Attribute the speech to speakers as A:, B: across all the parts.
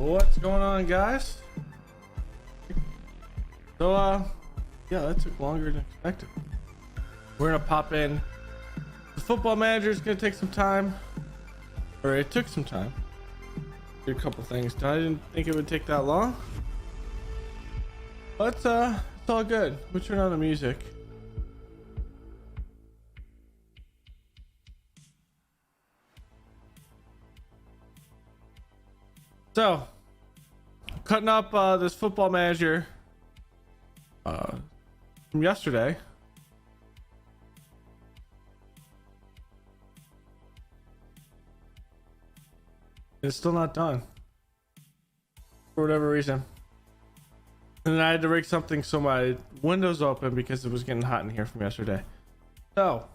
A: What's going on, guys? So, yeah, that took longer than expected. We're gonna pop in. The football manager is gonna take some time, or it took some time. Did a couple things. I didn't think it would take that long, but it's all good. We turn on the music. So, cutting up this football manager from yesterday. It's still not done for whatever reason. And then I had to rig something so my windows open because it was getting hot in here from yesterday. So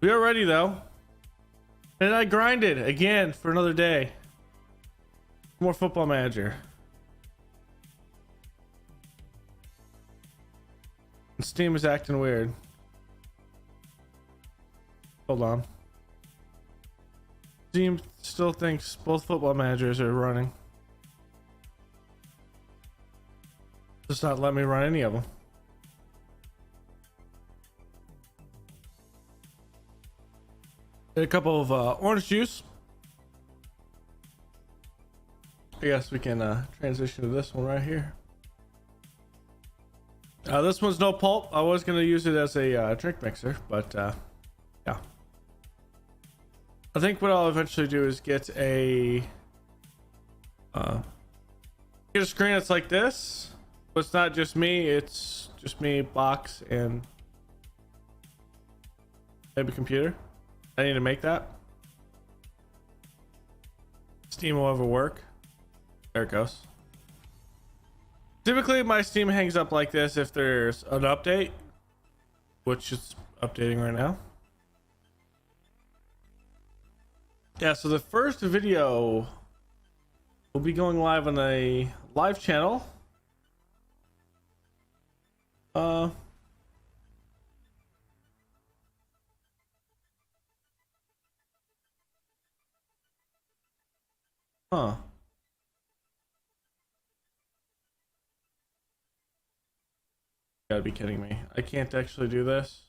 A: we are ready though. And I grinded again for another day. More football manager. And Steam is acting weird. Hold on. Steam still thinks both football managers are running. Just not let me run any of them. Get a couple of orange juice. I guess we can transition to this one right here. This one's no pulp. I was gonna use it as a drink mixer, but yeah. I think what I'll eventually do is get a screen that's like this, but it's not just me. It's just me, box, and maybe computer. I need to make that. Steam will ever work. There it goes. Typically my Steam hangs up like this if there's an update, which is updating right now. Yeah, so the first video will be going live on a live channel. Huh. You gotta be kidding me. I can't actually do this.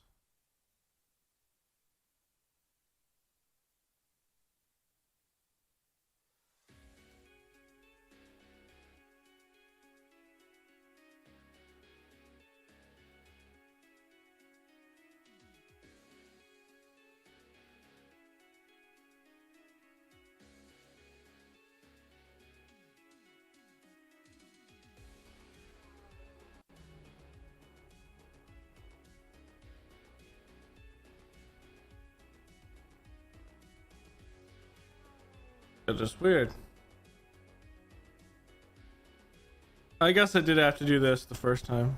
A: It's just weird. I guess I did have to do this the first time.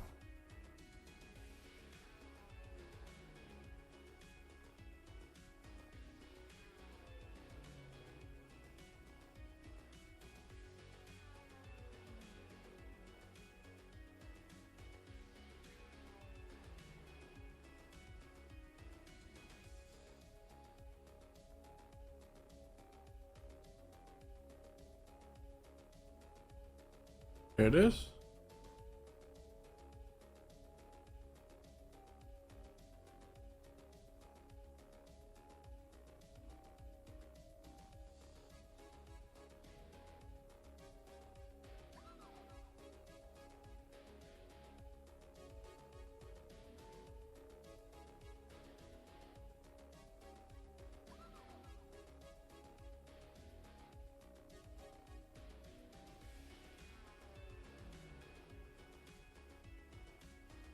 A: Here it is.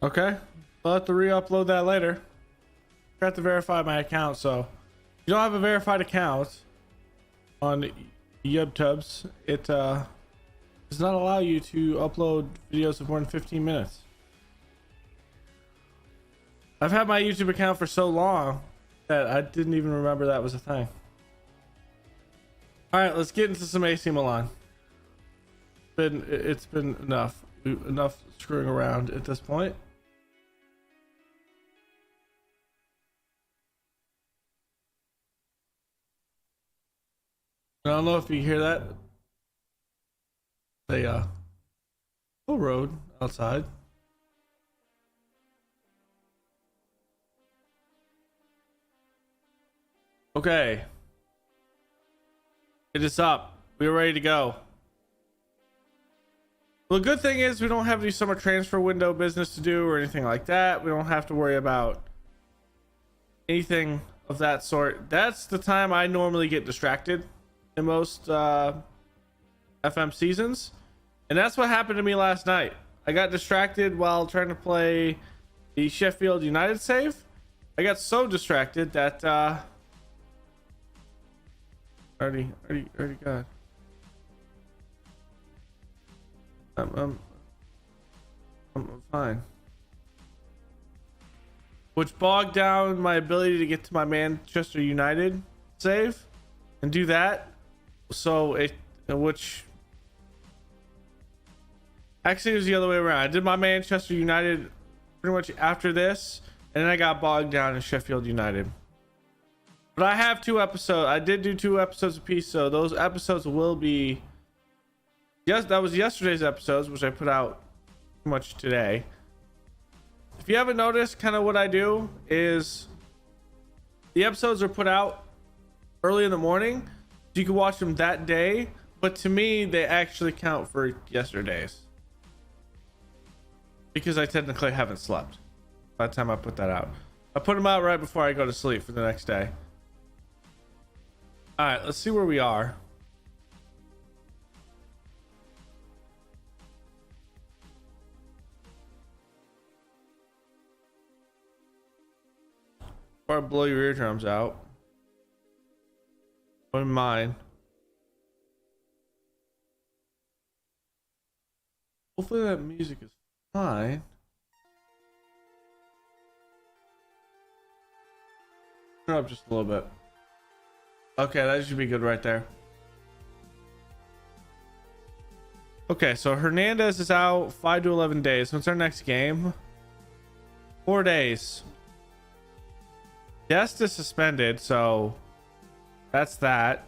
A: Okay, I'll have to re-upload that later. I have to verify my account, so if you don't have a verified account on YubTubs, it does not allow you to upload videos of more than 15 minutes. I've had my YouTube account for so long that I didn't even remember that was a thing. All right, let's get into some AC Milan. It's been enough screwing around at this point. I don't know if you hear that. a full road outside. Okay. It is up. We're ready to go. Well, the good thing is we don't have any summer transfer window business to do or anything like that. We don't have to worry about anything of that sort. That's the time I normally get distracted in most FM seasons. And that's what happened to me last night. I got distracted while trying to play the Sheffield United save. I got so distracted that already got. I'm fine. Which bogged down my ability to get to my Manchester United save and do that. So which actually it was the other way around. I did my Manchester United pretty much after this, and then I got bogged down in Sheffield United. But I have 2 episodes. I did do 2 episodes apiece, so those episodes will be. Yes, that was yesterday's episodes, which I put out pretty much today. If you haven't noticed, kind of what I do is the episodes are put out early in the morning, so you can watch them that day. But to me, they actually count for yesterday's because I technically haven't slept by the time I put that out. I put them out right before I go to sleep for the next day. All right, let's see where we are. Or blow your eardrums out. Or mine. Hopefully that music is fine. Turn it up just a little bit. Okay, that should be good right there. Okay, so Hernandez is out 5 to 11 days. When's our next game? 4 days. Guest is suspended, so that's that.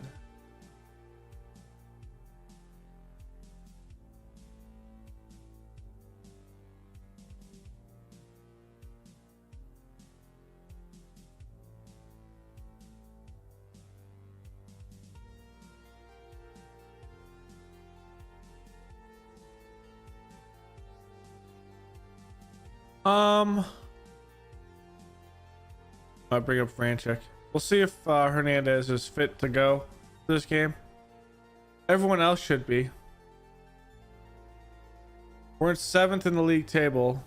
A: I bring up Franchek. We'll see if Hernandez is fit to go for this game. Everyone else should be. We're in 7th in the league table.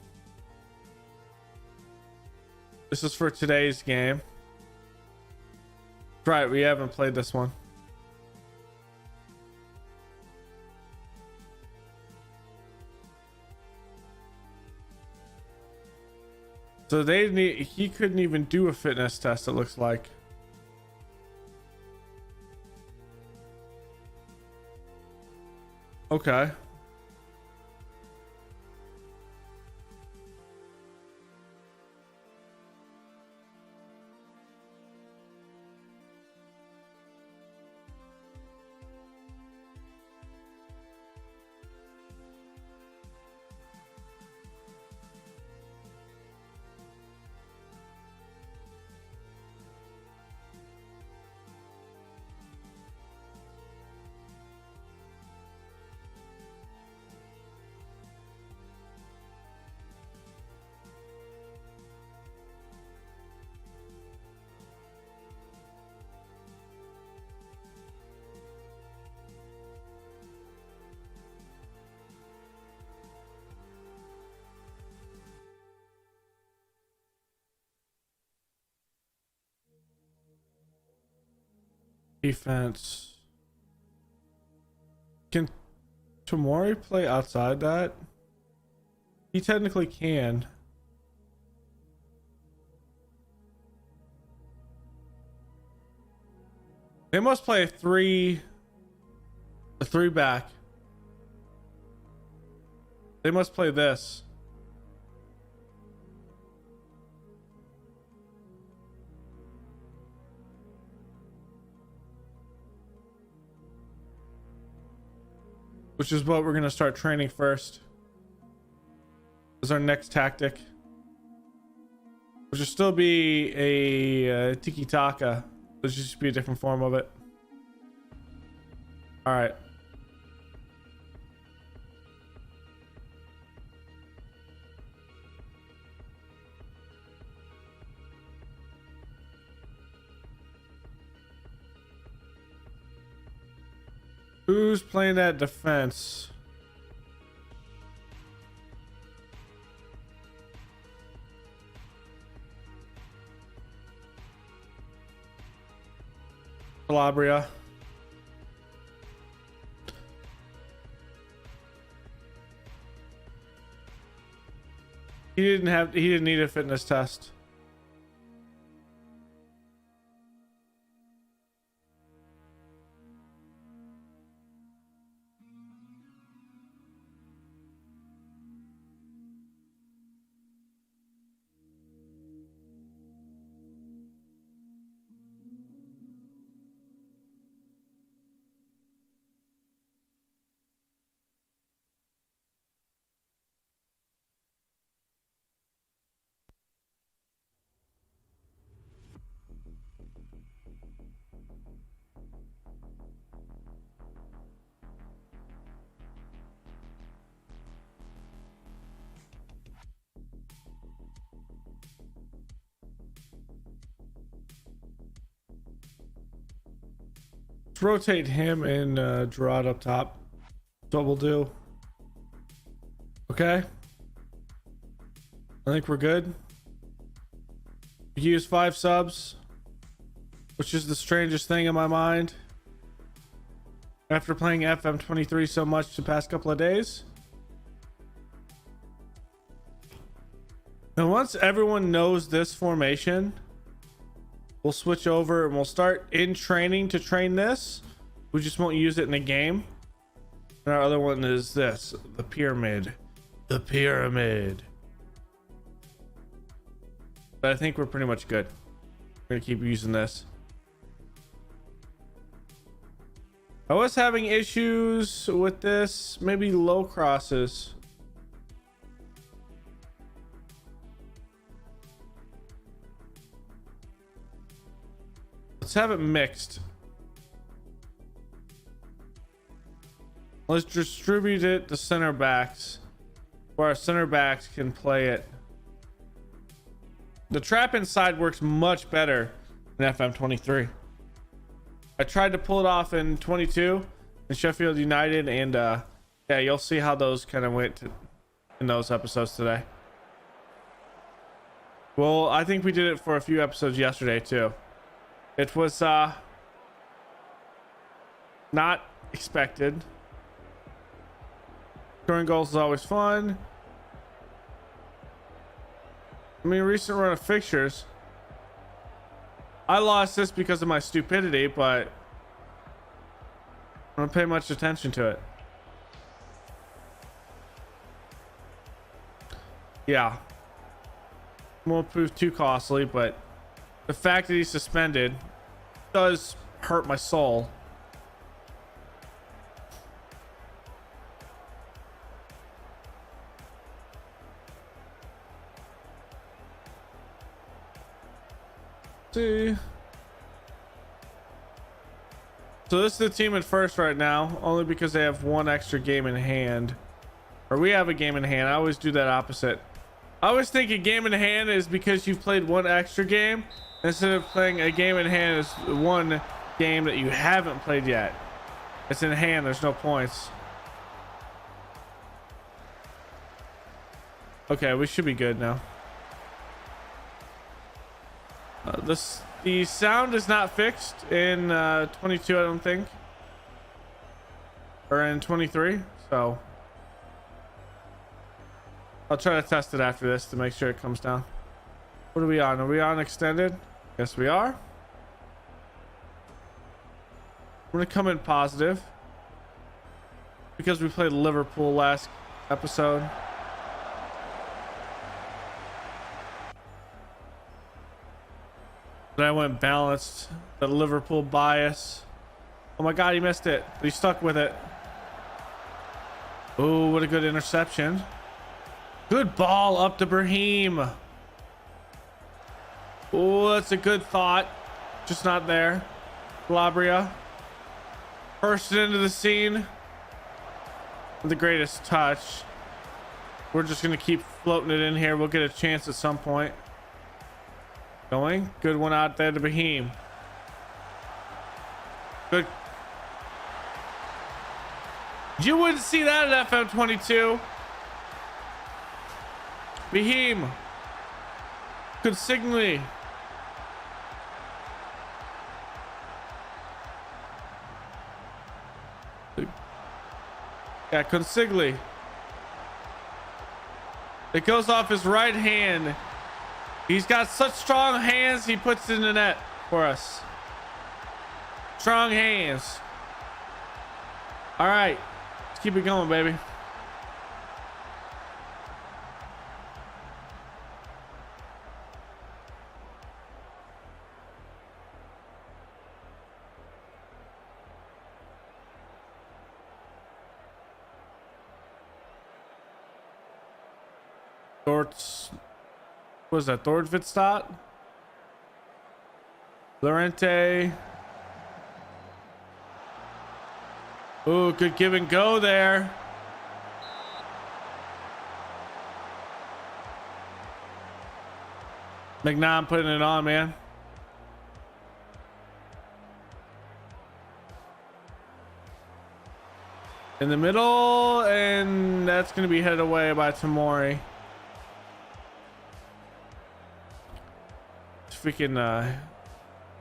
A: This is for today's game. Right, we haven't played this one. So he couldn't even do a fitness test, it looks like. Okay. Defense. Can Tomori play outside that? He technically can. They must play a three back. They must play this. which is what we're going to start training first as our next tactic, which will still be a tiki-taka. It'll just be a different form of it. All right. Who's playing that defense? Calabria. He didn't need a fitness test. Let's rotate him and Gerard up top. That's what we'll do. Okay. I think we're good. We use 5 subs, which is the strangest thing in my mind. After playing FM23 so much the past couple of days. And once everyone knows this formation, we'll switch over and we'll start in training to train this. We just won't use it in a game. And our other one is this, the pyramid. The pyramid. But I think we're pretty much good. We're gonna keep using this. I was having issues with this, maybe low crosses. Let's have it mixed. Let's distribute it to center backs, where our center backs can play it. The trap inside works much better in FM23. I tried to pull it off in 22 in Sheffield United, and yeah, you'll see how those kind of went in those episodes today. Well, I think we did it for a few episodes yesterday too. It was not expected. Scoring goals is always fun. I mean, recent run of fixtures, I lost this because of my stupidity, but I don't pay much attention to it. Yeah, won't prove too costly, but the fact that he's suspended does hurt my soul. See. So this is the team at first right now, only because they have one extra game in hand. Or we have a game in hand. I always do that opposite. I always think a game in hand is because you've played one extra game, instead of playing a game in hand as one game that you haven't played yet. It's in hand, there's no points. Okay, we should be good now. The sound is not fixed in 22, I don't think, or in 23, so I'll try to test it after this to make sure it comes down. What are we on? Are we on extended? Yes, we are. We're gonna come in positive because we played Liverpool last episode. Then I went balanced, the Liverpool bias. Oh my god, he missed it, but he stuck with it. Oh, what a good interception. Good ball up to Brahim. Oh, that's a good thought. Just not there. Calabria. Bursted into the scene. With the greatest touch. We're just going to keep floating it in here. We'll get a chance at some point. Going. Good one out there to Brahim. Good. You wouldn't see that at FM22. Brahim. Good signaling. Yeah, Consigli. It goes off his right hand. He's got such strong hands, he puts it in the net for us. Strong hands. All right, let's keep it going, baby. Was that Thordvidstad? Lorente. Oh, good give and go there. McNabb putting it on, man. In the middle, and that's going to be headed away by Tamori. Freaking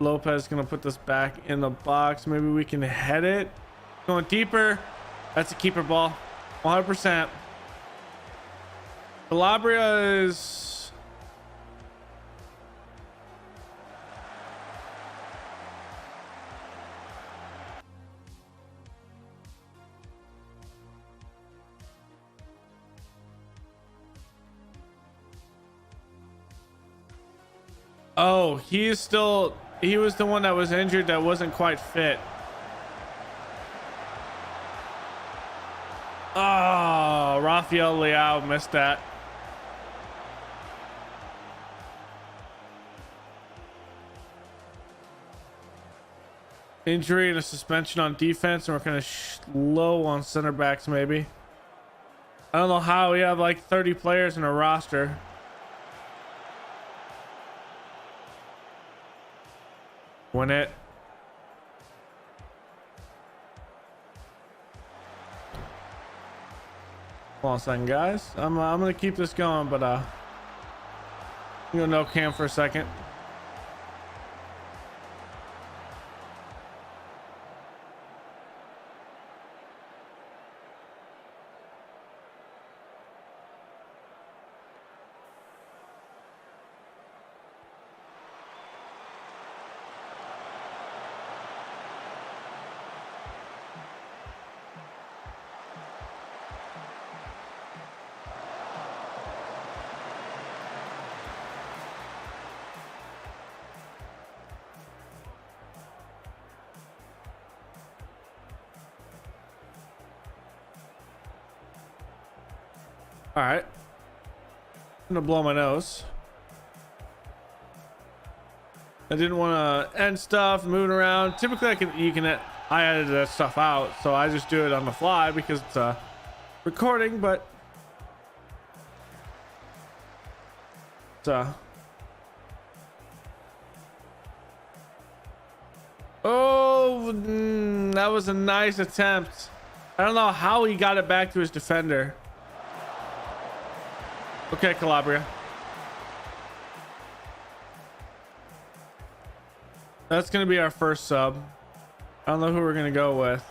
A: Lopez gonna put this back in the box. Maybe we can head it. Going deeper. That's a keeper ball. 100%. Calabria is... Oh, he was the one that was injured that wasn't quite fit. Oh, Rafael Leao missed that. Injury and a suspension on defense, and we're kind of low on center backs maybe. I don't know how we have like 30 players in our roster. Win it. Hold on a second, guys. I'm gonna keep this going, but I'm gonna no cam for a second. All right, I'm gonna blow my nose. I didn't want to end stuff moving around. Typically I edit that stuff out, so I just do it on the fly because it's a recording, but it's that was a nice attempt. I don't know how he got it back to his defender. Okay, Calabria. That's going to be our first sub. I don't know who we're going to go with.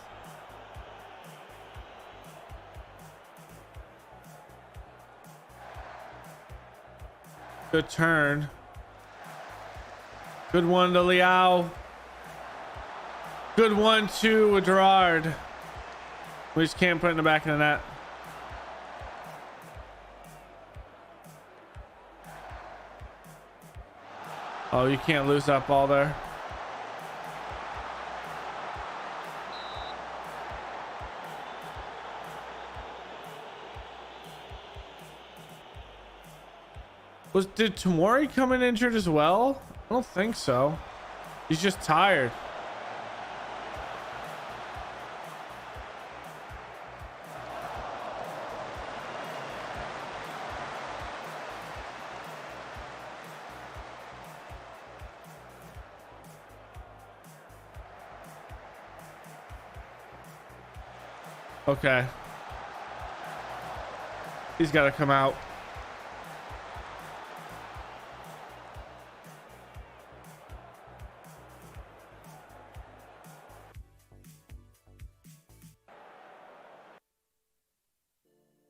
A: Good turn. Good one to Leao. Good one to Gerard. We just can't put it in the back of the net. Oh, you can't lose that ball there. Did Tamori come in injured as well? I don't think so. He's just tired. Okay. He's got to come out.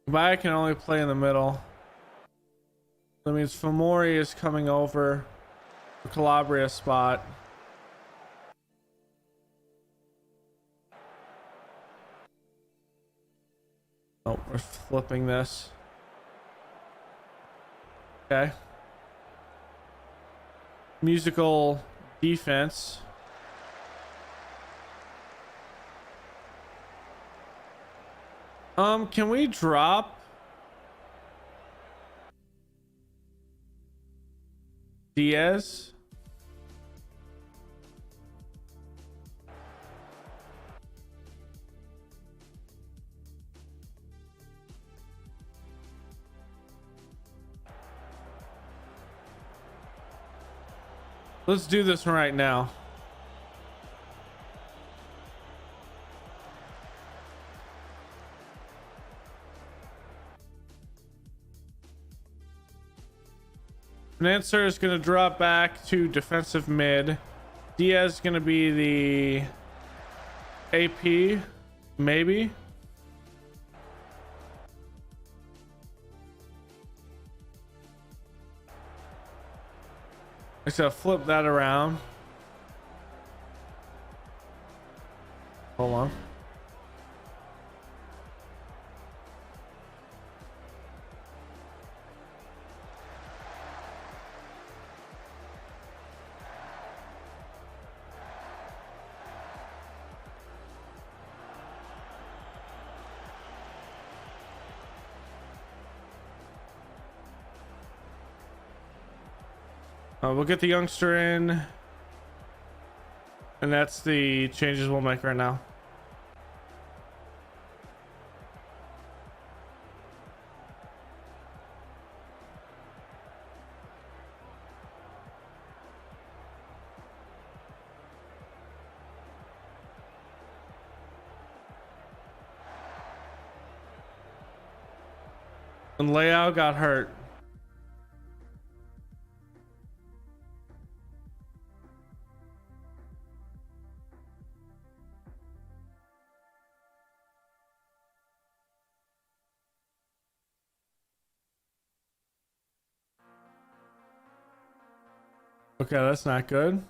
A: But I can only play in the middle. That means Fomori is coming over for Calabria spot. Oh, we're flipping this. Okay. Musical defense. Can we drop Diaz? Let's do this right now. Nancer is going to drop back to defensive mid. Diaz is going to be the AP, maybe. I just gotta flip that around. Hold on. We'll get the youngster in, and that's the changes we'll make right now. And Leao got hurt. Okay, that's not good.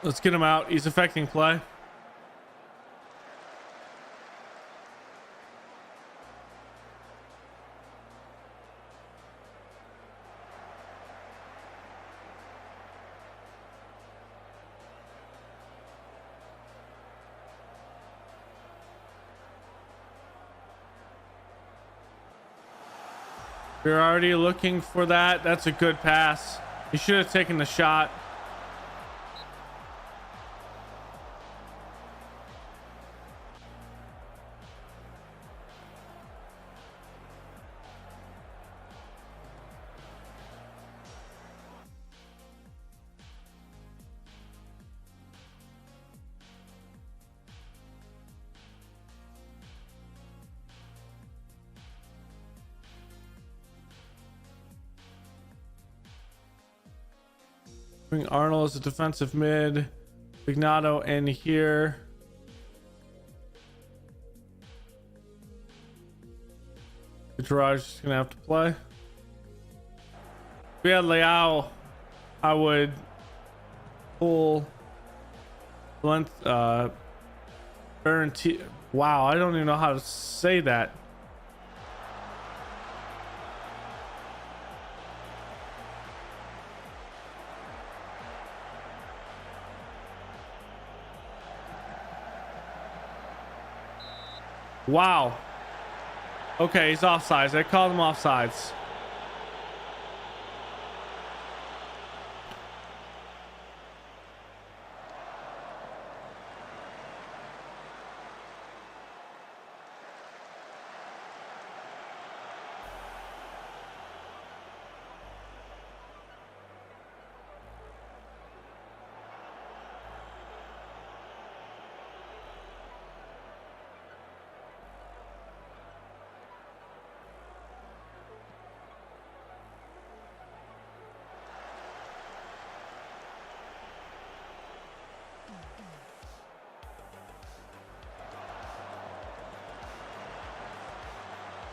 A: Let's get him out. He's affecting play. We're already looking for that. That's a good pass. He should have taken the shot. Bring Arnold as a defensive mid. Vignato in here. Gerard's just gonna have to play. If we had Leao, I would pull Wow, I don't even know how to say that. Wow. Okay, he's offsides. They called him offsides.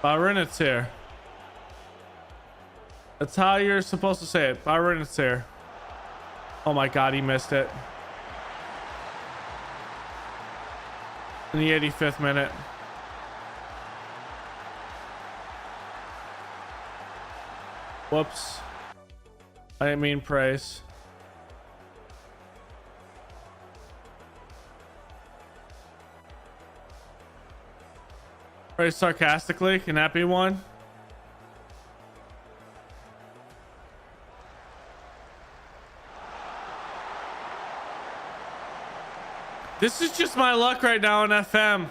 A: Byron, it's here. That's how you're supposed to say it. Byron, it's here. Oh my god, he missed it. In the 85th minute. Whoops. I didn't mean praise. Praise sarcastically. Can that be one? This is just my luck right now in FM.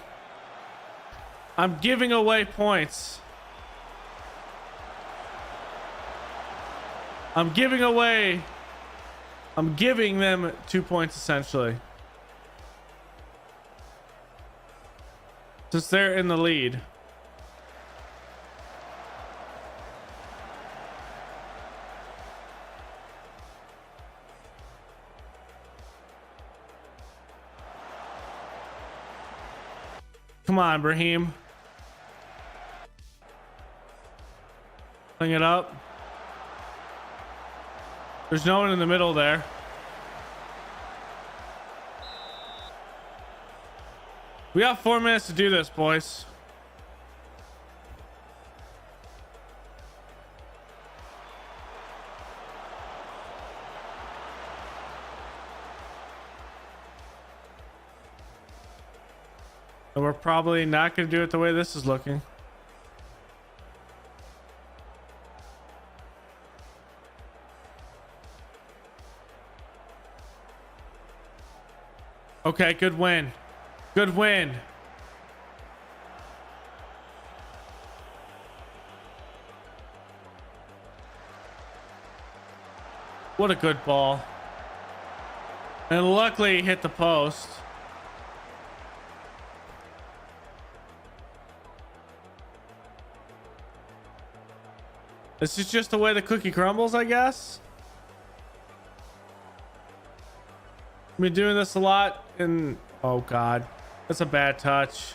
A: I'm giving away points. I'm giving them 2 points essentially. Since they're in the lead. Come on, Brahim. Bring it up. There's no one in the middle there. We got 4 minutes to do this, boys. And we're probably not going to do it the way this is looking. Okay, good win. Good win. What a good ball. And luckily he hit the post. This is just the way the cookie crumbles, I guess. I've been doing this a lot in... Oh, God. That's a bad touch.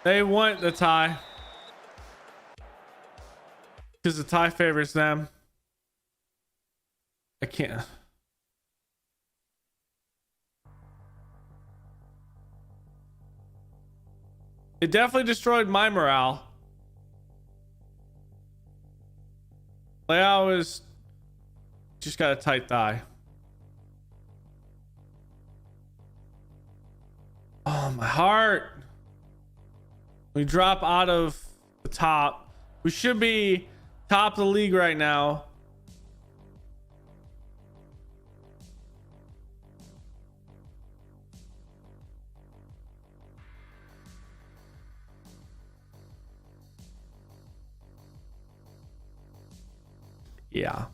A: They want the tie. Because the tie favors them. I can't. It definitely destroyed my morale. Leao is just got a tight thigh. Oh, my heart. We drop out of the top. We should be top of the league right now. Yeah.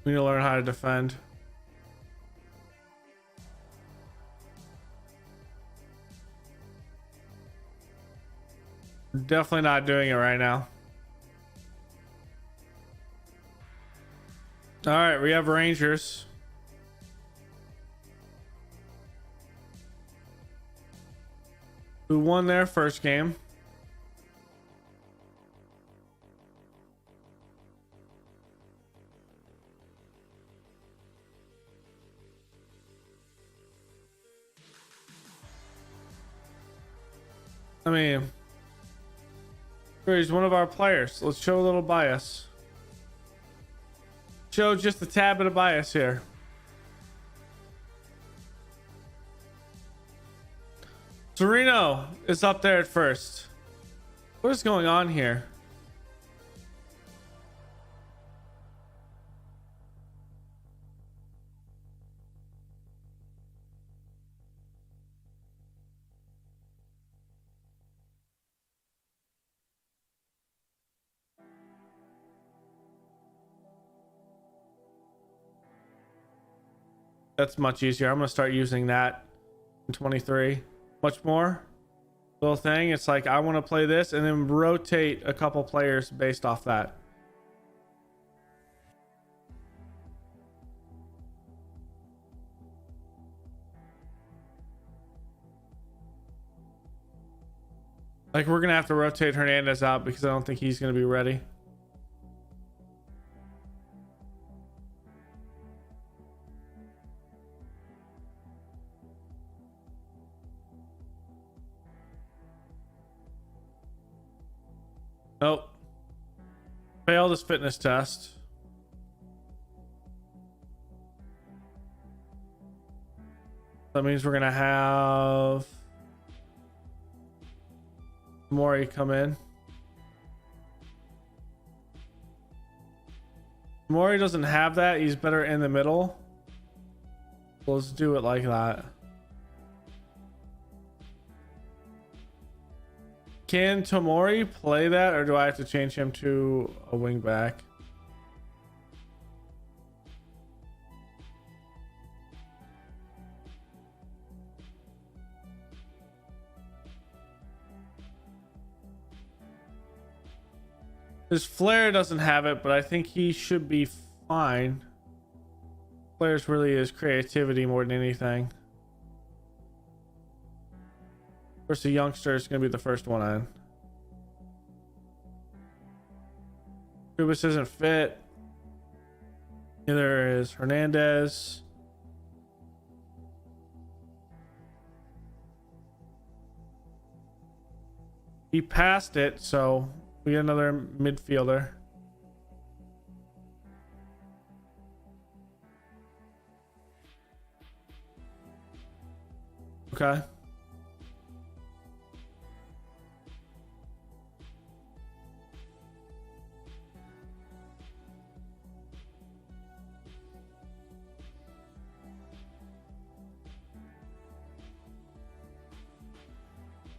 A: We need to learn how to defend. Definitely not doing it right now. All right, we have Rangers. who won their first game. I mean, he's one of our players. Let's show a little bias. Show just a tad bit of bias here. Sereno is up there at first. What is going on here? That's much easier. I'm gonna start using that in 23 much more. Little thing, it's like I want to play this and then rotate a couple players based off that. Like we're gonna have to rotate Hernandez out because I don't think he's gonna be ready. Nope. Failed his fitness test. That means we're gonna have Mori come in. Mori doesn't have that. He's better in the middle. Let's do it like that. Can Tomori play that, or do I have to change him to a wing back? His Flair doesn't have it, but I think he should be fine. Flair's really his creativity more than anything. Of course, the youngster is going to be the first one in. Kubis isn't fit. Neither is Hernandez. He passed it, so we get another midfielder. Okay.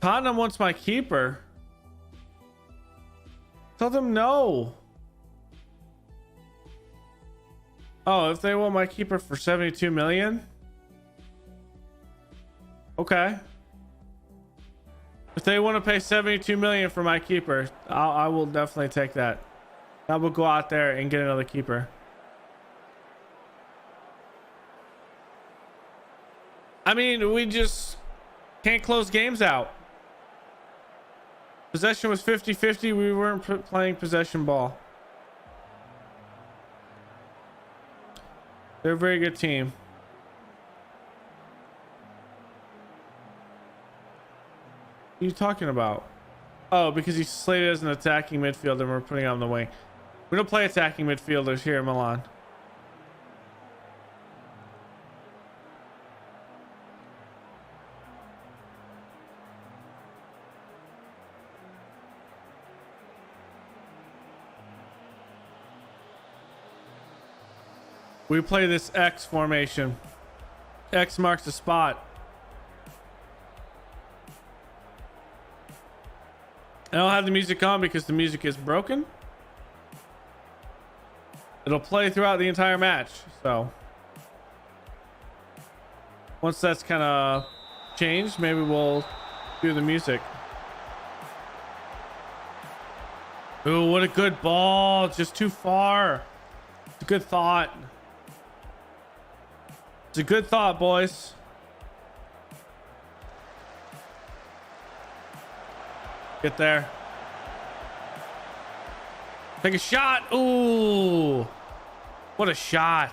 A: Tottenham wants my keeper. Tell them no. Oh, if they want my keeper for 72 million? Okay. If they want to pay 72 million for my keeper, I will definitely take that. I will go out there and get another keeper. I mean, we just can't close games out. Possession was 50-50. We weren't playing possession ball. They're a very good team. What are you talking about? Oh, because he's slated as an attacking midfielder and we're putting him on the wing. We don't play attacking midfielders here in Milan. We play this X formation. X marks the spot. I don't have the music on because the music is broken. It'll play throughout the entire match. So once that's kind of changed, maybe we'll do the music. Ooh, what a good ball. Just too far. It's a good thought. It's a good thought, boys. Get there. Take a shot. Ooh. What a shot.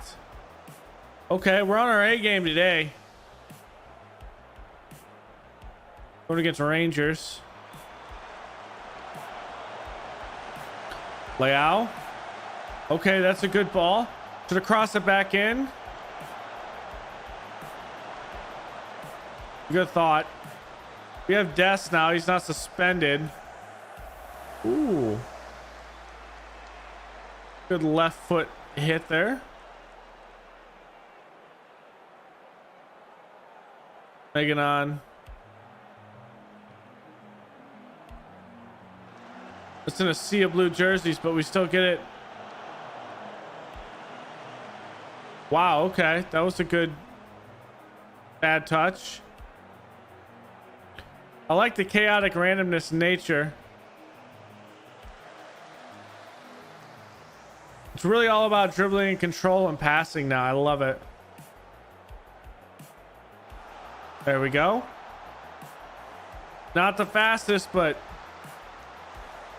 A: Okay, we're on our A game today. Going against Rangers. Leao. Okay, that's a good ball. Should have crossed it back in. Good thought. We have Des now. He's not suspended. Ooh. Good left foot hit there. Megan on. It's in a sea of blue jerseys, but we still get it. Wow, okay. That was a good bad touch. I like the chaotic randomness in nature. It's really all about dribbling and control and passing now. I love it. There we go. Not the fastest, but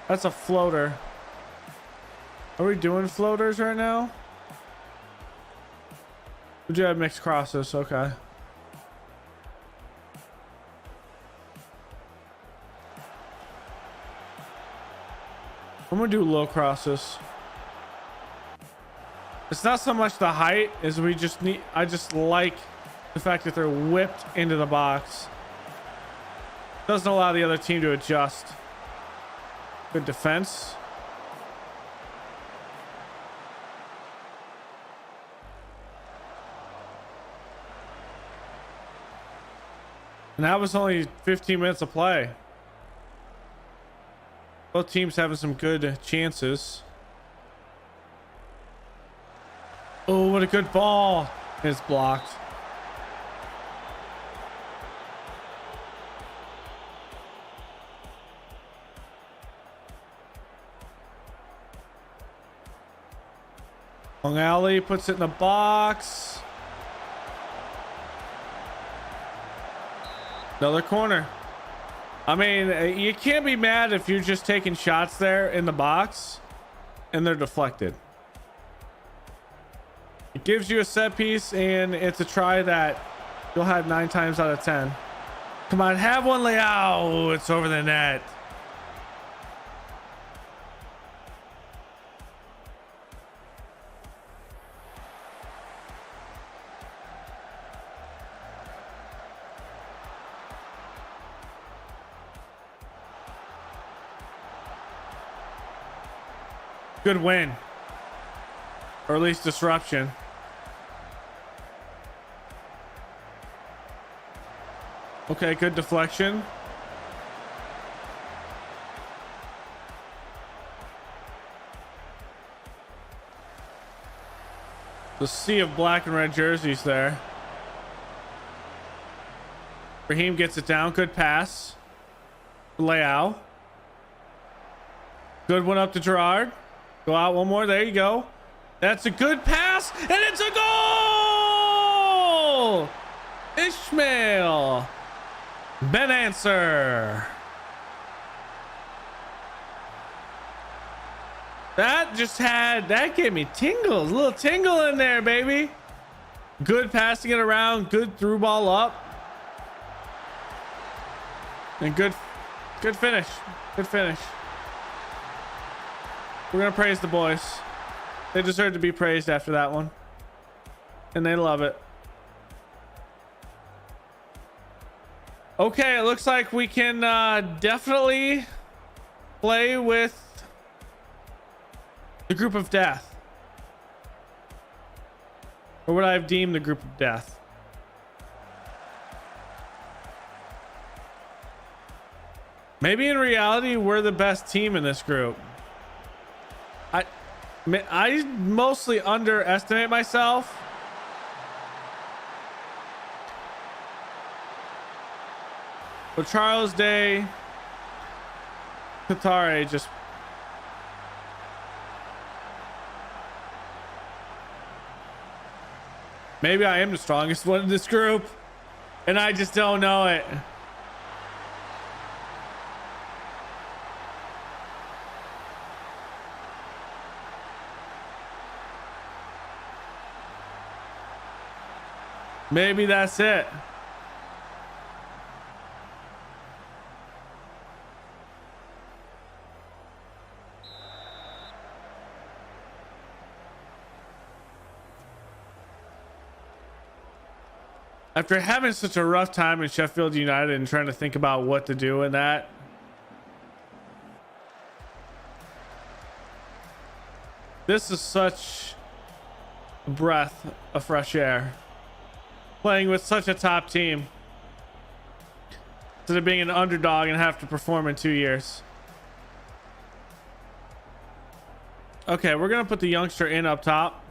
A: that's a floater. Are we doing floaters right now? We do have mixed crosses. Okay. I'm gonna do low crosses. It's not so much the height as we just need. I just like the fact that they're whipped into the box. Doesn't allow the other team to adjust. Good defense. And that was only 15 minutes of play. Both teams having some good chances. Oh, what a good ball. It's blocked. Long alley puts it in the box. Another corner. I mean, you can't be mad if you're just taking shots there in the box and they're deflected. It gives you a set piece and it's a try that you'll have 9 times out of 10. Come on, have one, Leao. It's over the net. Good win, or at least disruption. Okay, good deflection. The sea of black and red jerseys there. Raheem gets it down. Good pass. Leao. Good one up to Gerard. Go out one more. There you go. That's a good pass. And it's a goal! Ishmael. Ben answer. That gave me tingles. A little tingle in there, baby. Good passing it around. Good through ball up. And good finish. Good finish. We're gonna praise the boys. They deserve to be praised after that one. And they love it. Okay, it looks like we can definitely play with the group of death. Or what I've deemed the group of death. Maybe in reality, we're the best team in this group. I mostly underestimate myself. But Charles Day, Katare just... Maybe I am the strongest one in this group, and I just don't know it. Maybe that's it. After having such a rough time in Sheffield United and trying to think about what to do in that, this is such a breath of fresh air. Playing with such a top team instead of being an underdog and have to perform in 2 years. Okay, we're gonna put the youngster in up top.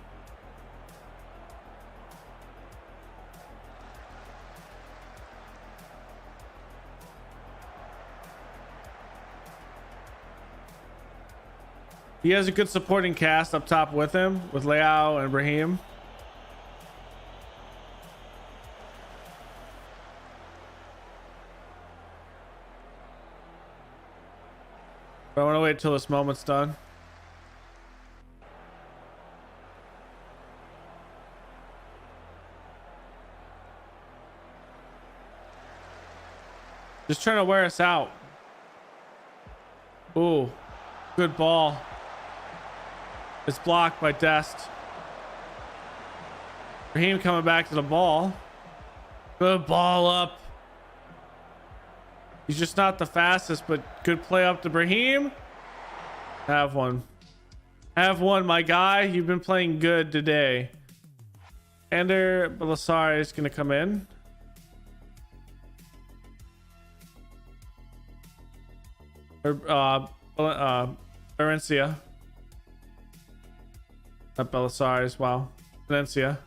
A: He has a good supporting cast up top with him, with Leao and Brahim. But I want to wait till this moment's done. Just trying to wear us out. Ooh, good ball. It's blocked by Dest. Raheem coming back to the ball. Good ball up. He's just not the fastest, but good play up to Brahim. Have one. Have one, my guy. You've been playing good today. Ander Belisari is going to come in. Valencia. Not Belisari as well. Valencia.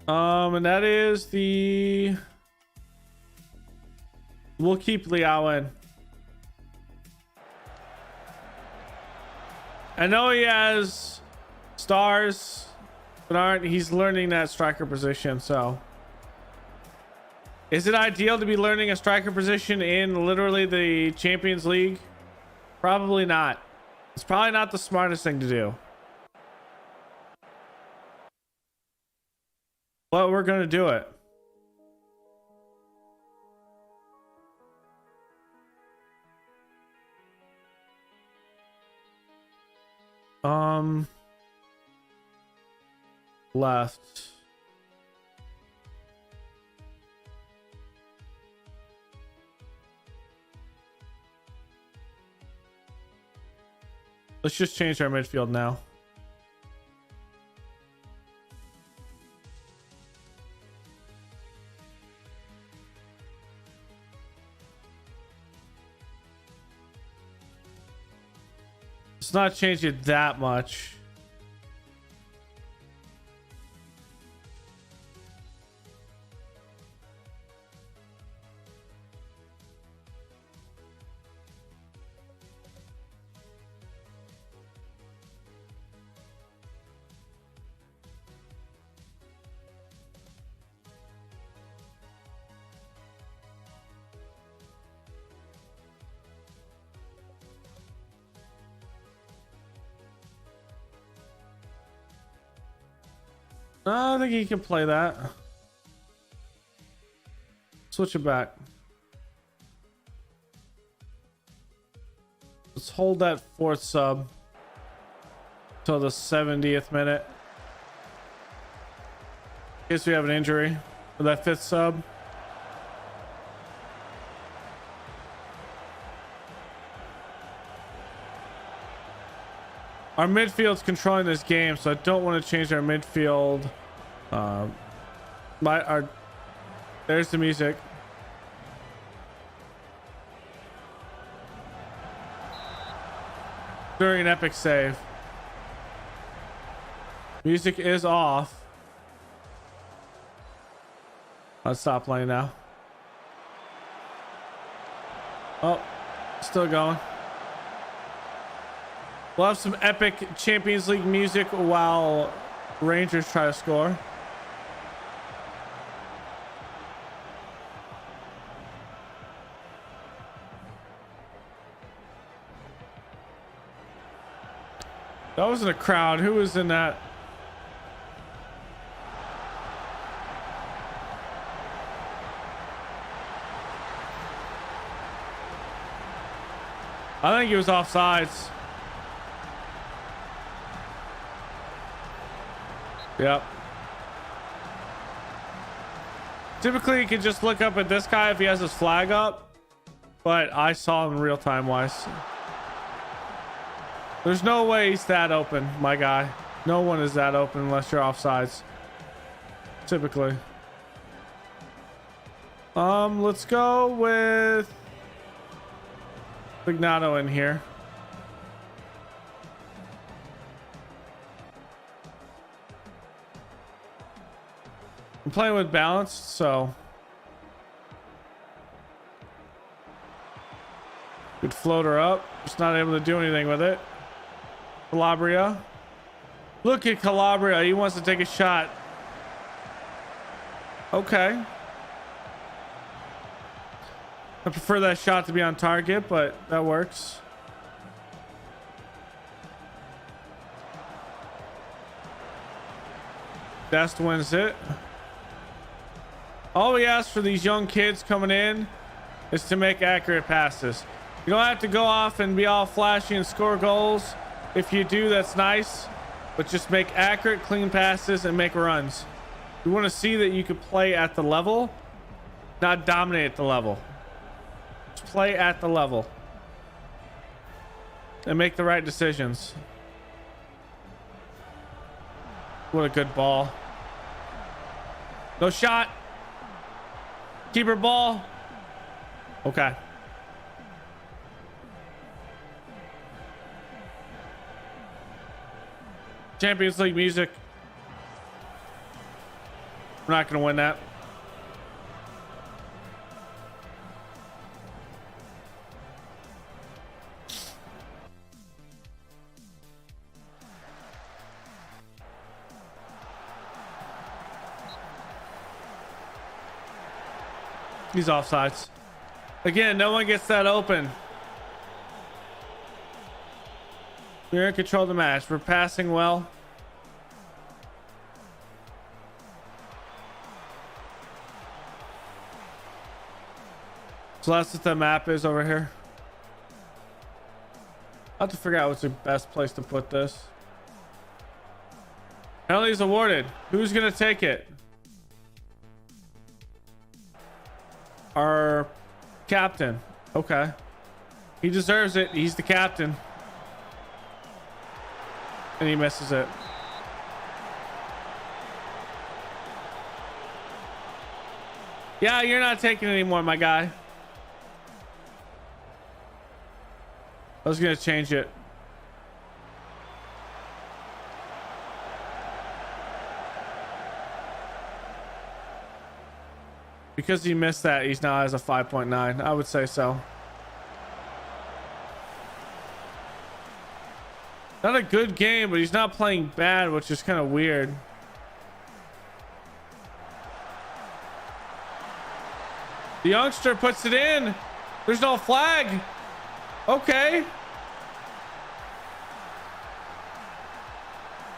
A: And that is the... We'll keep Leao in. I know he has stars, but he's learning that striker position, so... Is it ideal to be learning a striker position in literally the Champions League? Probably not. It's probably not the smartest thing to do. But we're gonna do it. Left. Let's just change our midfield now. Let's not change it that much. I think he can play that. Switch it back. Let's hold that fourth sub till the 70th minute. In case we have an injury for that fifth sub. Our midfield's controlling this game, so I don't want to change our midfield. There's the music. During an epic save. Music is off. Let's stop playing now. Oh, still going. We'll have some epic Champions League music while Rangers try to score. That wasn't a crowd. Who was in that? I think he was offsides. Yep. Typically, you can just look up at this guy if he has his flag up, but I saw him real time wise. There's no way he's that open, my guy. No one is that open unless you're offsides. Typically. Let's go with Vignato in here. I'm playing with balanced, so good floater up. Just not able to do anything with it. Calabria. Look at Calabria. He wants to take a shot. Okay. I prefer that shot to be on target, but that works. Dest wins it. All we ask for these young kids coming in is to make accurate passes. You don't have to go off and be all flashy and score goals. If you do, that's nice, but just make accurate, clean passes and make runs. We want to see that you could play at the level, not dominate the level. Just play at the level and make the right decisions. What a good ball. No shot. Keeper ball. Okay. Champions League music. We're not going to win that. He's offsides. Again, no one gets that open. We're in control of the match. We're passing well. So that's what the map is over here. I have to figure out what's the best place to put this. Penalties awarded. Who's gonna take it? Our captain. Okay. He deserves it. He's the captain. And he misses it. Yeah, you're not taking it anymore, my guy. I was gonna change it. Because he missed that, he's now has a 5.9. I would say so. Not a good game, but he's not playing bad, which is kind of weird. The youngster puts it in. There's no flag. Okay.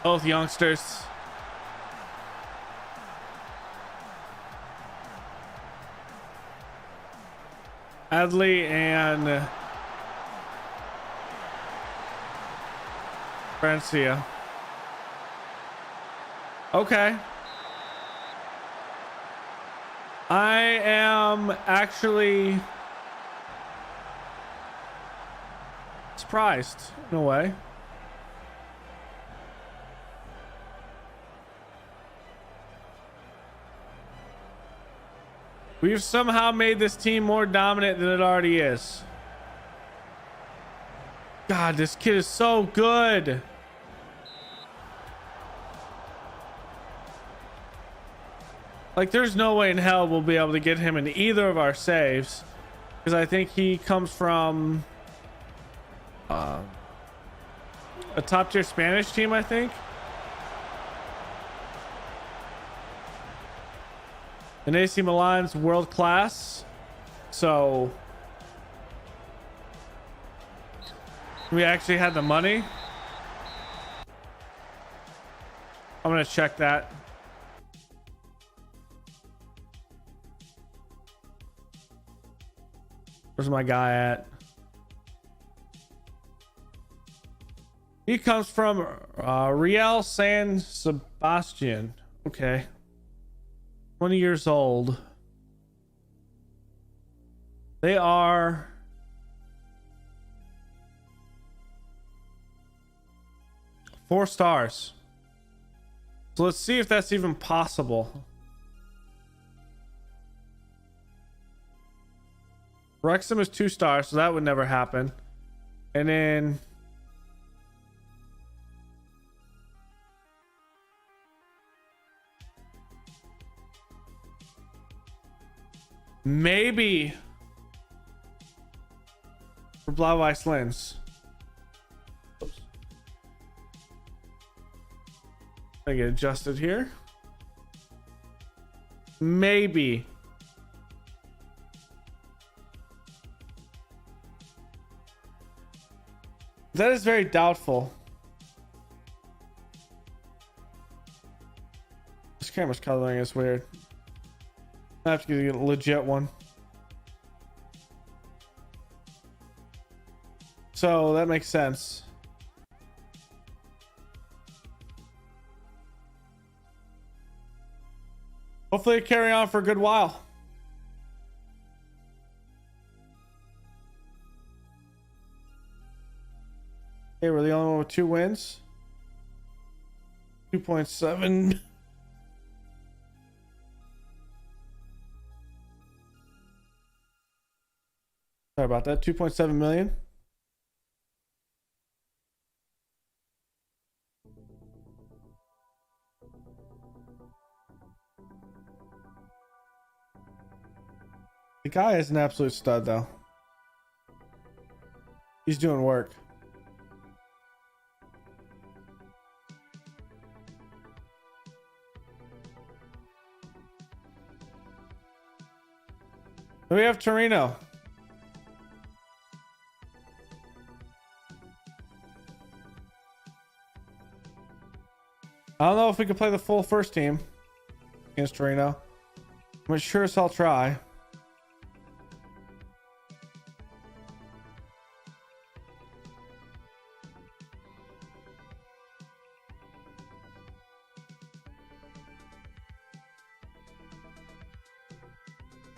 A: Both youngsters. Adley and Francia. Okay. I am actually surprised in a way. We've somehow made this team more dominant than it already is. God, this kid is so good. Like, there's no way in hell we'll be able to get him in either of our saves, because I think he comes from a top tier Spanish team, I think. And AC Milan's world class. So we actually had the money. I'm gonna check that. Where's my guy at? He comes from Real San Sebastian. Okay. 20 years old. They are... four stars. So let's see if that's even possible. Wrexham is 2 stars, so that would never happen. And then maybe for Blau-Weiss Lens. I get adjusted here. Maybe. That is very doubtful. This camera's coloring is weird. I have to get a legit one. So that makes sense. Hopefully it carry on for a good while. Okay, we're the only one with 2 wins. 2.7. Sorry about that. 2.7 million. The guy is an absolute stud, though. He's doing work. We have Torino. I don't know if we can play the full first team against Torino. I'm sure as hell try.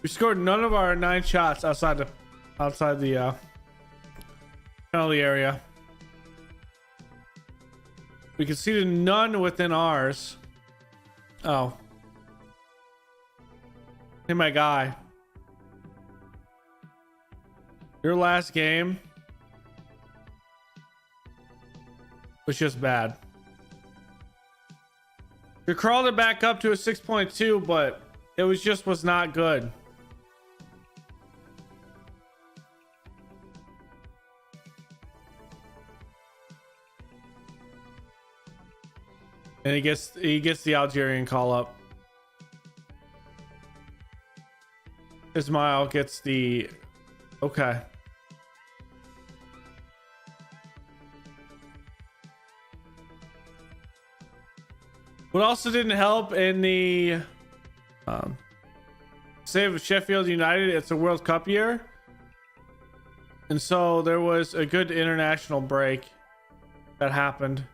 A: We scored none of our 9 shots outside the penalty area. We conceded none within ours. Oh. Hey, my guy. Your last game was just bad. You crawled it back up to a 6.2, but it was not good. And he gets the Algerian call up. Ismail gets the okay. What also didn't help in the save of Sheffield United, it's a World Cup year. And so there was a good international break that happened.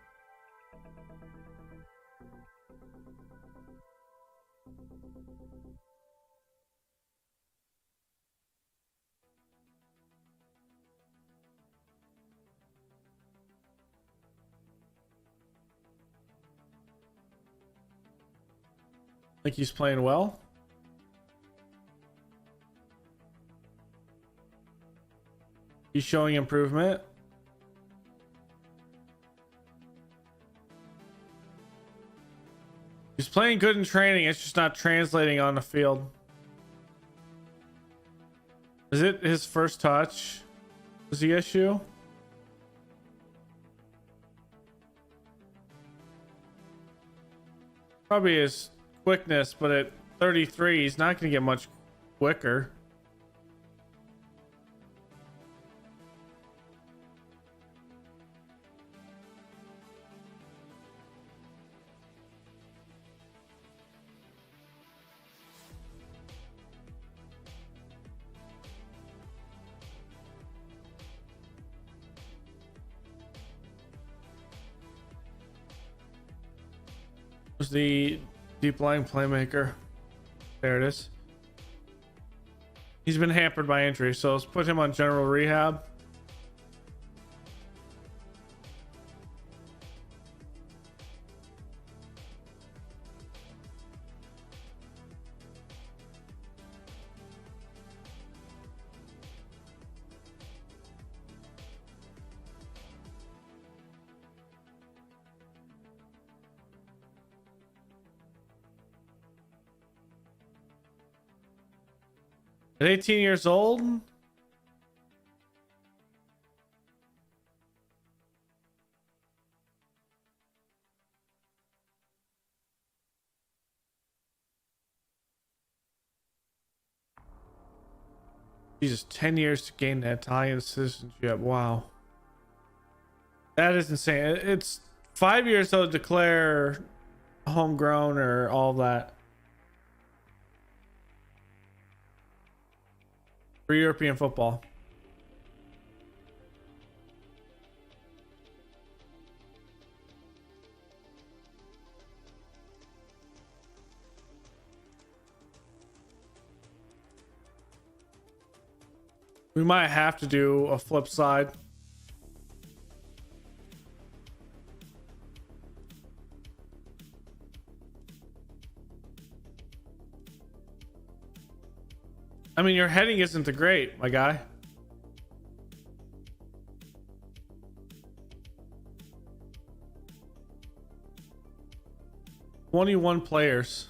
A: I think he's playing well. He's showing improvement. He's playing good in training. It's just not translating on the field. Is it his first touch? Is the issue? Probably his quickness, but at 33, he's not going to get much quicker. Where's the deep lying playmaker? There it is. He's been hampered by injury, so let's put him on general rehab. At 18 years old, Jesus, 10 years to gain the Italian citizenship. Wow, that is insane. It's 5 years though to declare homegrown or all that. For European football. We might have to do a flip side. I mean, your heading isn't the great, my guy. $21 players.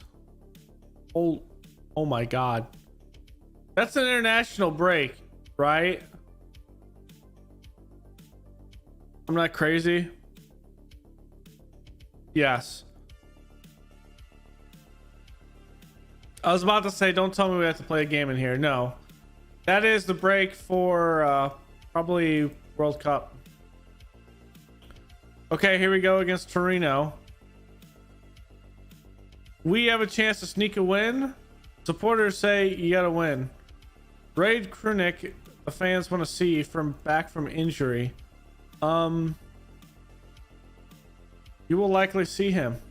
A: Oh my God. That's an international break, right? I'm not crazy. Yes. I was about to say, don't tell me we have to play a game in here. No. That is the break for probably World Cup. Okay, here we go against Torino. We have a chance to sneak a win. Supporters say you gotta win. Raid Krunic, the fans want to see back from injury. You will likely see him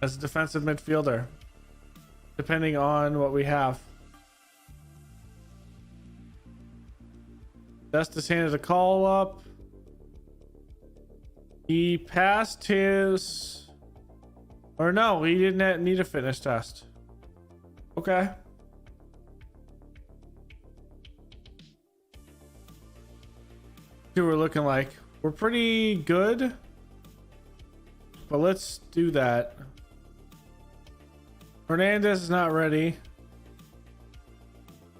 A: as a defensive midfielder, depending on what we have. Destis handed a call up. He passed his, or no, he didn't need a fitness test. Okay. See what we're looking like. We're pretty good, but let's do that. Hernandez is not ready.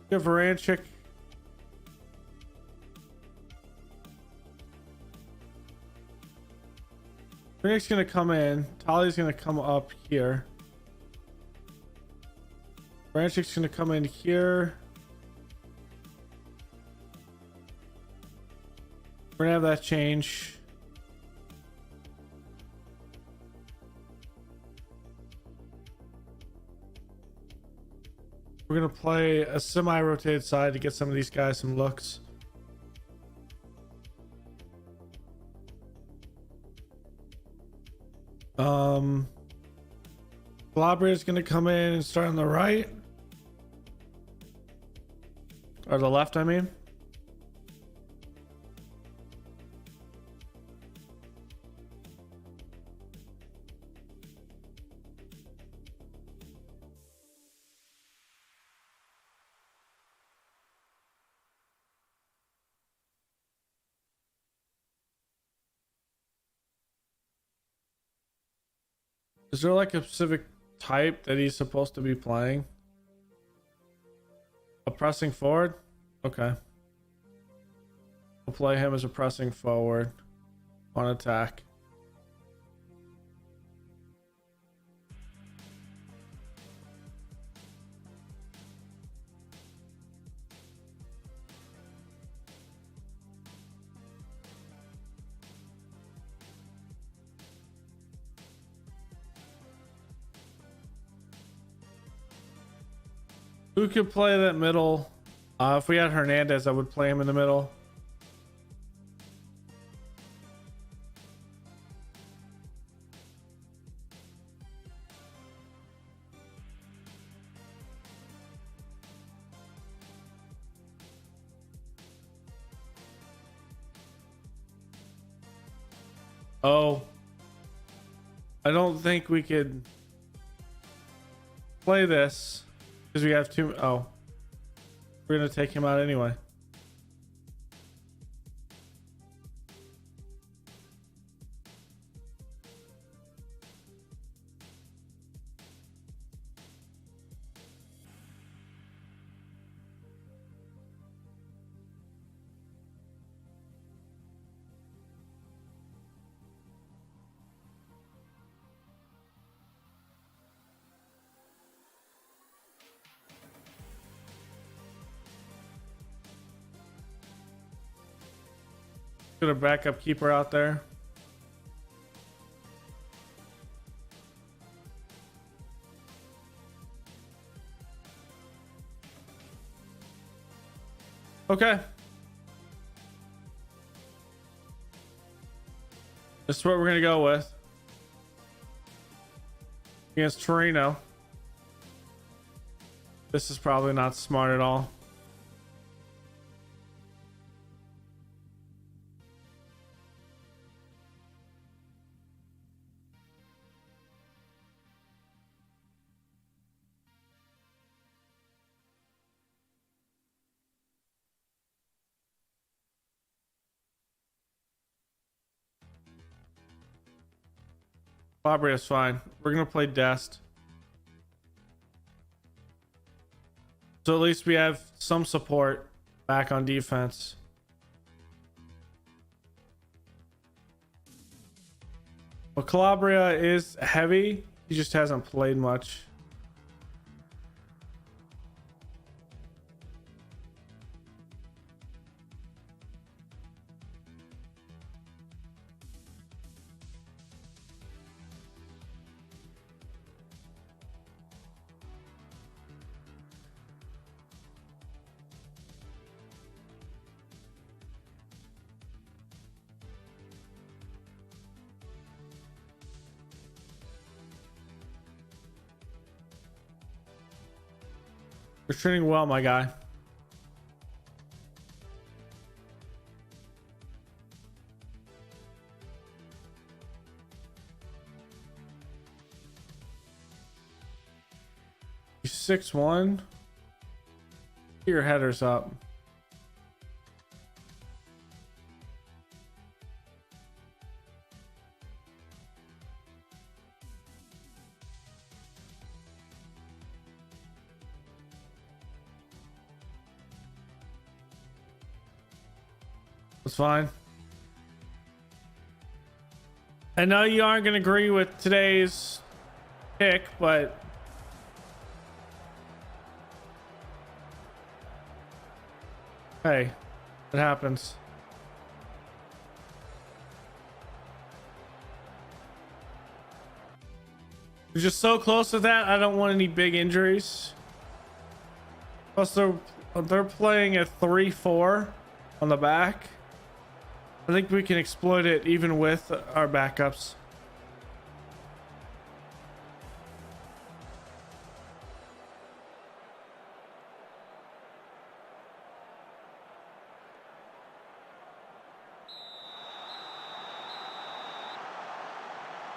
A: Give Varanchik. Krinic's gonna come in. Tali's gonna come up here. Varanchik's gonna come in here. We're gonna have that change. We're gonna play a semi-rotated side to get some of these guys some looks. Calabria's gonna come in and start on the right. Or the left, I mean. Is there like a specific type that he's supposed to be playing? A pressing forward? Okay. We'll play him as a pressing forward on attack. Who could play that middle? If we had Hernandez, I would play him in the middle. Oh, I don't think we could play this because we have two. Oh, we're gonna take him out anyway. Get a backup keeper out there. Okay. This is what we're gonna go with against Torino. This is probably not smart at all. Fabria's fine. We're gonna play Dest. So at least we have some support back on defense. Well, Calabria is heavy. He just hasn't played much. You're training well, my guy. You're 6'1". Get your headers up. That's fine. I know you aren't going to agree with today's pick, but hey, it happens. We're just so close to that. I don't want any big injuries. Plus, they're playing a 3-4 on the back. I think we can exploit it even with our backups.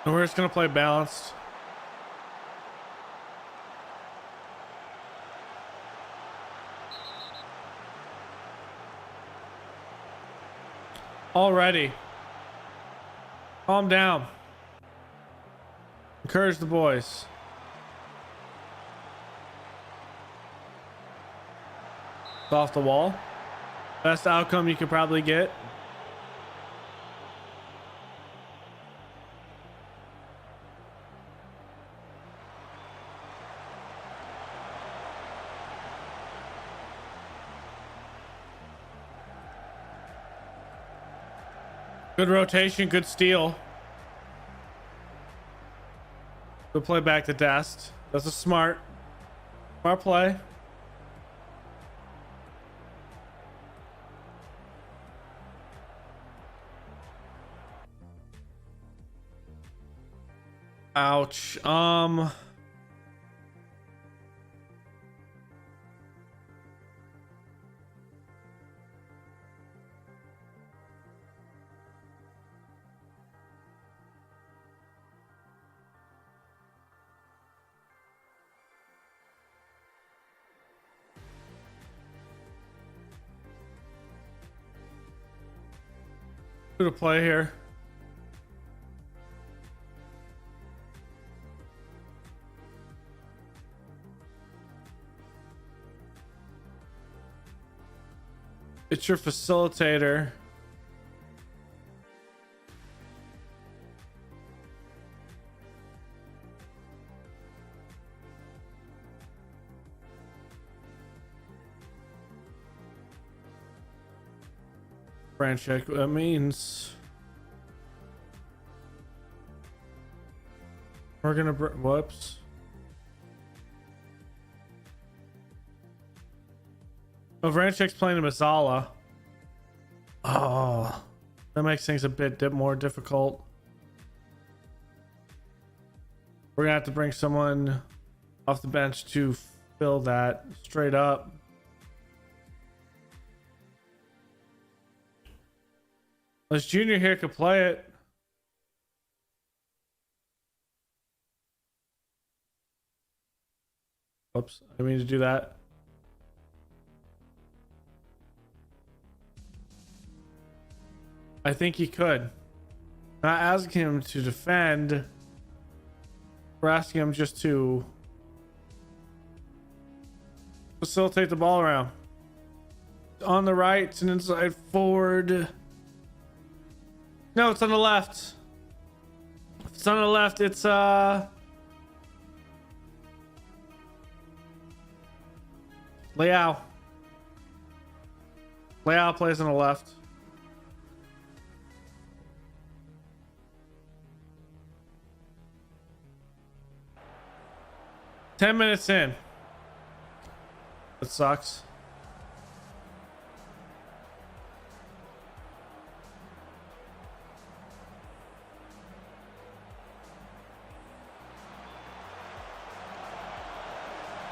A: And we're just gonna play balanced. Already. Calm down. Encourage the boys. It's off the wall. Best outcome you could probably get. Good rotation, good steal. Good play back to Dest. That's a smart play. Ouch. Who to play here? It's your facilitator. Branch check. That means we're gonna. Whoops. Oh, Vranchek's playing a Mazzala. Oh, that makes things a bit more difficult. We're gonna have to bring someone off the bench to fill that straight up. Unless Junior here could play it. Oops, I didn't mean to do that. I think he could. Not asking him to defend. We're asking him just to facilitate the ball around. On the right, it's an inside forward. No, it's on the left. If it's on the left, it's Leao. Leao plays on the left. Ten minutes in. That sucks.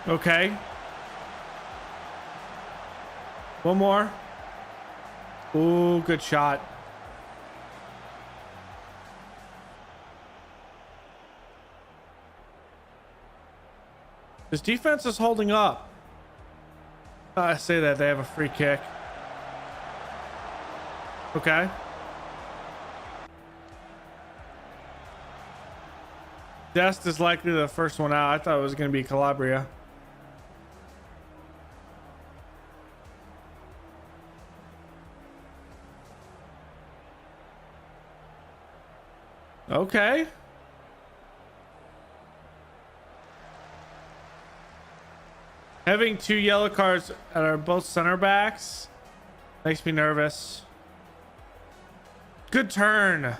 A: Okay. One more. Ooh, good shot. This defense is holding up. I say that they have a free kick. Okay. Dest is likely the first one out. I thought it was going to be Calabria. Okay. Having two yellow cards that are both center backs makes me nervous. Good turn.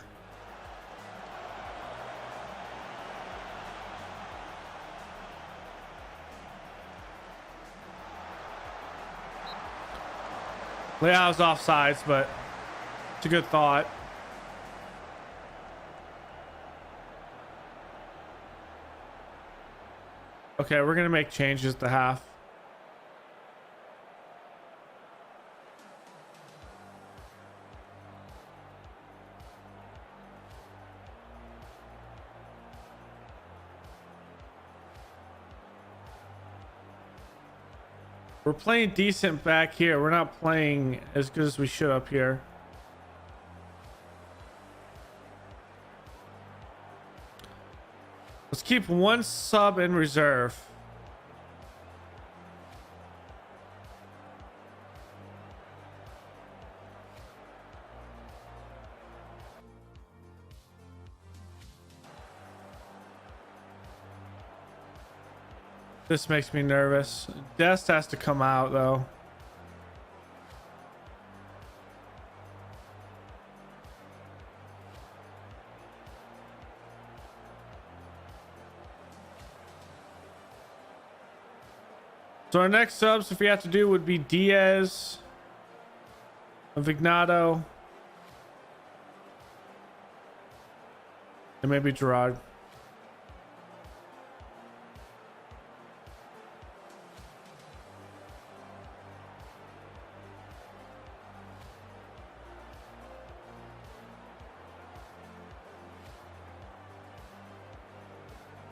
A: Leao's offsides, but it's a good thought. Okay, we're gonna make changes to half. We're playing decent back here. We're not playing as good as we should up here. Let's keep one sub in reserve. This makes me nervous. Dest has to come out though. So our next subs, if we have to do, would be Diaz, Vignato, and maybe Gerard.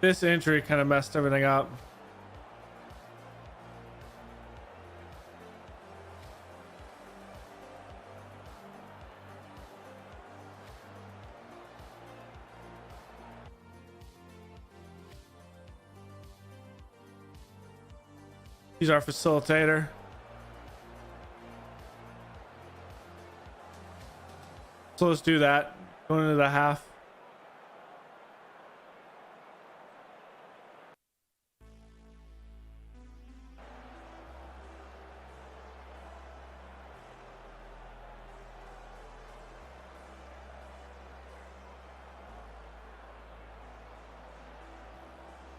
A: This injury kind of messed everything up. He's our facilitator. So let's do that. Going into the half.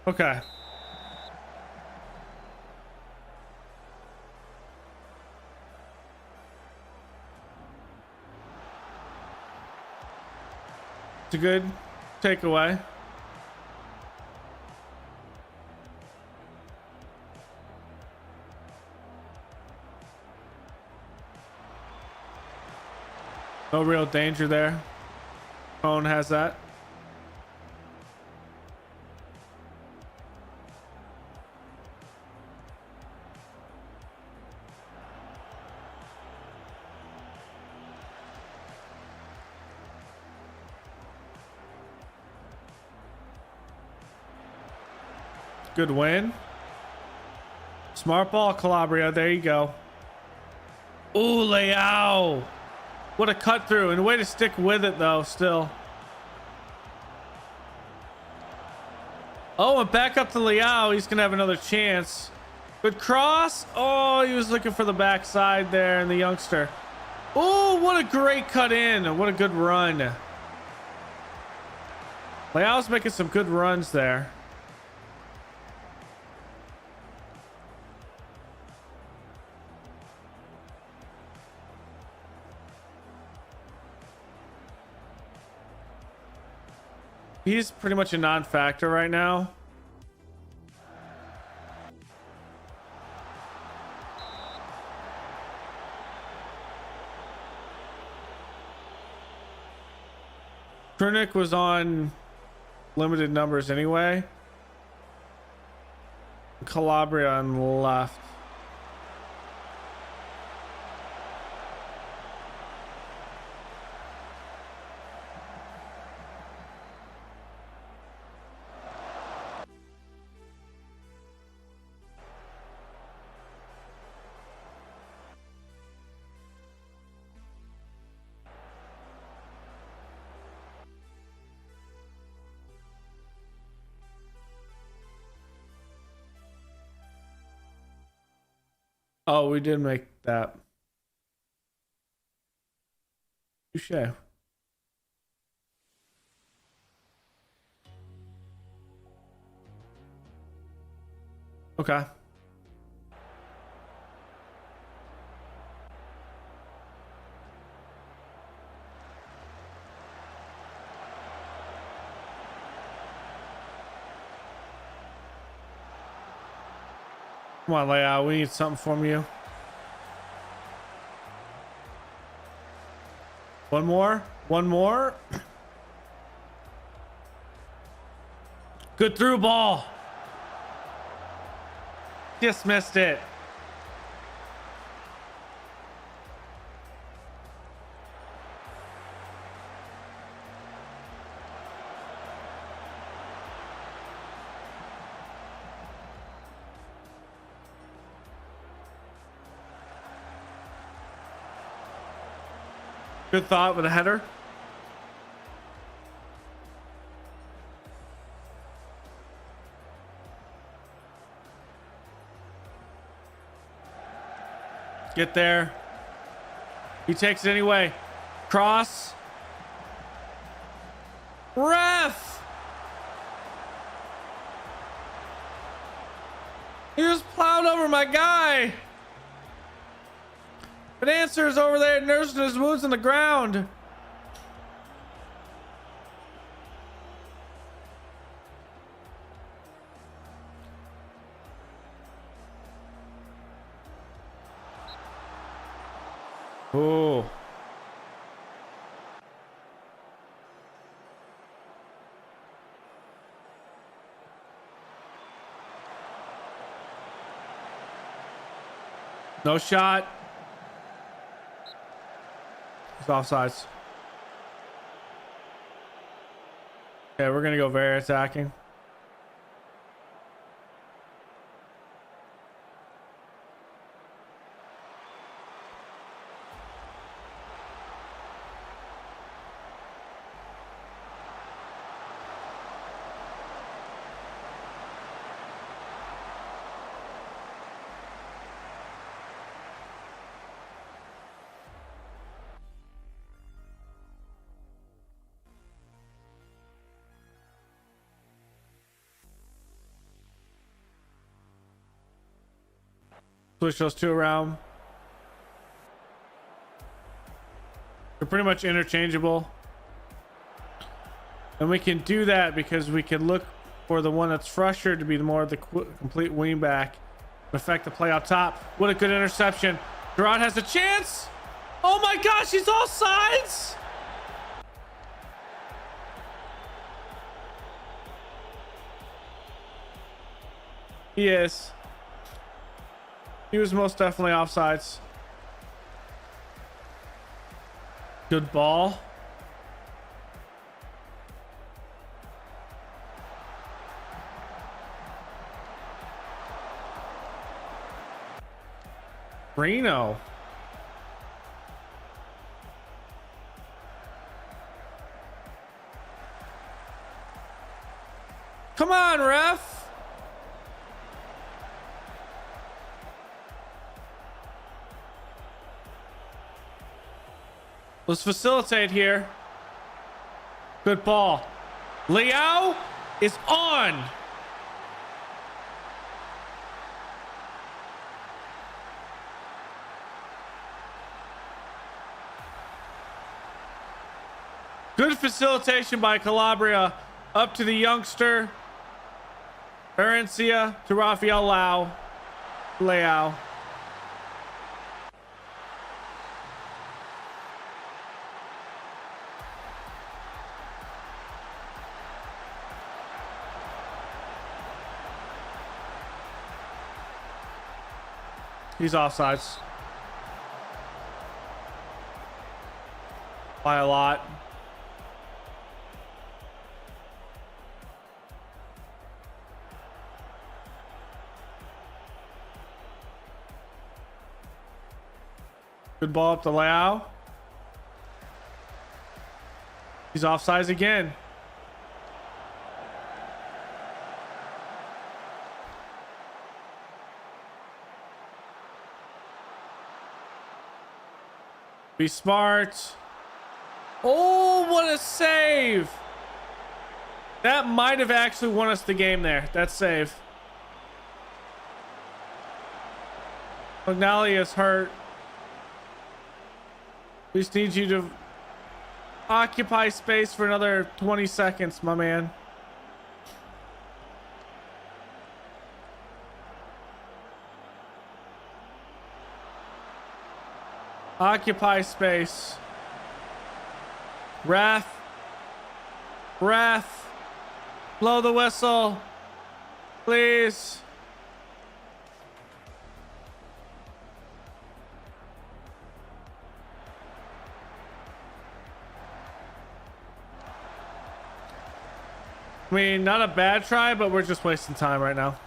A: Okay. It's a good takeaway. No real danger there. Phone has that. Good win. Smart ball, Calabria. There you go. Ooh, Leao. What a cut through, and a way to stick with it though still. Oh, and back up to Leao. He's gonna have another chance. Good cross. Oh, he was looking for the backside there, and the youngster. Oh, what a great cut in. What a good run. Leao's making some good runs there. He's pretty much a non-factor right now. Krunic was on limited numbers anyway. Calabria on the left. Oh, we did make that. Touché. Okay. Come on, Leia. We need something from you. One more. One more. Good through ball. Just missed it. Good thought with a header. Get there. He takes it anyway. Cross. Ref! He just plowed over my guy. But Answer's over there nursing his wounds on the ground. Oh. No shot. It's offsides. Okay, we're gonna go very attacking. Switch those two around. They're pretty much interchangeable. And we can do that because we can look for the one that's frustrated to be more of the complete wingback. Affect the play out top. What a good interception. Gerard has a chance. Oh my gosh, he's offsides. He is. He was most definitely offsides. Good ball. Reno. Come on, ref. Let's facilitate here. Good ball. Liao is on. Good facilitation by Calabria. Up to the youngster. Herencia to Rafael Leao. He's offsides. By a lot. Good ball up to Leao. He's offsides again. Be smart. Oh, what a save. That might have actually won us the game there. That save. McNally is hurt. We just need you to occupy space for another 20 seconds, my man. Occupy space. Ref. Blow the whistle. Please. I mean, not a bad try, but we're just wasting time right now.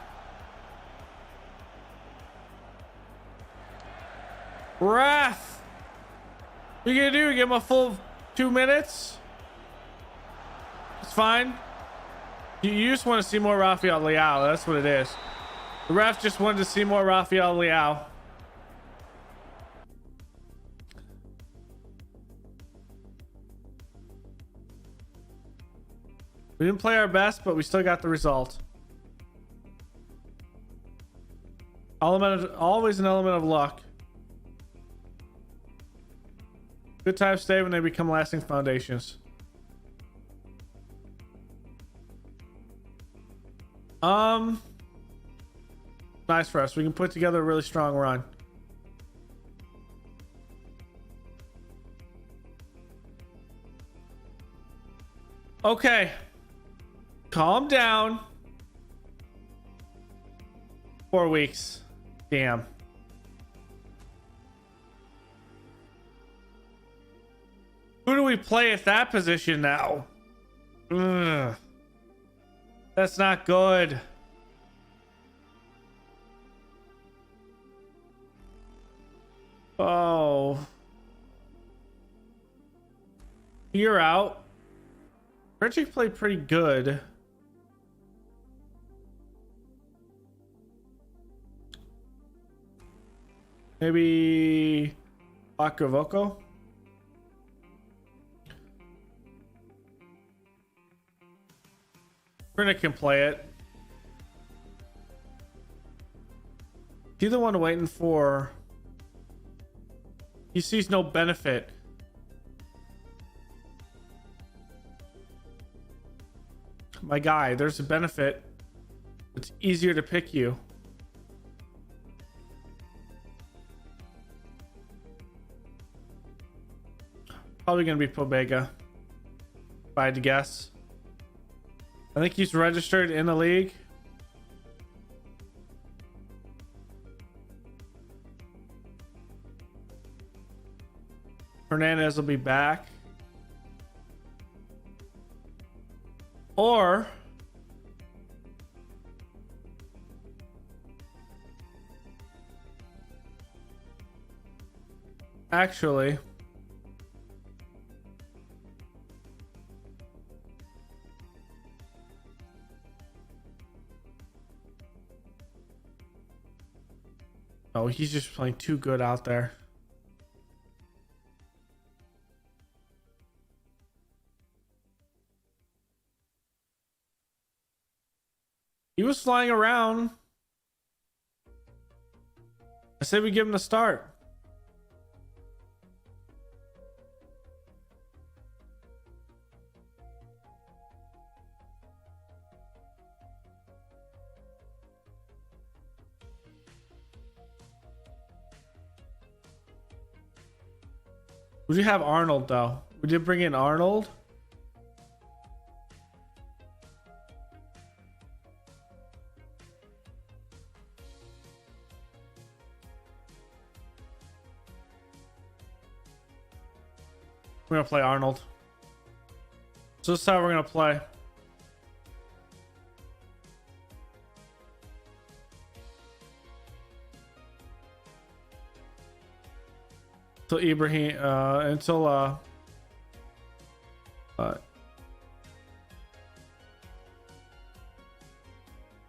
A: Ref. What are you gonna do? Give him a full 2 minutes? It's fine. You just want to see more Rafael Leao. That's what it is. The ref just wanted to see more Rafael Leao. We didn't play our best, but we still got the result. Always an element of luck. Good times stay when they become lasting foundations. Nice for us. We can put together a really strong run. Okay. Calm down. 4 weeks. Damn. Who do we play at that position now? Ugh. That's not good. Oh. You're out. Richard played pretty good. Maybe Bakavoko. Brina can play it. He's the one waiting for. He sees no benefit. My guy, there's a benefit. It's easier to pick you. Probably gonna be Pobega, if I had to guess. I think he's registered in the league. Hernandez will be back. Or actually, oh, he's just playing too good out there. He was flying around. I say we give him the start. Would you have Arnold though? Would you bring in Arnold? We're gonna play Arnold. So this is how we're gonna play. Until Ibrahim, until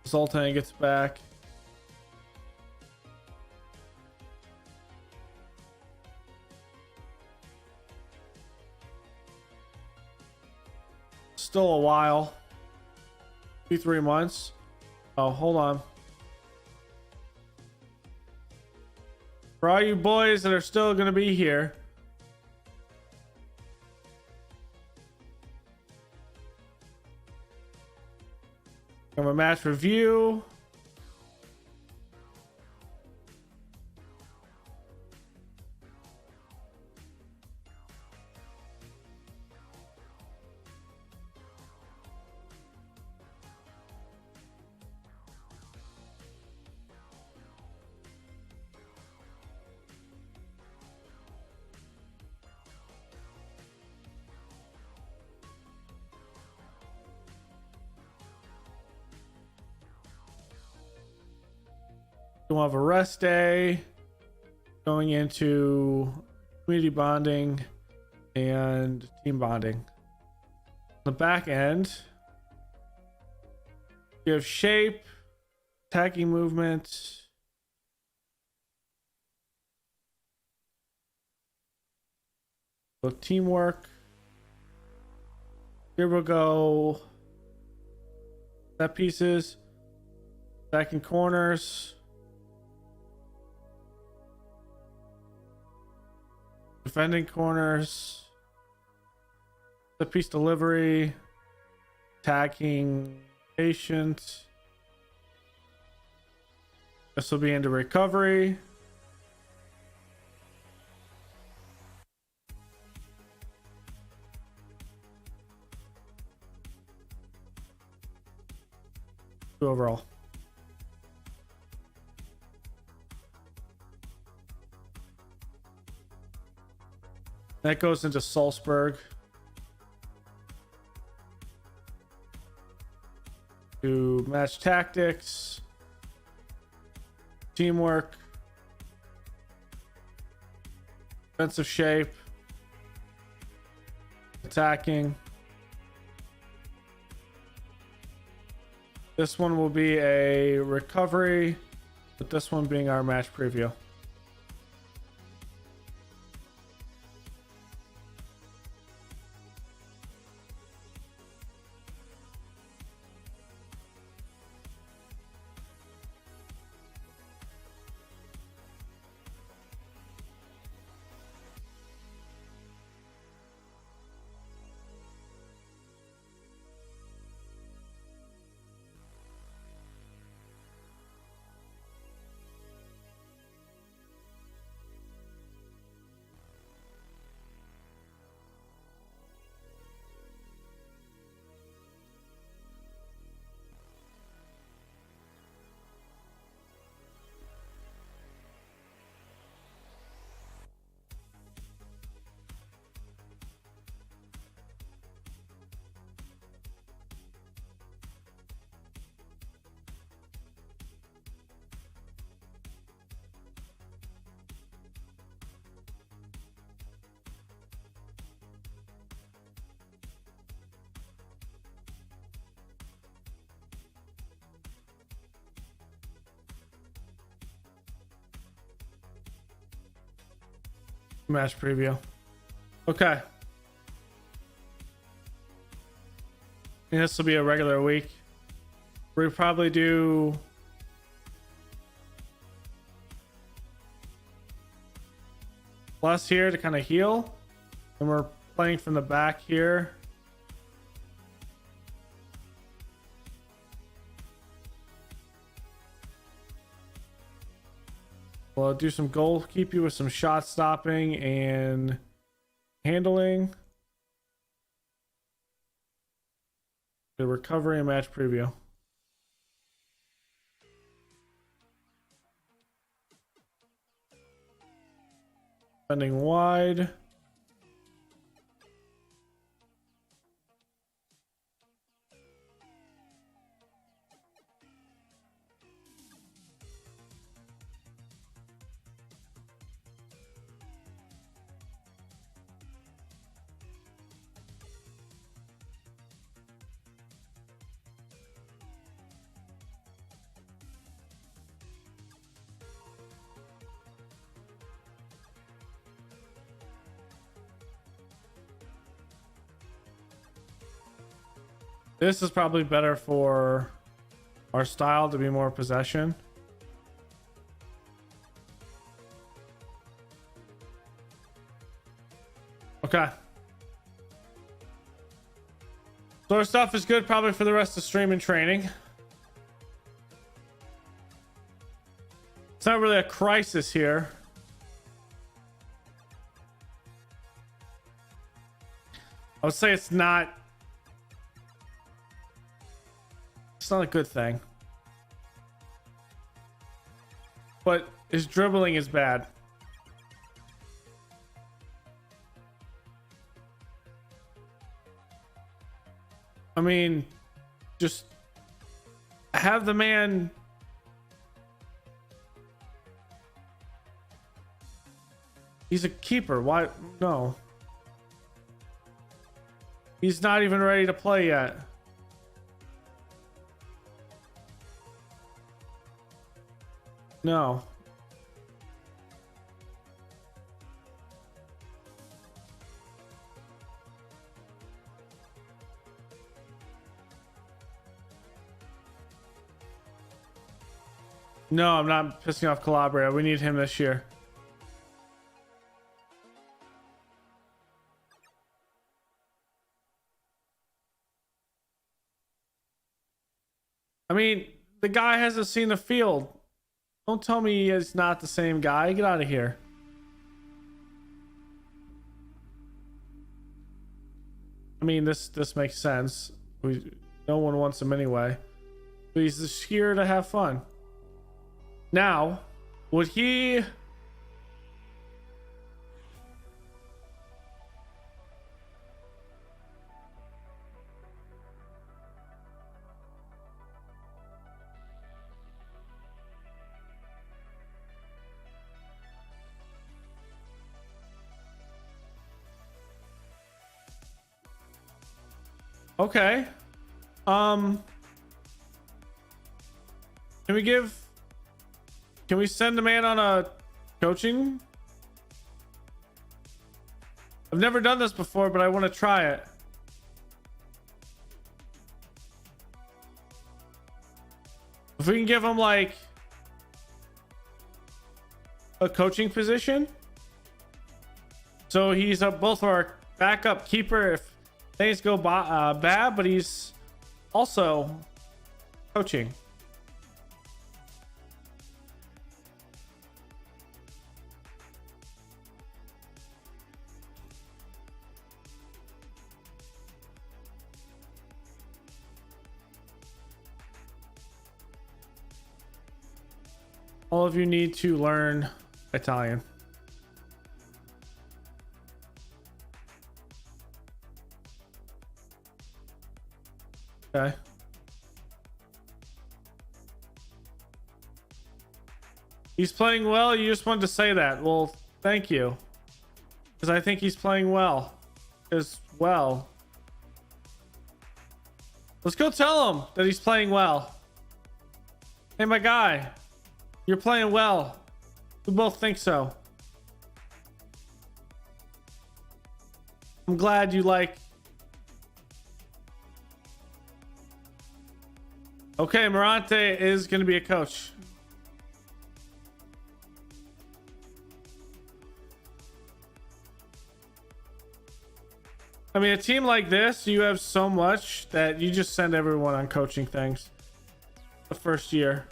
A: Sultan gets back. Still a while. 2-3 months. Oh, hold on. For all you boys that are still going to be here, I'm a match review. We'll have a rest day, going into community bonding and team bonding. On the back end, you have shape, attacking movement, teamwork. Here we'll go set pieces, attacking corners, defending corners, the piece delivery, attacking patient. This will be into recovery. Overall. That goes into Salzburg to match tactics, teamwork, defensive shape, attacking. This one will be a recovery, with this one being our match preview. Match preview. Okay. And this will be a regular week. We'll probably do plus here to kind of heal. And we're playing from the back here. We'll do some goalkeeping with some shot stopping and handling. The recovery and match preview. Spending wide. This is probably better for our style to be more possession. Okay. So our stuff is good probably for the rest of stream and training. It's not really a crisis here. I would say it's not a good thing. But his dribbling is bad. I mean, just have the man he's a keeper. Why? No. He's not even ready to play yet. No. No, I'm not pissing off Calabria. We need him this year. I mean, the guy hasn't seen the field. Don't tell me he's not the same guy. Get out of here. I mean, this makes sense. No one wants him anyway. But he's just here to have fun. Now, would he... Okay. Can we send the man on a coaching? I've never done this before, but I want to try it. If we can give him like a coaching position, so he's both our backup keeper if things go bad, but he's also coaching. All of you need to learn Italian. Okay. He's playing well. You just wanted to say that. Well, thank you. Because I think he's playing well as well. Let's go tell him that he's playing well. Hey, my guy, you're playing well. We both think so. I'm glad you like. Okay, Morante is going to be a coach. I mean, a team like this, you have so much that you just send everyone on coaching things the first year.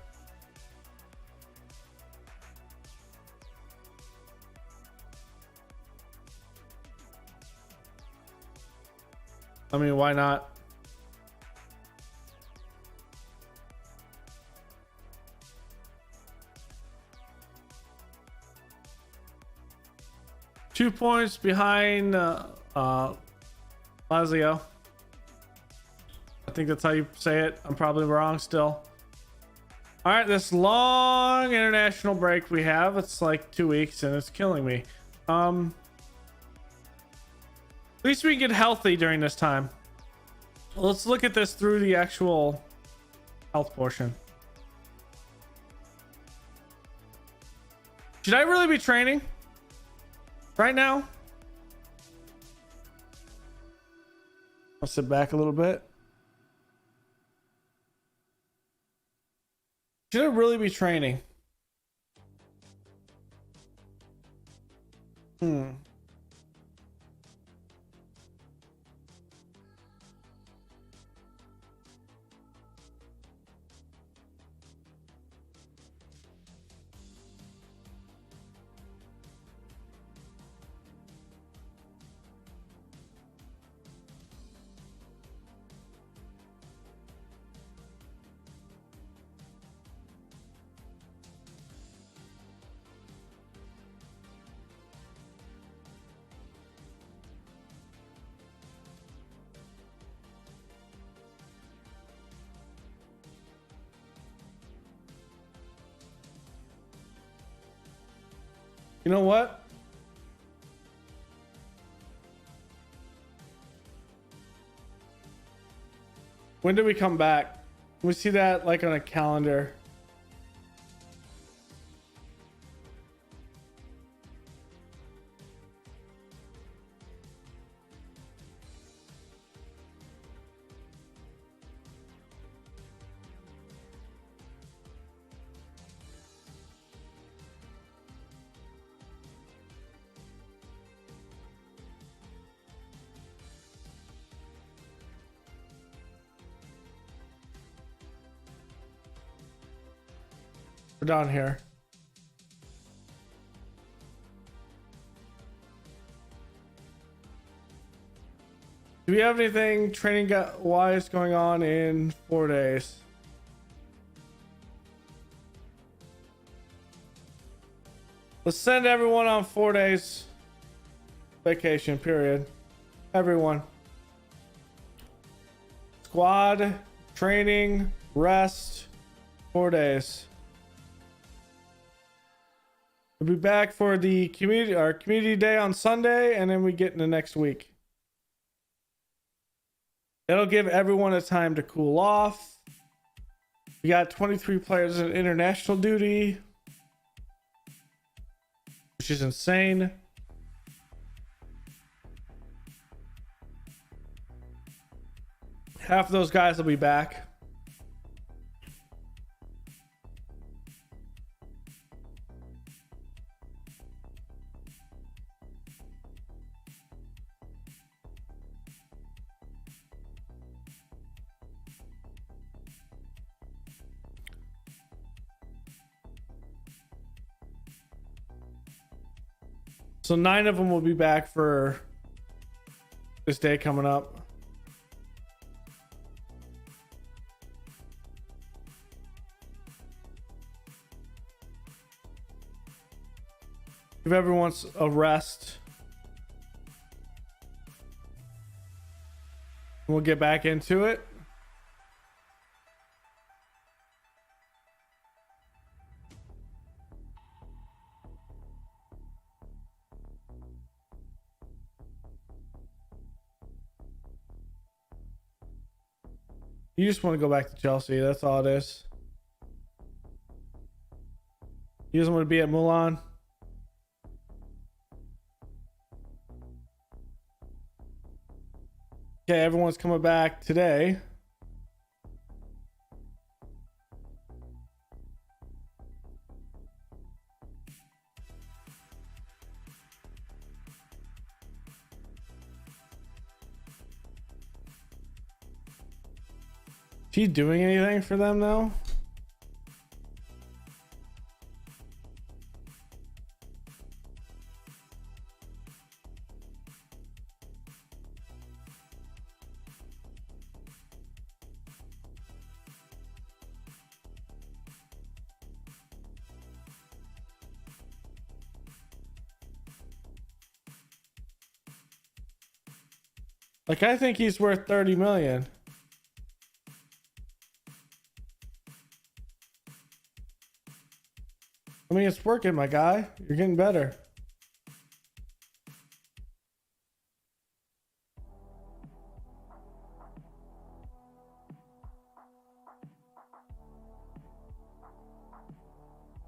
A: I mean, why not? Two points behind Lazio. I think that's how you say it. I'm probably wrong still. All right, this long international break we have, it's like 2 weeks and it's killing me. At least we can get healthy during this time. Let's look at this through the actual health portion. Should I really be training right now? I'll sit back a little bit. Should I really be training? You know what? When do we come back? We see that like on a calendar. We're down here. Do we have anything training wise going on in 4 days? Let's send everyone on 4 days vacation, period. Everyone. Squad, training, rest, 4 days. We'll be back for the community day on Sunday, and then we get into next week. It'll give everyone a time to cool off. We got 23 players in international duty, which is insane. Half of those guys will be back. So 9 of them will be back for this day coming up. Give everyone a rest. We'll get back into it. You just want to go back to Chelsea. That's all it is. He doesn't want to be at Milan. Okay, everyone's coming back today. Is she doing anything for them now? Like, I think he's worth 30 million. I mean, it's working, my guy. You're getting better.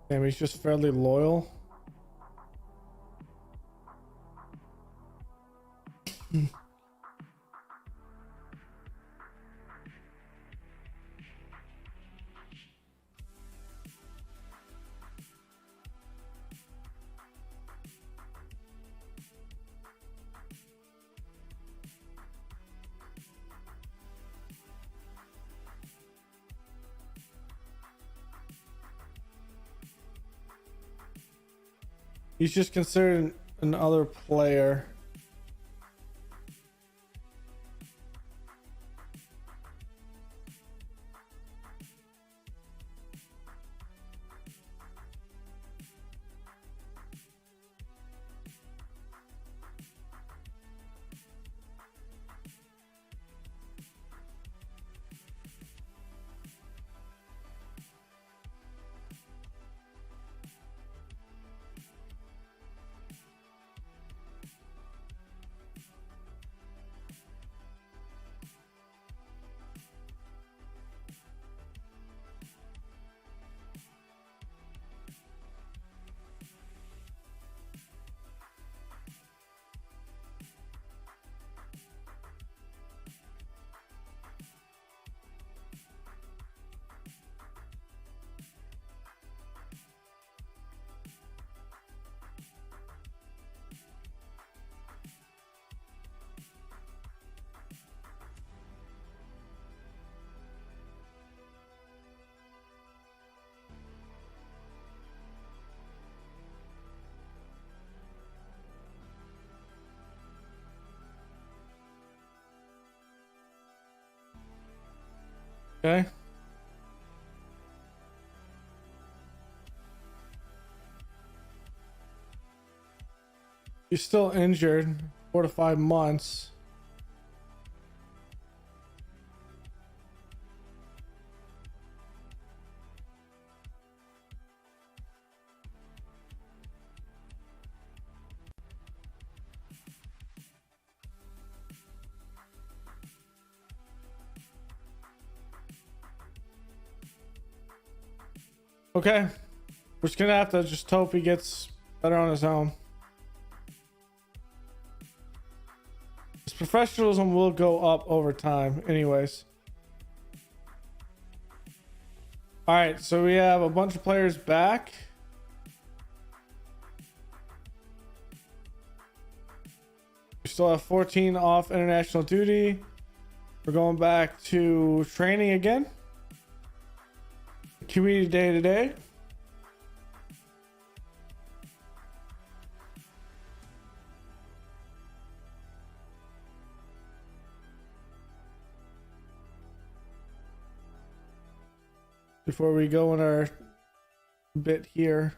A: Damn, he's just fairly loyal. He's just considered another player. Okay. He's still injured. 4 to 5 months. Okay. We're just gonna have to just hope he gets better on his own. His professionalism will go up over time anyways. All right, so we have a bunch of players back. We still have 14 off international duty. We're going back to training again. Community day today. Before we go in our bit here.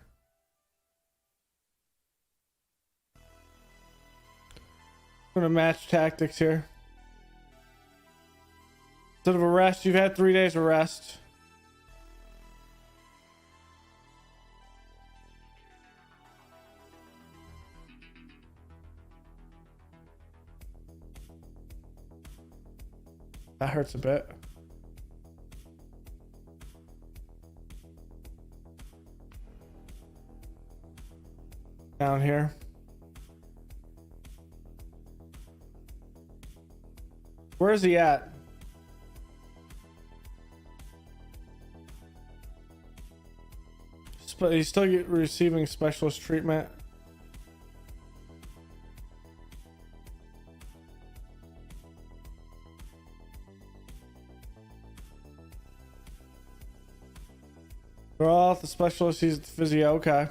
A: I'm gonna match tactics here. Instead of a rest, you've had 3 days of rest. That hurts a bit. Down here. Where is he at? He's still receiving specialist treatment. Well, the specialist, he's the physio. Okay.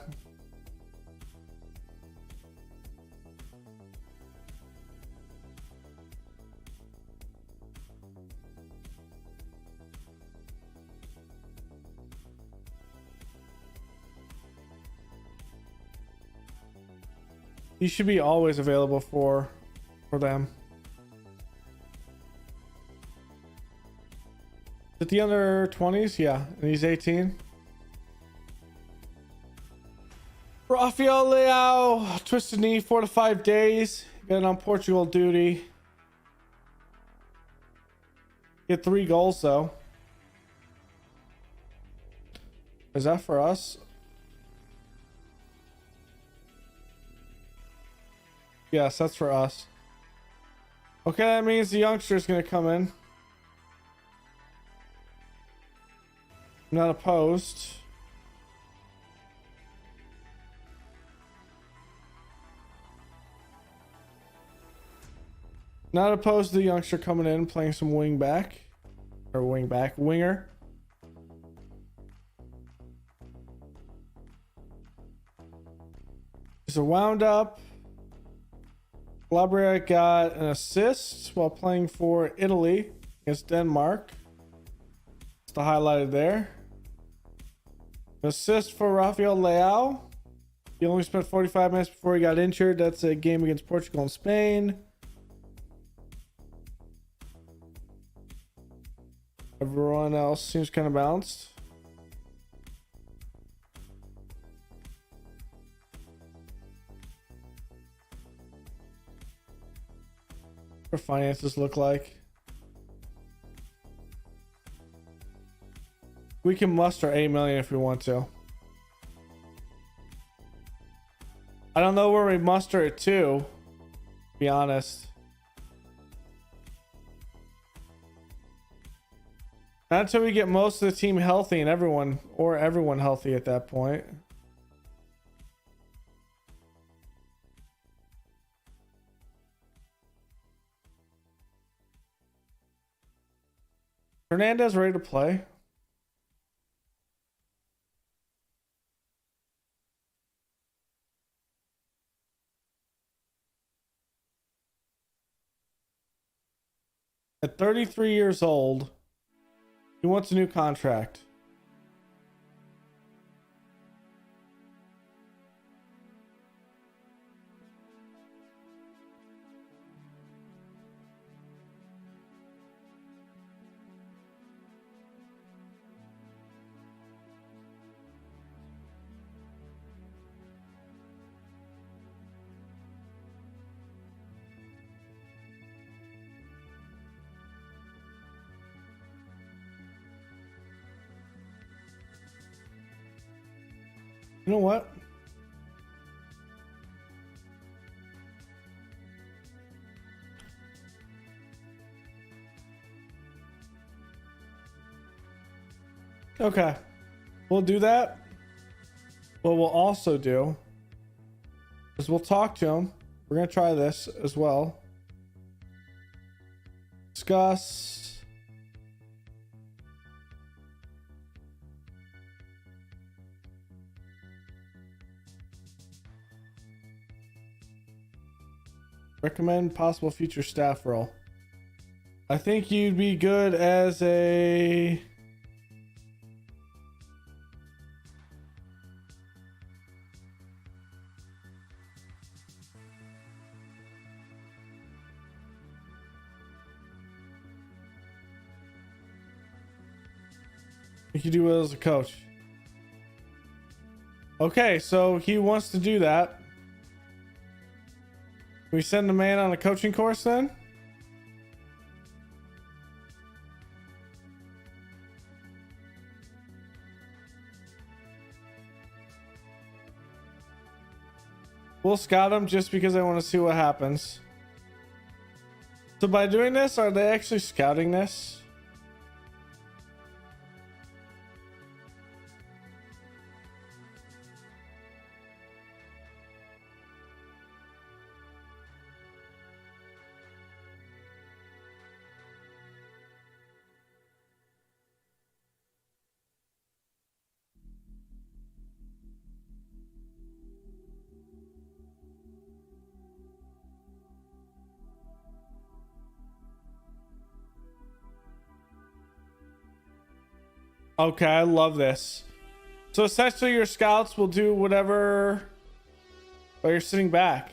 A: He should be always available for them. At the under 20s, yeah, and he's 18. Rafael Leao, twisted knee, 4 to 5 days. Been on Portugal duty. Get 3 goals though. Is that for us? Yes, that's for us. Okay, that means the youngster is going to come in. Not opposed. Not opposed to the youngster coming in playing some wing back. Or wing back. Winger. He's a wound up. Calabria got an assist while playing for Italy against Denmark. It's the highlighted there. An assist for Rafael Leao. He only spent 45 minutes before he got injured. That's a game against Portugal and Spain. Everyone else seems kind of balanced. What finances look like. We can muster 8 million if we want to. I don't know where we muster it to be honest. Not until we get most of the team healthy and everyone healthy at that point. Hernandez ready to play. At 33 years old, he wants a new contract. You know what? Okay. We'll do that. What we'll also do is we'll talk to him. We're going to try this as well. Discuss. Recommend possible future staff role. I think you'd be good as a... You could do it as a coach. Okay, so he wants to do that. Can we send the man on a coaching course then? We'll scout him just because I want to see what happens. So by doing this, are they actually scouting this? Okay, I love this. So essentially your scouts will do whatever while you're sitting back.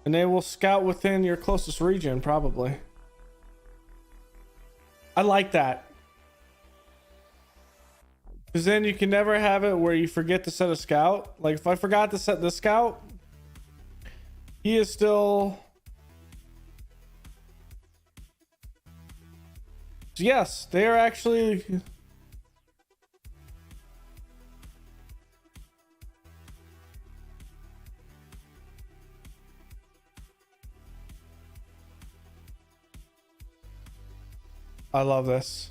A: And they will scout within your closest region, probably. I like that. Because then you can never have it where you forget to set a scout. Like if I forgot to set the scout, he is still... Yes, they are actually... I love this.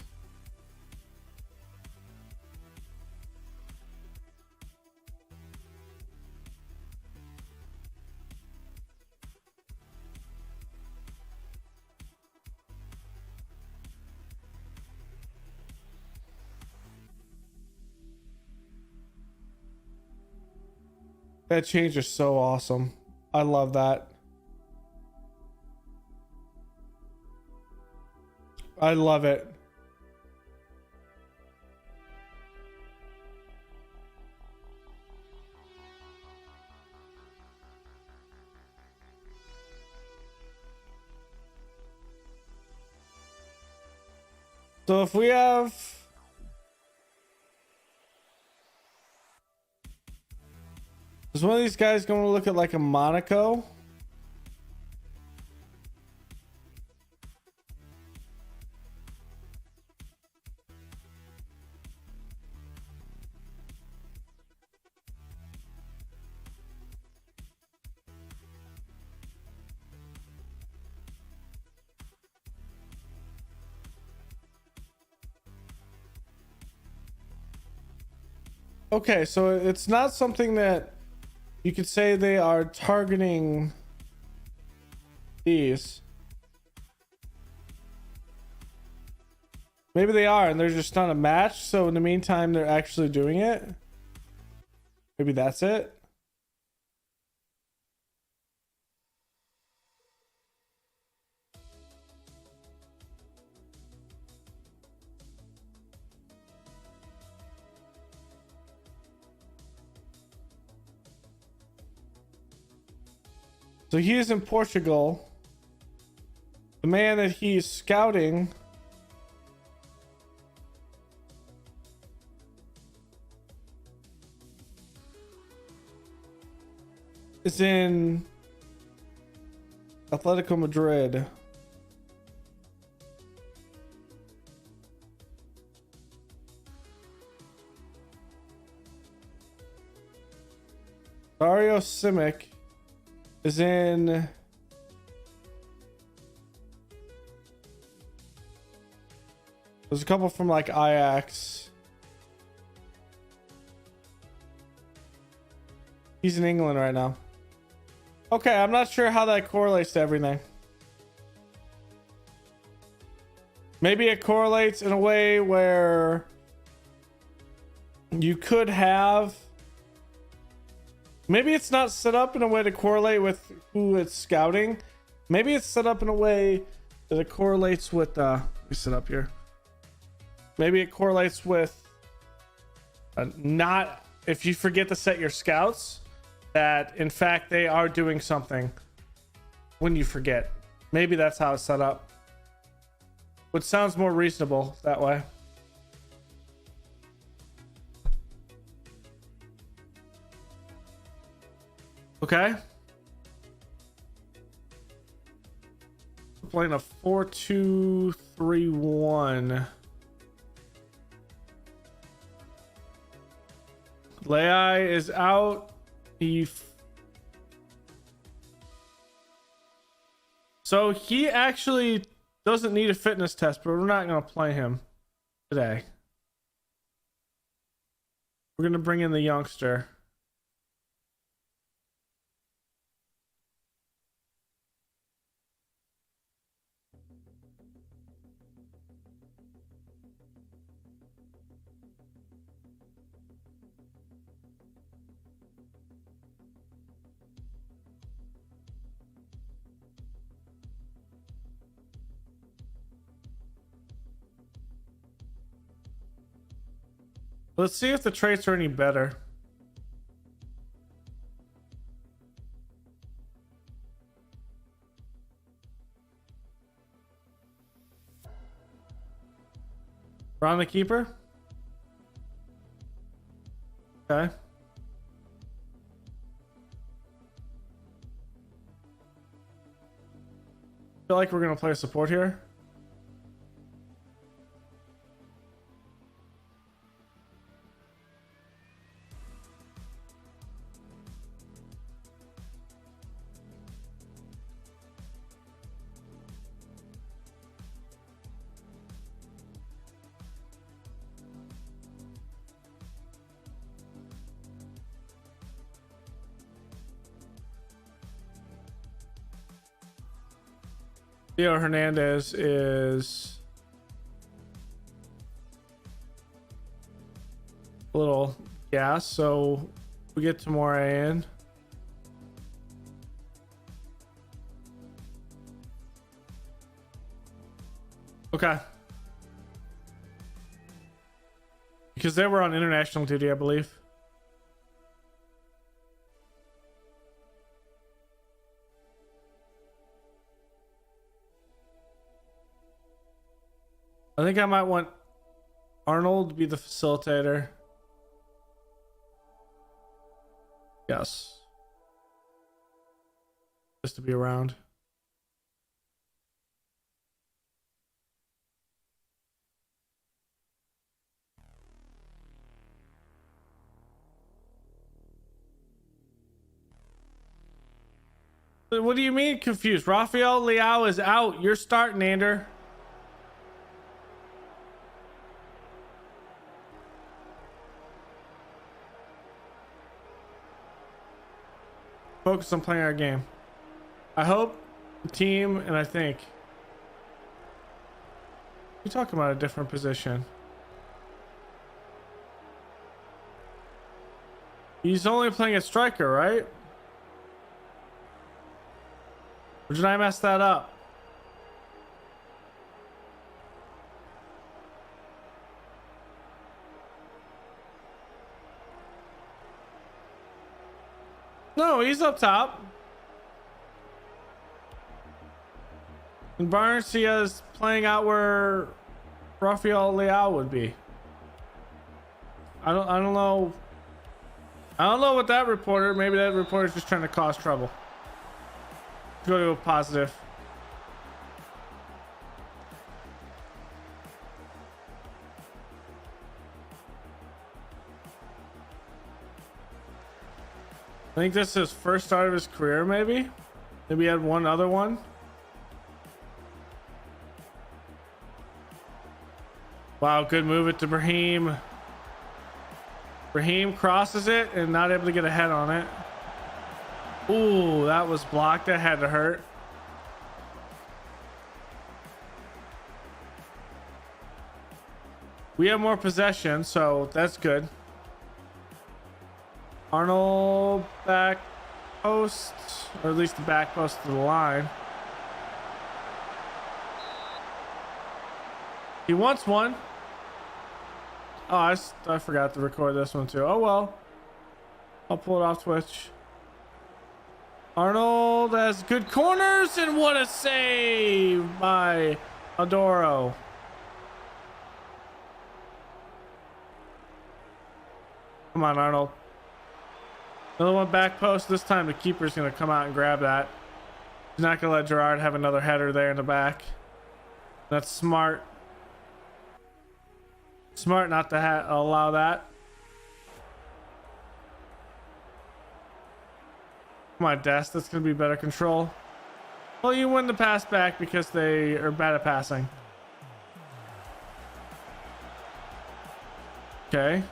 A: That change is so awesome. I love that. I love it. So if we have... Is one of these guys going to look at like a Monaco? Okay, so it's not something that you could say they are targeting these. Maybe they are and they're just not a match, so in the meantime they're actually doing it. Maybe that's it. So he is in Portugal. The man that he's scouting is in Atletico Madrid. Dario Simic is in there's a couple from like Ajax. He's in England right now. Okay, I'm not sure how that correlates to everything. Maybe it correlates in a way where you could have... Maybe it's not set up in a way to correlate with who it's scouting. Maybe it's set up in a way that it correlates with... let me sit up here. Maybe it correlates with... not... If you forget to set your scouts, that in fact they are doing something when you forget. Maybe that's how it's set up. Which sounds more reasonable that way. Okay. We're playing a 4-2-3-1. Leai is out. So he actually doesn't need a fitness test, but we're not going to play him today. We're going to bring in the youngster. Let's see if the traits are any better. Ron the keeper? Okay. Feel like we're gonna play support here. Theo Hernandez is a little gas, so we get Tamora in. Okay. Because they were on international duty, I believe. I think I might want Arnold to be the facilitator. Yes. Just to be around. What do you mean confused? Rafael Leao is out. You're starting, Ander. Focus on playing our game. I hope the team, and I think you're talking about a different position. He's only playing a striker, right? Or did I mess that up? No, he's up top. And Barcia is playing out where Rafael Leao would be. I don't know. I don't know what that reporter. Maybe that reporter's just trying to cause trouble. Go to a positive. I think this is his first start of his career, maybe. Maybe he had one other one. Wow, good move it to Brahim. Brahim crosses it and not able to get a head on it. Ooh, that was blocked. That had to hurt. We have more possession, so that's good. Arnold back post, or at least the back post of the line. He wants one. Oh, I forgot to record this one too. Oh well. I'll pull it off Twitch. Arnold has good corners, and what a save by Adoro. Come on, Arnold. Another one back post. This time the keeper's going to come out and grab that. He's not going to let Gerard have another header there in the back. That's smart. Smart not to allow that. Come on, Des. That's going to be better control. Well, you win the pass back because they are bad at passing. Okay.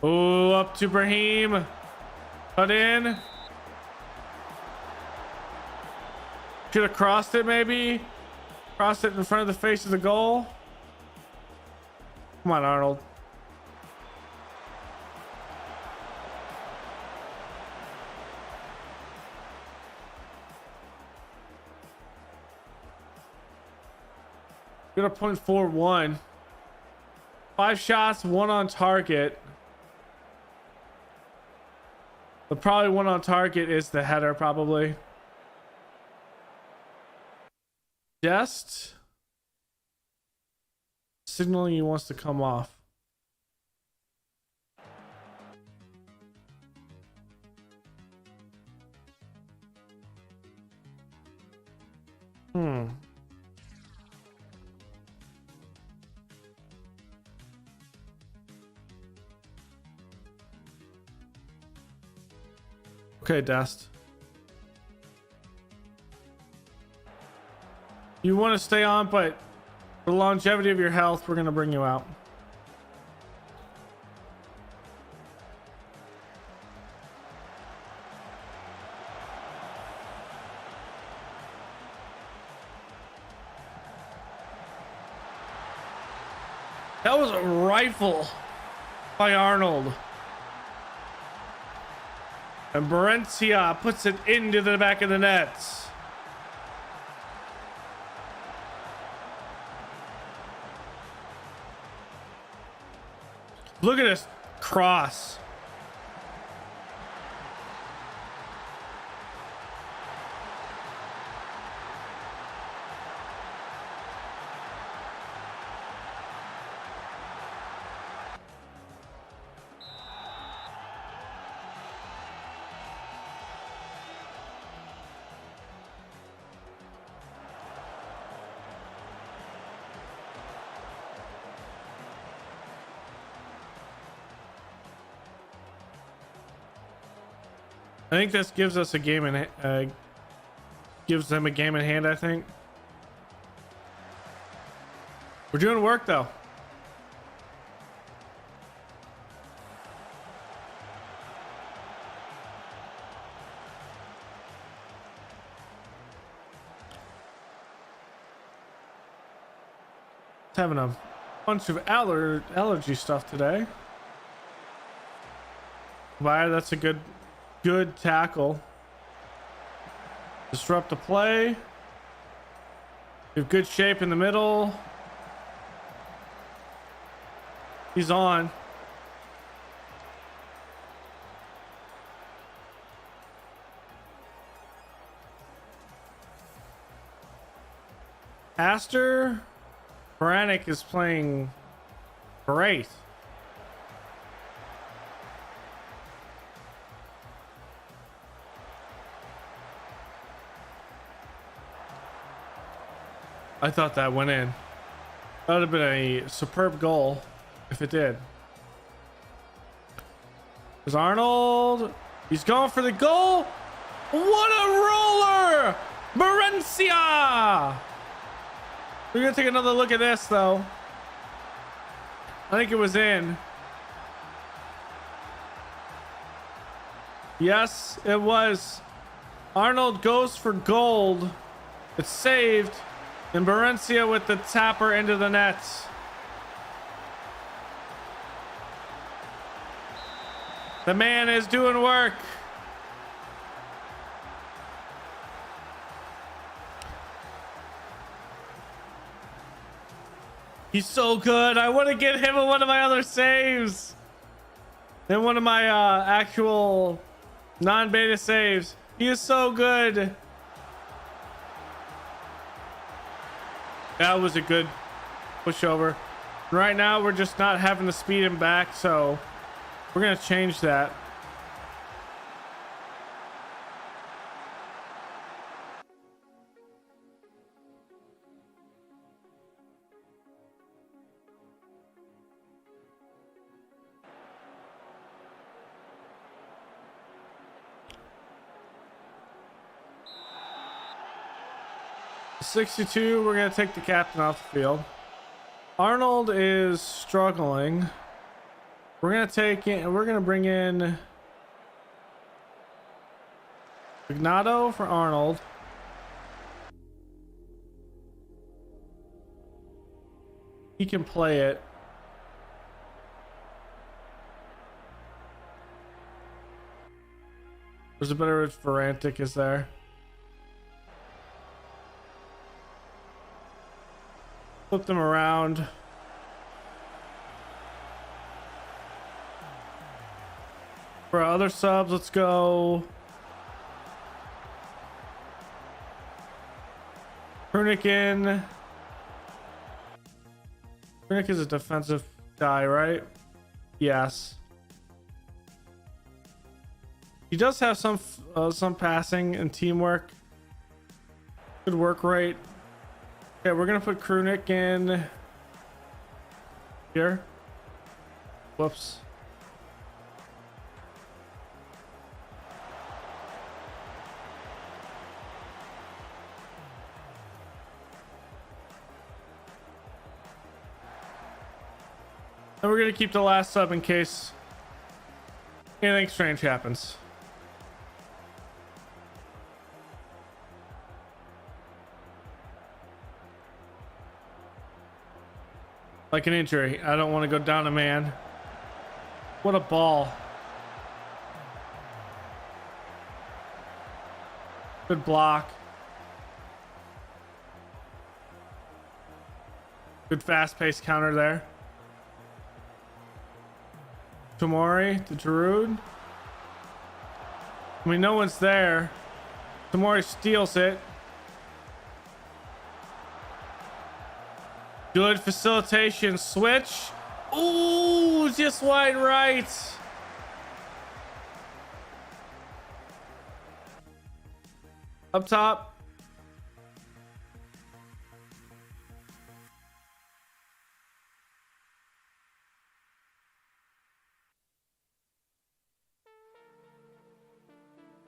A: Oh, up to Brahim. Cut in. Should have crossed it, maybe. Crossed it in front of the face of the goal. Come on, Arnold. Got a .41. 5 shots, 1 on target. But probably 1 on target is the header, probably. Just signaling he wants to come off. Okay, Dest. You want to stay on, but for the longevity of your health, we're going to bring you out. That was a rifle by Arnold. And Barencia puts it into the back of the nets. Look at this cross. I think this gives us a game in gives them a game in hand. I think we're doing work though. Having a bunch of allergy stuff today. Wow, that's a good tackle. Disrupt the play. You have good shape in the middle. He's on. Aster Baranek is playing great. I thought that went in. That would have been a superb goal if it did. There's Arnold. He's going for the goal. What a roller! Barencia! We're going to take another look at this, though. I think it was in. Yes, it was. Arnold goes for gold. It's saved. And Barencia with the tapper into the nets. The man is doing work. He's so good. I want to get him in one of my other saves. In one of my actual non-beta saves. He is so good. That was a good pushover. Right now, we're just not having to speed him back, so we're going to change that. 62, we're going to take the captain off the field. Arnold is struggling. We're going to take in, we're going to bring in Ignato for Arnold. He can play it. There's a better Varantic is there. Flip them around. For our other subs, let's go. Krunic in. Krunic is a defensive guy, right? Yes. He does have some passing and teamwork. Good work rate. Okay, we're gonna put Krunic in here. Whoops. And we're gonna keep the last sub in case anything strange happens. Like an injury. I don't want to go down a man. What a ball. Good block. Good fast-paced counter there. Tomori to Giroud. I mean, no one's there. Tomori steals it. Good facilitation switch. Ooh, just wide right. Up top.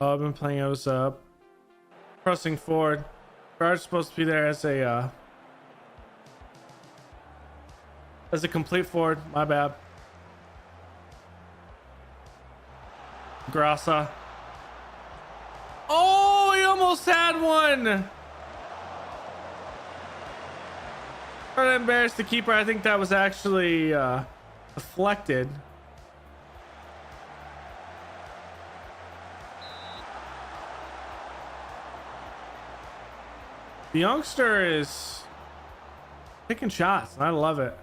A: Oh, I've been playing. I was pressing forward. Guard's supposed to be there as a complete forward. My bad. Grassa. Oh, he almost had one. Trying to embarrass the keeper. I think that was actually deflected. The youngster is taking shots, and I love it.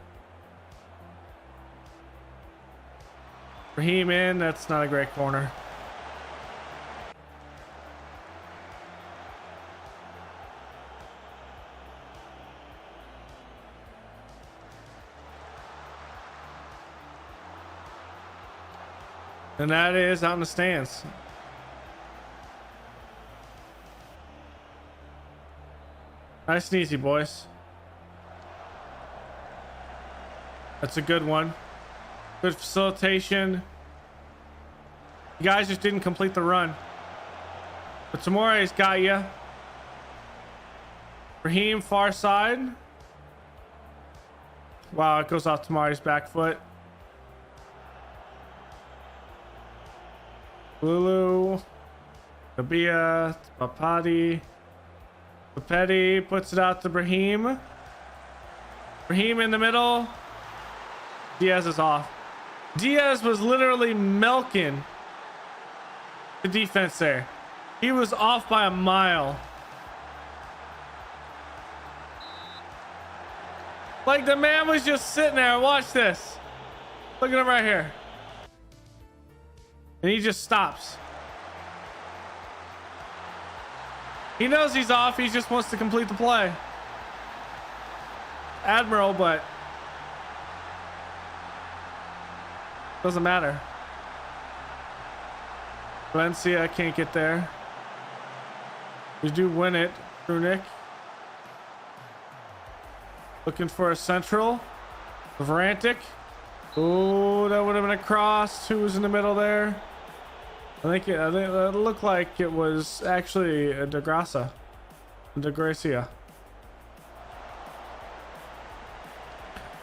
A: Raheem in, that's not a great corner. And that is out in the stands. Nice and easy, boys. That's a good one. Good facilitation. You guys just didn't complete the run. But Tomori's got you. Raheem far side. Wow, it goes off Tomori's back foot. Lulu. Kabia. Papadi. Papetti puts it out to Brahim. Brahim in the middle. Diaz is off. Diaz was literally milking the defense there. He was off by a mile. Like the man was just sitting there. Watch this. Look at him right here. And he just stops. He knows he's off. He just wants to complete the play. Admiral, but doesn't matter. Valencia can't get there. We do win it. Krunic. Looking for a central. Varantic. Oh, that would have been a cross. Who was in the middle there? I think it looked like it was actually a De Gracia.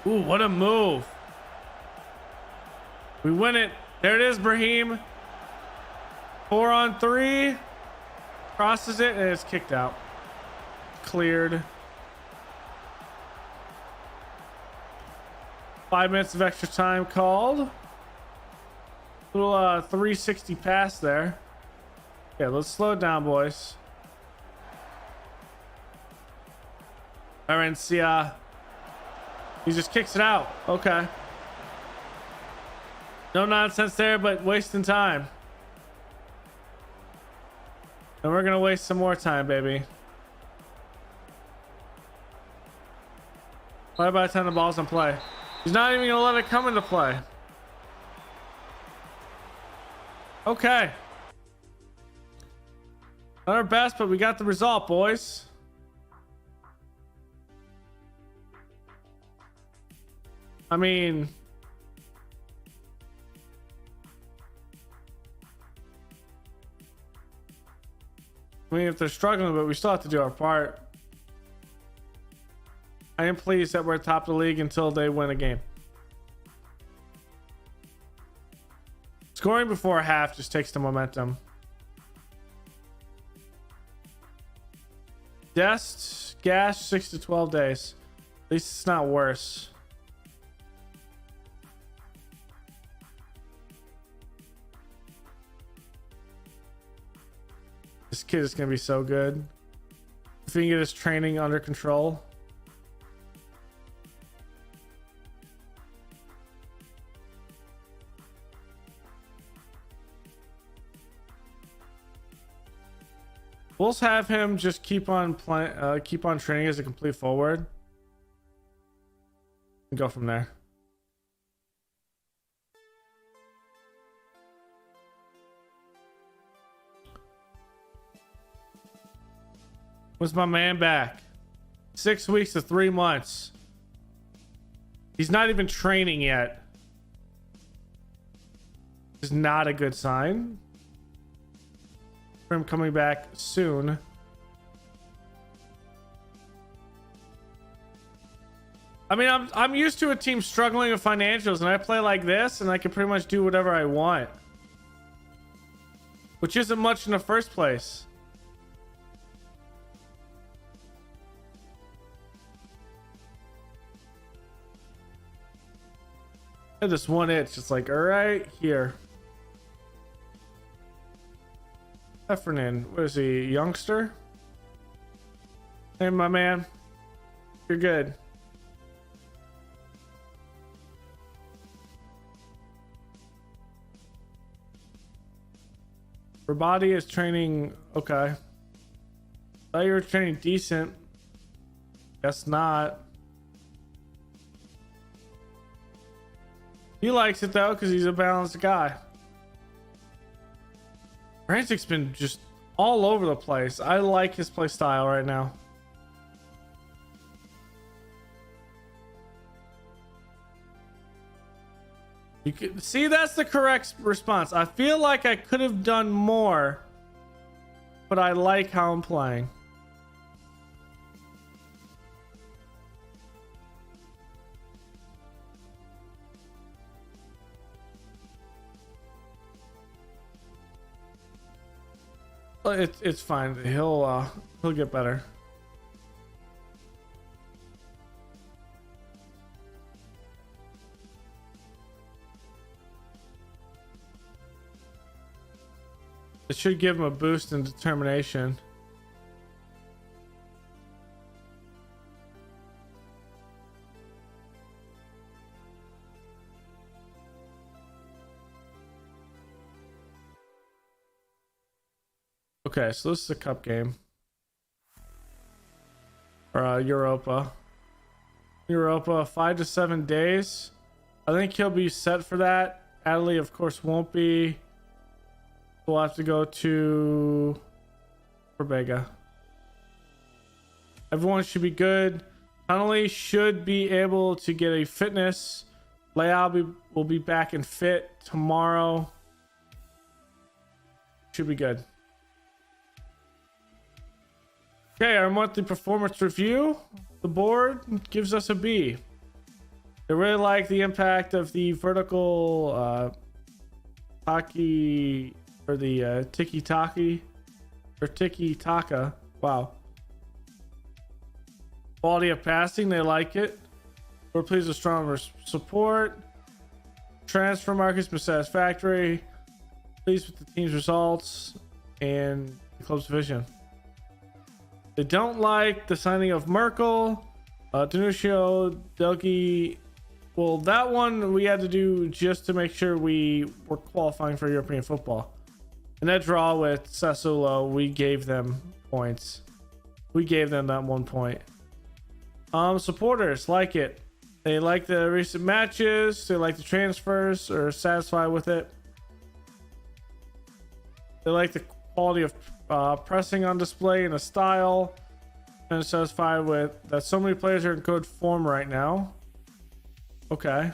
A: Ooh, what a move. We win it. There it is, Brahim. 4-on-3. Crosses it and it's kicked out. Cleared. 5 minutes of extra time called. Little 360 pass there. Yeah, let's slow it down, boys. Arencia. He just kicks it out. Okay. No nonsense there, but wasting time. And we're gonna waste some more time, baby. Right by the time the ball's in play. He's not even gonna let it come into play. Okay. Not our best, but we got the result, boys. I mean, if they're struggling, but we still have to do our part. I am pleased that we're top of the league until they win a game. Scoring before a half just takes the momentum. Dest, gas, 6 to 12 days. At least it's not worse. This kid is going to be so good. If he can get his training under control. We'll just have him just keep on training as a complete forward. And go from there. When's my man back? 6 weeks to 3 months. He's not even training yet. It's not a good sign. For him coming back soon. I mean, I'm used to a team struggling with financials, and I play like this, and I can pretty much do whatever I want. Which isn't much in the first place. I had this one itch. It's like, all right, here. Heffernan, what is he, youngster? Hey, my man. You're good. Her body is training. Okay. Thought you were training decent. Guess not. He likes it though, because he's a balanced guy. Rancic's been just all over the place. I like his play style right now. You can see that's the correct response. I feel like I could have done more, but I like how I'm playing. It's fine. He'll get better. It should give him a boost in determination. Okay, so this is a cup game. Or Europa. 5 to 7 days. I think he'll be set for that. Adley, of course, won't be. We'll have to go to Corbega. Everyone should be good. Connolly should be able to get a fitness. Leao will be back and fit tomorrow. Should be good. Okay, our monthly performance review. The board gives us a B. They really like the impact of the vertical taki, or the tiki-taki, or tiki-taka. Wow. Quality of passing, they like it. We're pleased with stronger support. Transfer market's been satisfactory. Pleased with the team's results and the club's vision. They don't like the signing of Merkel, Denuccio, Delgi. Well, that one we had to do just to make sure we were qualifying for European football. And that draw with Sassuolo, we gave them points. We gave them that 1 point. Supporters like it. They like the recent matches. They like the transfers, or satisfied with it. They like the quality of pressing on display and the style. And satisfied with that so many players are in good form right now. Okay.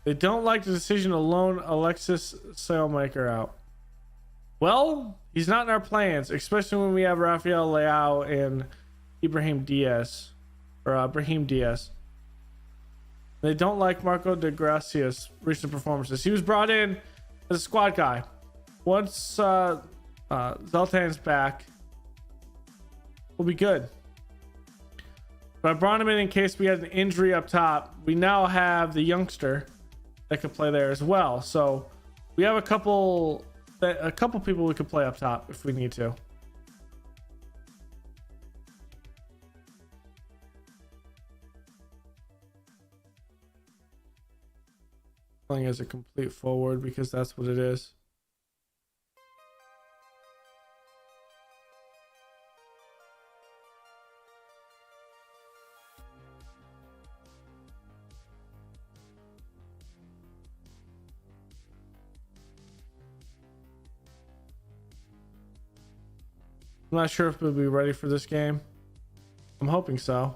A: They don't like the decision to loan Alexis Sailmaker out. Well, he's not in our plans, especially when we have Rafael Leao and Ibrahim Diaz. Or Brahim Diaz. They don't like Marco de Gracia's recent performances. He was brought in as a squad guy. Once Zoltan's back, we'll be good. But I brought him in case we had an injury up top. We now have the youngster that could play there as well. So we have a couple people we could play up top if we need to. Playing as a complete forward because that's what it is. I'm not sure if we'll be ready for this game. I'm hoping so.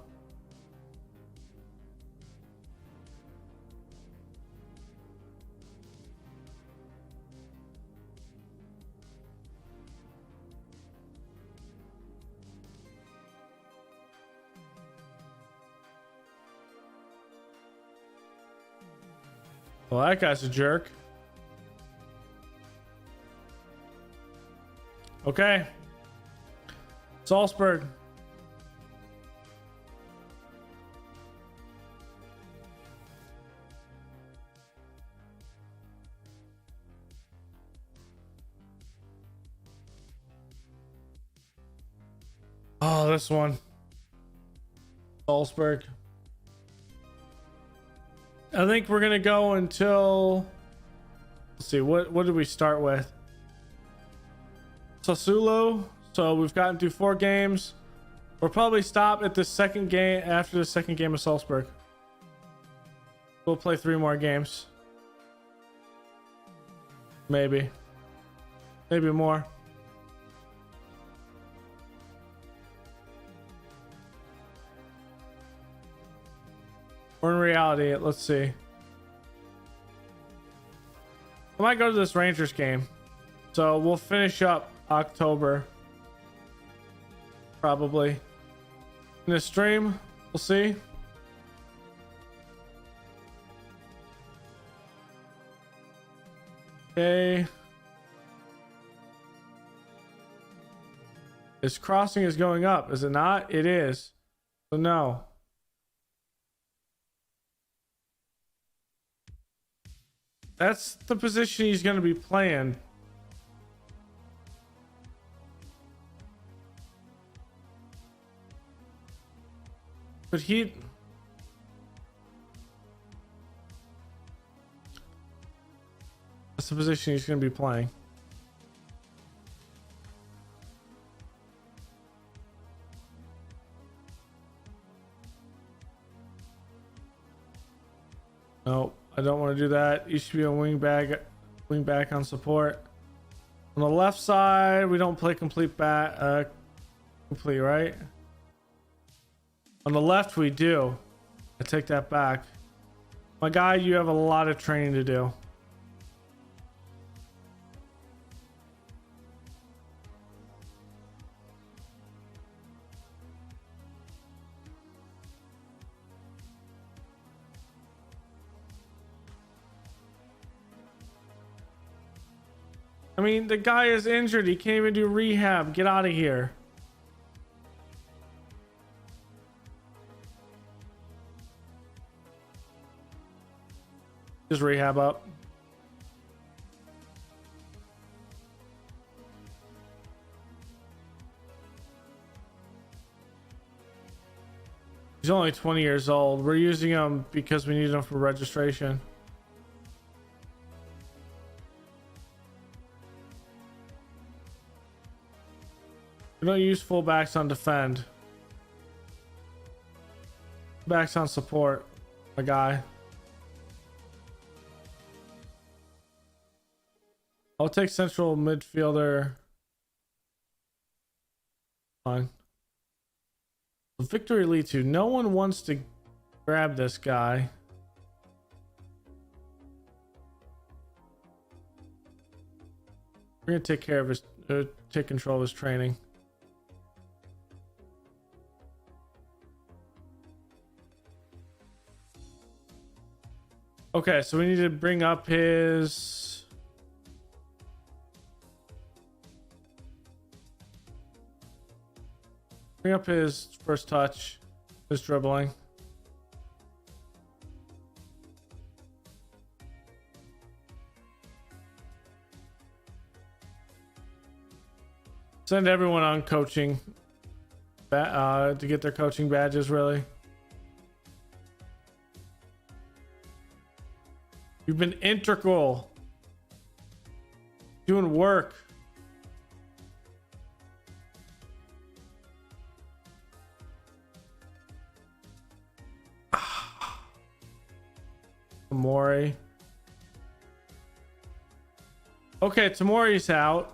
A: Well, that guy's a jerk. Okay. Salzburg. Oh, this one. Salzburg. I think we're gonna go until, let's see, what did we start with? Sassuolo. So we've gotten through 4 games. We'll probably stop at the second game, after the second game of Salzburg. We'll play 3 more games. Maybe more. Or in reality, let's see. I might go to this Rangers game. So we'll finish up October. Probably. In the stream, we'll see. Okay. This crossing is going up, is it not? It is. So no. That's the position he's going to be playing. But that's the position he's going to be playing. No, I don't want to do that. You should be a wing back on support. On the left side, we don't play complete, right? On the left, we do. I take that back. My guy, you have a lot of training to do. I mean, the guy is injured. He can't even do rehab. Get out of here. Just rehab up. He's only 20 years old. We're using him because we need him for registration. We don't use fullbacks on defend. Backs on support, my guy. I'll take central midfielder. Fine. Victory lead to. No one wants to grab this guy. We're gonna take care of his, take control of his training. Okay, so we need to bring up his. Bring up his first touch, his dribbling. Send everyone on coaching to get their coaching badges, really. You've been integral. Doing work. Tamori. Okay, Tamori's out.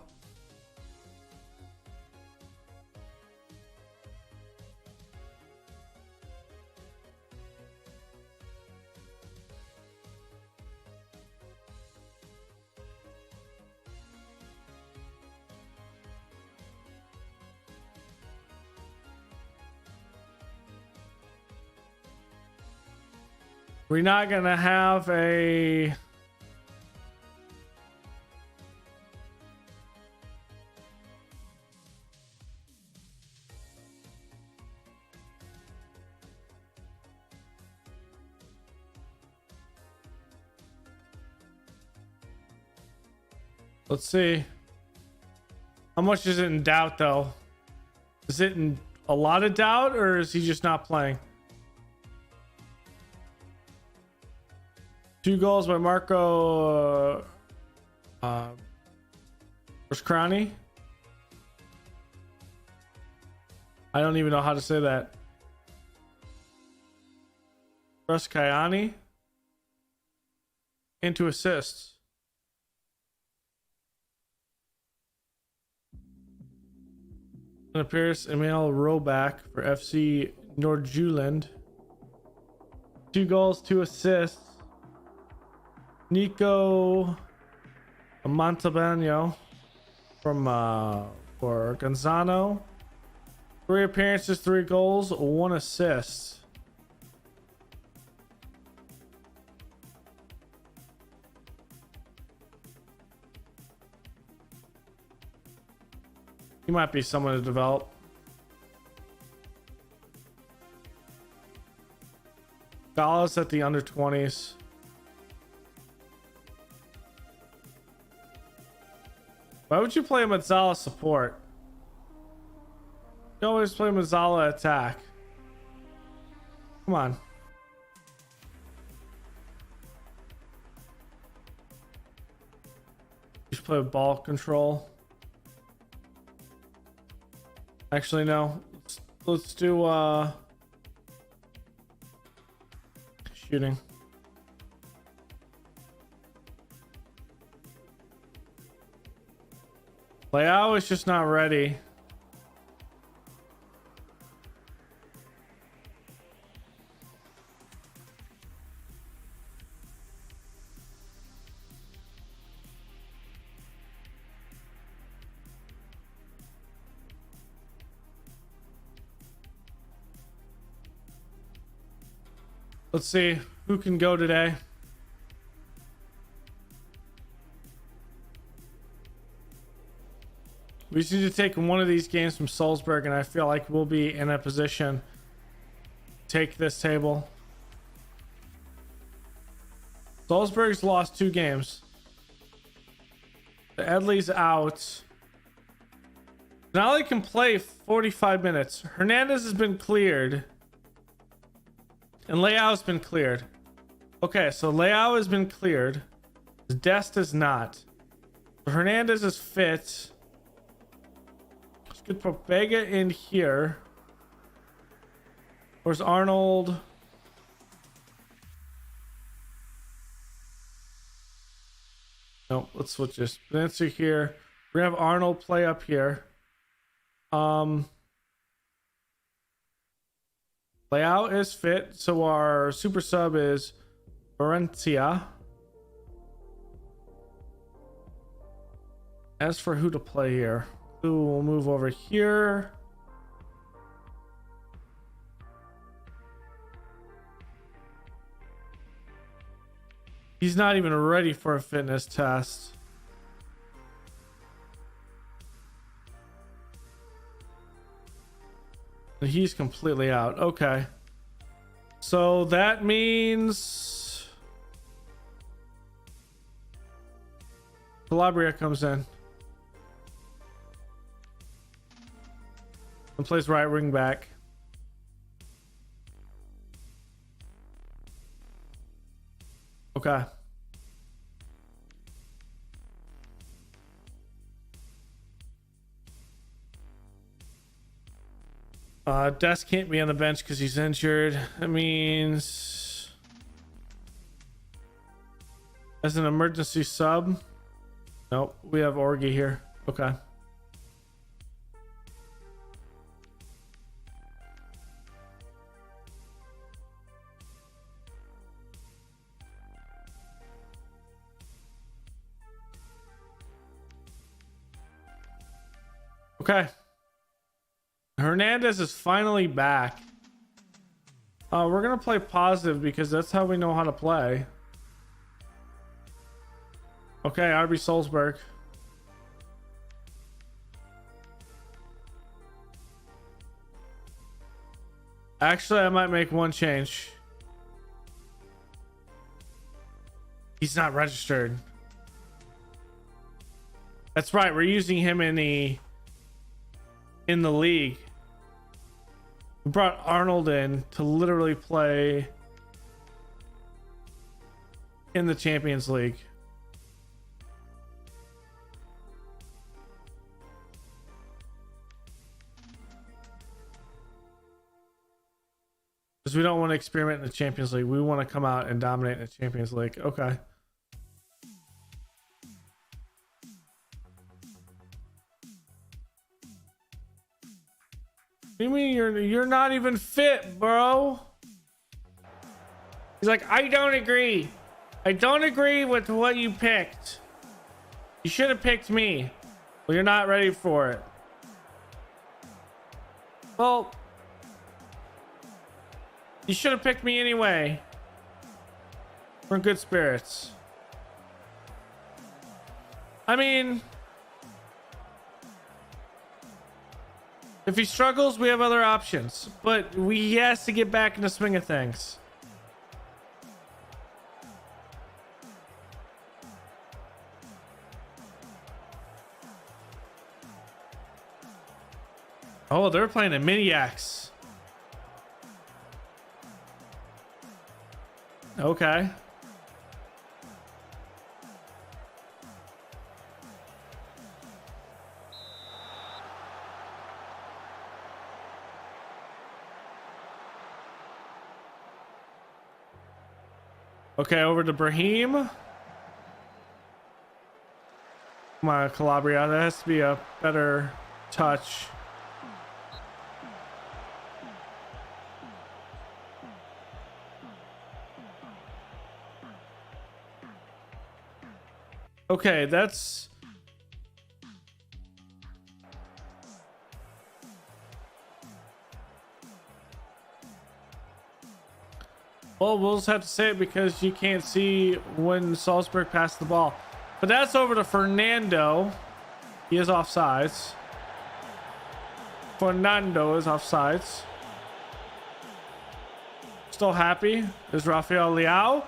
A: We're not gonna have a let's see. How much is it in doubt though? Is it in a lot of doubt or is he just not playing? 2 goals by Marco Crowny. I don't even know how to say that. Kayani. Into assists. And appears Emil Roback for FC Nordjylland. 2 goals, 2 assists. Nico Montalbano from for Gonzano. 3 appearances, 3 goals, 1 assist. He might be someone to develop. Dallas at the under 20s. Why would you play Mazzala support? You always play Mazzala attack. Come on. You should play with ball control. Actually, no. Let's do shooting. Leao is just not ready. Let's see who can go today. We just need to take one of these games from Salzburg, and I feel like we'll be in a position to take this table. Salzburg's lost 2 games. The Edley's out. Denali can play 45 minutes. Hernandez has been cleared. And Leao's been cleared. Okay, so Leao has been cleared. Dest is not. Hernandez is fit. Let's get put Vega in here. Where's Arnold? No, let's switch this. Answer here. We're gonna have Arnold play up here. Leao is fit, so our super sub is Valencia. As for who to play here, who will move over here. He's not even ready for a fitness test. He's completely out. Okay. So that means Calabria comes in and plays right wing back. Okay. Des can't be on the bench because he's injured. That means as an emergency sub. Nope, we have Orgi here. Okay. Okay. Hernandez is finally back. We're gonna play positive because that's how we know how to play. Okay, RB Salzburg. Actually, I might make one change. He's not registered. That's right, we're using him in the league. We brought Arnold in to literally play in the Champions League. Because we don't want to experiment in the Champions League. We want to come out and dominate in the Champions League. Okay. What do you mean you're not even fit, bro? He's like, I don't agree. I don't agree with what you picked. You should have picked me. Well, you're not ready for it. Well, you should have picked me anyway. We're in good spirits. I mean, if he struggles, we have other options, but he has to get back in the swing of things. Oh, they're playing a Miniacs. Okay. Okay, over to Brahim. Come on, Calabria. That has to be a better touch. Okay, that's... Well, we'll just have to say it because you can't see when Salzburg passed the ball. But that's over to Fernando. He is offsides. Fernando is offsides. Still happy is Rafael Leao.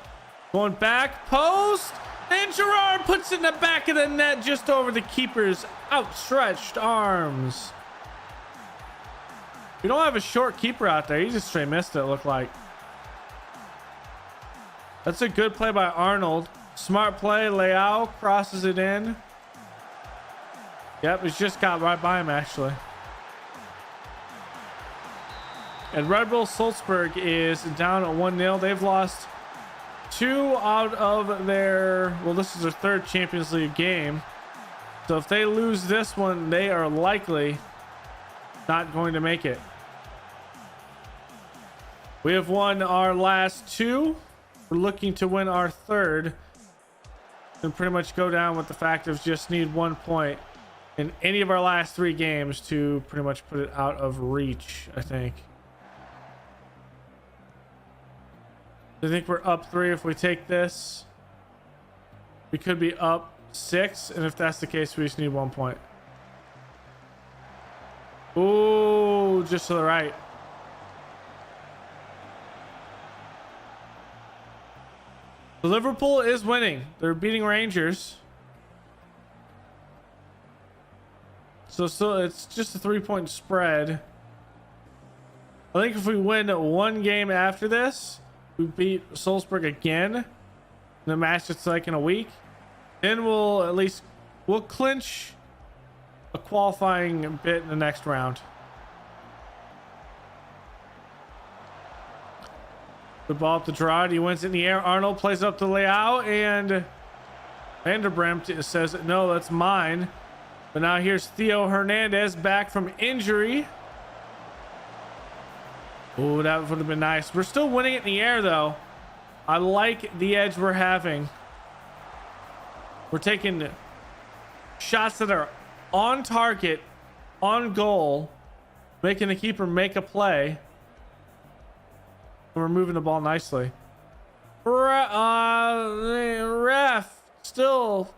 A: Going back post. And Gerard puts it in the back of the net just over the keeper's outstretched arms. We don't have a short keeper out there. He just straight missed it, it looked like. That's a good play by Arnold. Smart play. Leao crosses it in. Yep, it's just got right by him, actually. And Red Bull Salzburg is down at 1-0. They've lost 2 out of their... Well, this is their 3rd Champions League game. So if they lose this one, they are likely not going to make it. We have won our last 2. We're looking to win our 3rd. And pretty much go down with the fact of just need 1 point in any of our last 3 games to pretty much put it out of reach, I think. I think we're up 3 if we take this. We could be up 6, and if that's the case, we just need 1 point. Ooh, just to the right. Liverpool is winning. They're beating Rangers. So it's just a 3-point spread. I think if we win 1 game after this, we beat Salzburg again in a match that's like in a week, then we'll clinch a qualifying bit in the next round. The ball up to Gerard. He wins it in the air. Arnold plays up to Leao, and Vanderbremt says, no, that's mine. But now here's Theo Hernandez back from injury. Oh, that would have been nice. We're still winning it in the air, though. I like the edge we're having. We're taking shots that are on target, on goal, making the keeper make a play. And we're moving the ball nicely. Ref still.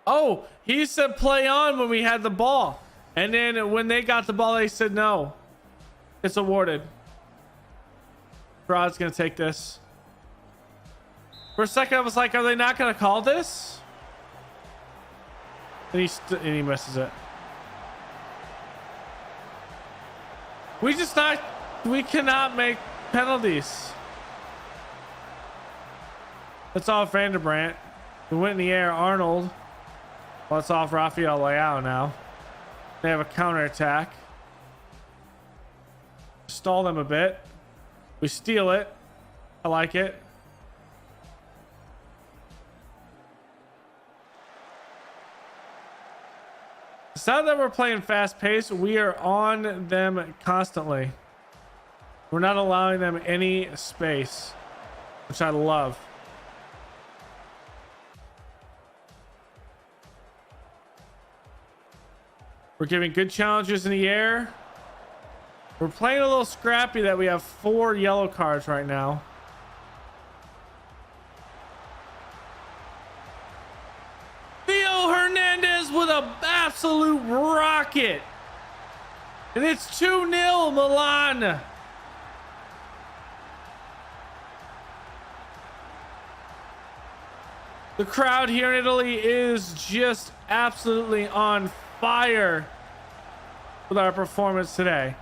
A: Oh, he said play on when we had the ball. And then when they got the ball, they said no. It's awarded. Rod's going to take this. For a second, I was like, are they not going to call this? And he misses it. We cannot make penalties. That's off Vanderbrandt. We went in the air. Arnold. Well, it's off Rafael Leao now. They have a counterattack. Stall them a bit. We steal it. I like it. It's not that we're playing fast pace. We are on them constantly. We're not allowing them any space, which I love. We're giving good challenges in the air. We're playing a little scrappy that we have 4 yellow cards right now. Theo Hernandez with an absolute rocket. And it's 2-0 Milan. The crowd here in Italy is just absolutely on fire with our performance today.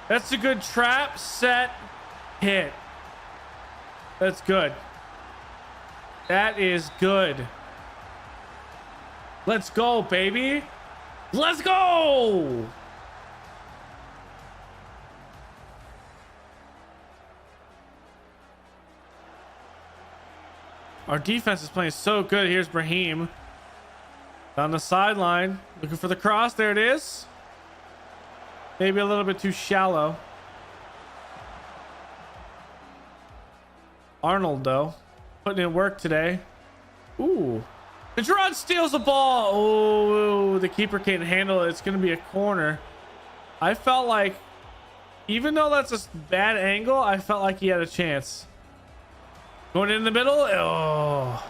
A: That's a good trap, set, hit. That's good. That is good. Let's go, baby. Let's go. Our defense is playing so good. Here's Brahim on the sideline, looking for the cross. There it is. Maybe a little bit too shallow. Arnold, though, putting in work today. Ooh. And Gerard steals the ball. Oh, the keeper can't handle it. It's going to be a corner. I felt like, even though that's a bad angle, I felt like he had a chance. Going in the middle. Oh.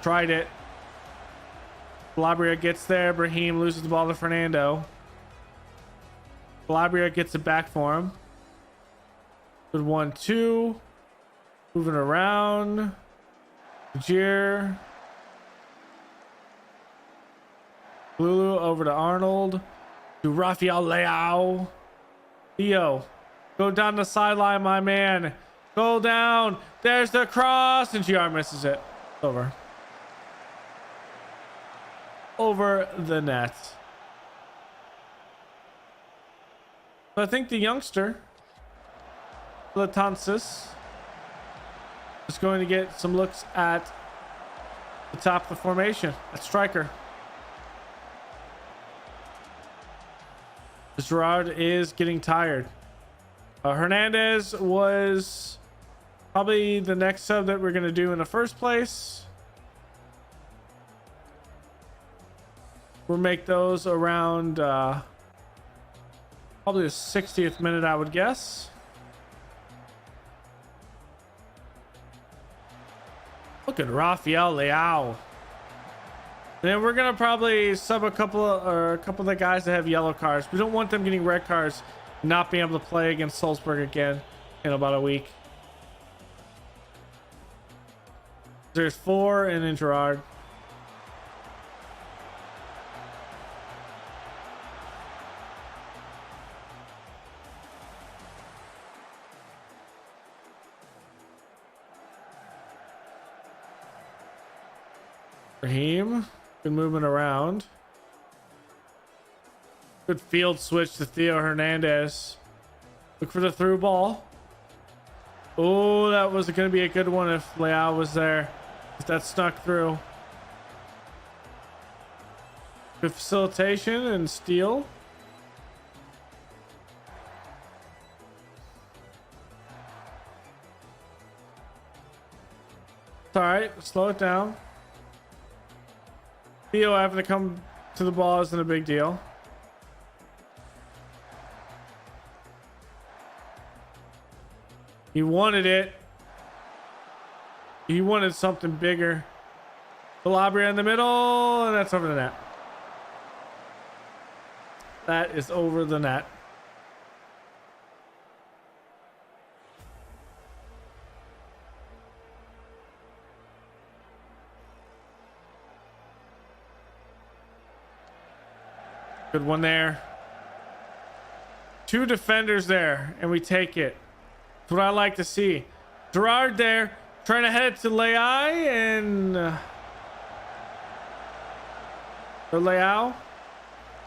A: Tried it. Calabria gets there. Brahim loses the ball to Fernando. Calabria gets it back for him. Good 1-2. Moving around. Jir. Lulu over to Arnold. To Rafael Leao. Theo. Go down the sideline, my man. Go down. There's the cross. And GR misses it. Over. Over the net. So I think the youngster, Latansis, is going to get some looks at the top of the formation at striker. Gerard is getting tired. Hernandez was probably the next sub that we're going to do in the first place. We'll make those around probably the 60th minute, I would guess. Look at Rafael Leao. Then we're gonna probably sub a couple of the guys that have yellow cards. We don't want them getting red cards, not being able to play against Salzburg again in about a week. There's 4 and then Gerard. Raheem, good movement around. Good field switch to Theo Hernandez. Look for the through ball. Oh, that was going to be a good one if Leao was there. If that snuck through. Good facilitation and steal. It's all right. Slow it down. Theo having to come to the ball isn't a big deal. He wanted it. He wanted something bigger. Calabria in the middle, and that's over the net. That is over the net. Good one there. 2 defenders there, and we take it. That's what I like to see. Gerard there, trying to head it to Leao and or Leao.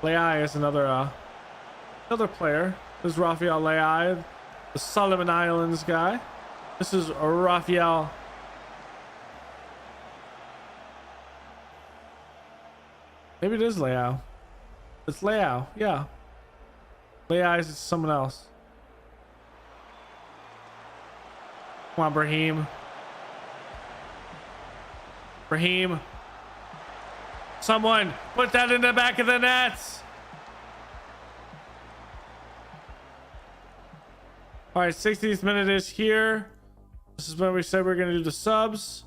A: Leao is another player. This is Rafael Leao, the Solomon Islands guy. This is Rafael. Maybe it is Leao. It's Leao, yeah. Leao is someone else. Come on, Brahim. Brahim. Someone put that in the back of the nets. All right, 60th minute is here. This is when we said we are going to do the subs.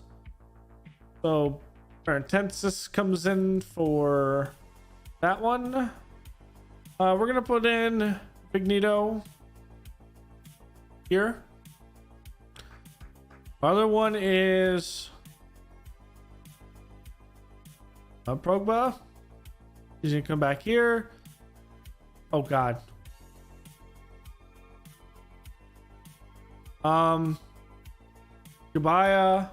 A: So, Intensis comes in for that one. We're going to put in Bignito here. Other one is Progba. He's gonna come back here. Oh God. Gabaya.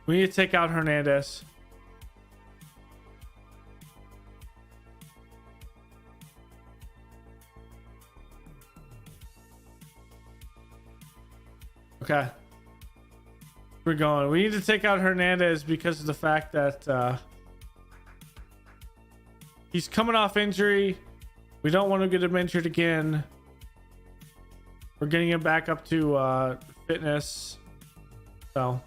A: We need to take out Hernandez. Okay. We're going. We need to take out Hernandez because of the fact that he's coming off injury. We don't want to get him injured again. We're getting him back up to fitness. So.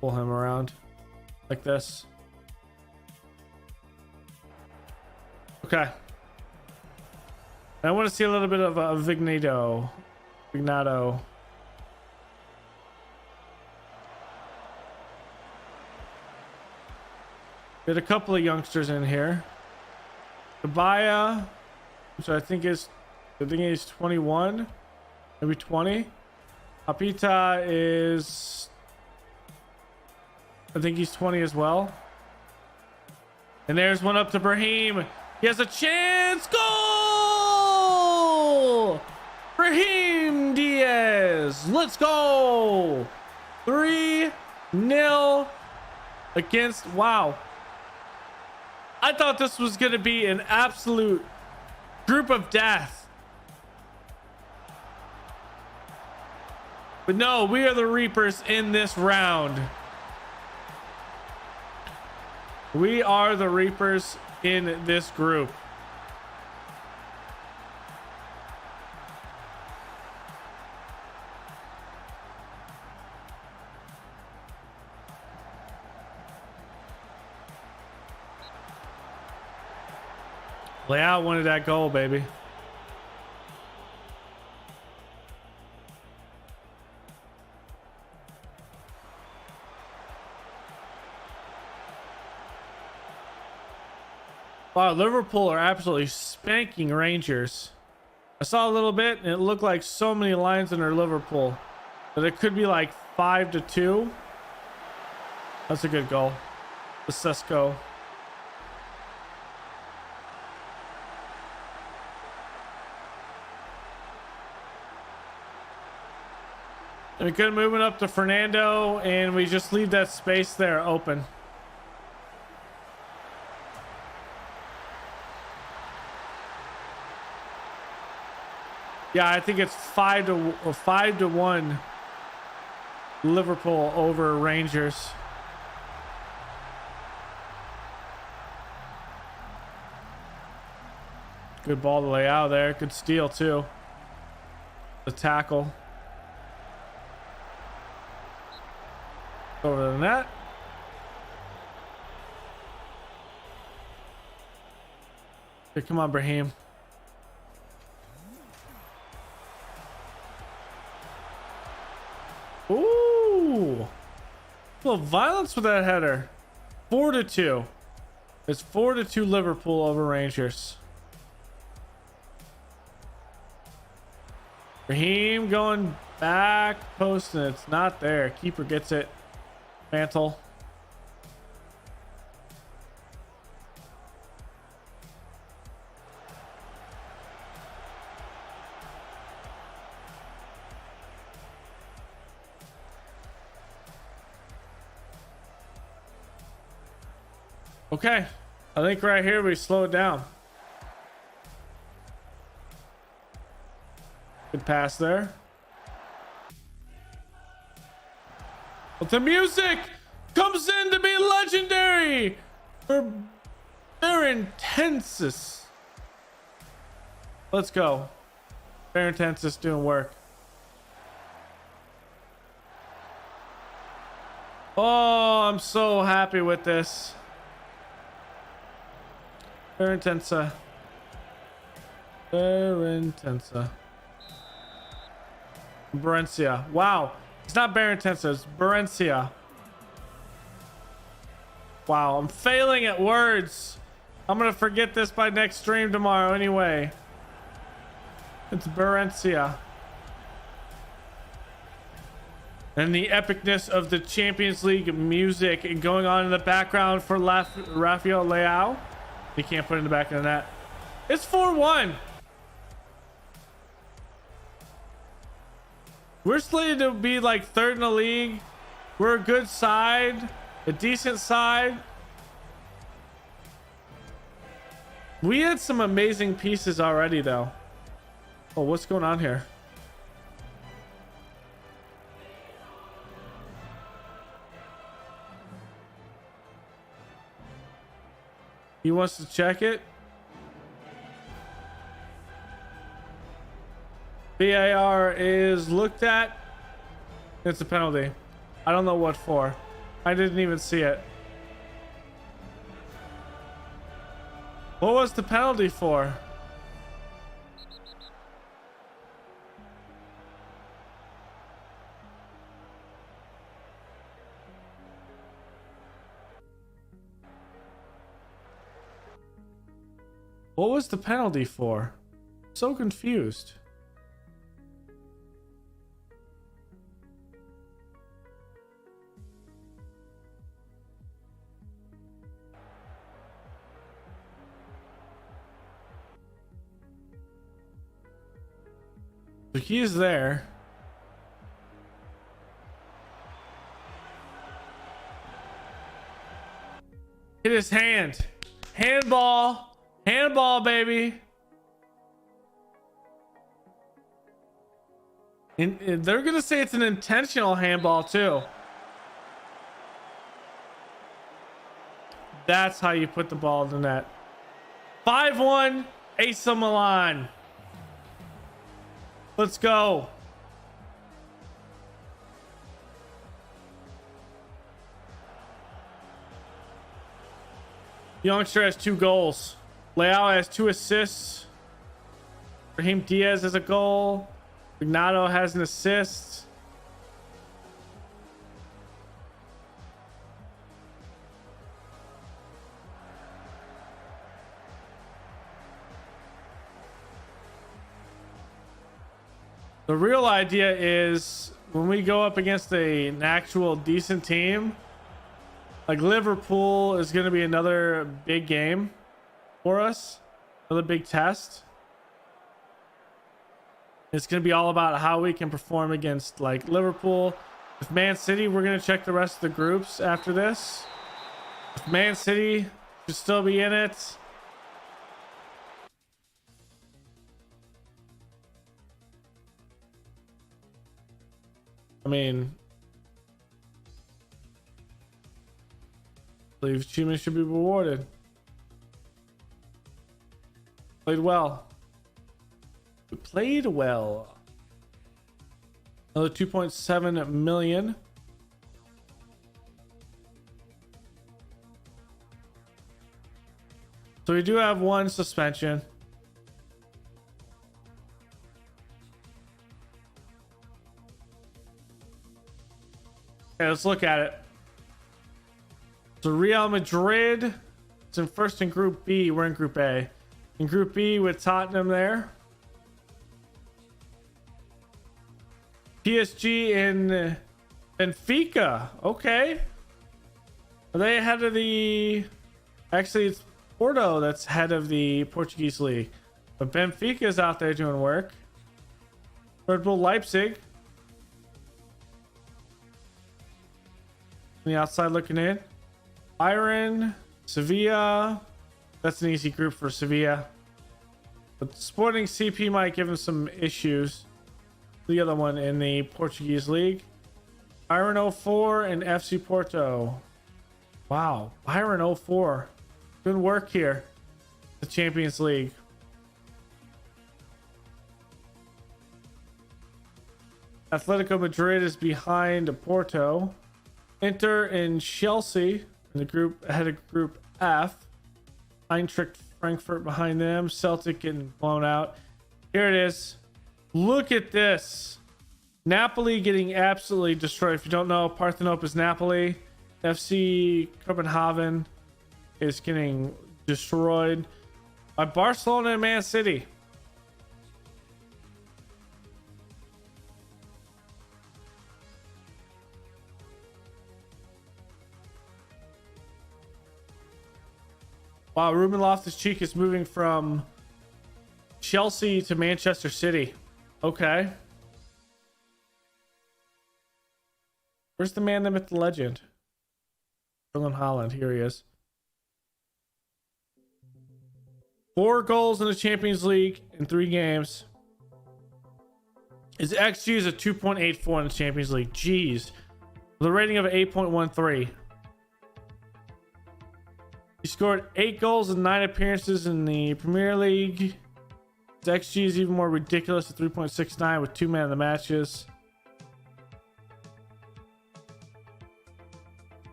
A: Pull him around like this. Okay. I want to see a little bit of a Vignato. Vignato. Get a couple of youngsters in here. Kabaya, which I think he's 21, maybe 20. Apita is, I think he's 20 as well. And there's one up to Brahim. He has a chance. Goal! Brahim Diaz. Let's go. 3-0 against, wow. I thought this was going to be an absolute group of death. But no, we are the Reapers in this round. We are the Reapers in this group. Leao wanted that goal, baby. Wow, Liverpool are absolutely spanking Rangers. I saw a little bit and it looked like so many lines under Liverpool that it could be like 5-2. That's a good goal. The Sesko. And we could move it up to Fernando and we just leave that space there open. Yeah, I think it's 5-1 Liverpool over Rangers. Good ball to lay out there. Good steal too. The tackle. Over the net. Here, come on, Brahim. Ooh, a little violence with that header. 4-2. It's 4-2 Liverpool over Rangers. Raheem going back post and it's not there. Keeper gets it. Mantle. Okay, I think right here we slow it down. Good pass there. But the music comes in to be legendary for Barentensis. Let's go. Barentensis doing work. Oh, I'm so happy with this. Barentensa. Barentensa. Barencia. Wow. It's not Barentensa, it's Barencia. Wow, I'm failing at words. I'm gonna forget this by next stream tomorrow anyway. It's Barencia. And the epicness of the Champions League music going on in the background for Rafael Leao. He can't put it in the back of the net. It's 4-1. We're slated to be like third in the league. We're a good side, a decent side. We had some amazing pieces already though. Oh, what's going on here? He wants to check it. VAR is looked at. It's a penalty. I don't know what for. I didn't even see it. What was the penalty for? What was the penalty for? So confused. The key is there. Hit his hand. Handball. Handball, baby. And they're gonna say it's an intentional handball too. That's how you put the ball in the net. 5-1 AC Milan. Let's go. Youngster has 2 goals. Leao has 2 assists. Raheem Diaz has a goal. Ignato has an assist. The real idea is when we go up against an actual decent team, like Liverpool is going to be another big game for us, another big test. It's going to be all about how we can perform against like Liverpool. With Man City, we're going to check the rest of the groups after this. If Man City should still be in it. I mean, I believe achievement should be rewarded. Played well. We played well. Another 2.7 million. So we do have 1 suspension. Okay, let's look at it. So Real Madrid, it's in first in Group B. We're in Group A. In Group B with Tottenham there. PSG in Benfica. Okay. Are they ahead of the... Actually, it's Porto that's head of the Portuguese league. But Benfica is out there doing work. Red Bull Leipzig. On the outside looking in. Bayern, Sevilla. That's an easy group for Sevilla. But Sporting CP might give them some issues. The other one in the Portuguese league. Bayern 04 and FC Porto. Wow. Bayern 04. Good work here. The Champions League. Atletico Madrid is behind Porto. Inter and Chelsea in the group ahead of Group F. Eintracht Frankfurt behind them. Celtic getting blown out. Here it is. Look at this. Napoli getting absolutely destroyed. If you don't know, Parthenope is Napoli. FC Copenhagen is getting destroyed by Barcelona and Man City. Wow, Ruben Loftus-Cheek is moving from Chelsea to Manchester City. Okay. Where's the man, the myth, the legend? Erling Haaland. Here he is. 4 goals in the Champions League in 3 games. His XG is a 2.84 in the Champions League. Jeez. With a rating of 8.13. He scored 8 goals in 9 appearances in the Premier League. His XG is even more ridiculous at 3.69 with 2 man of the matches.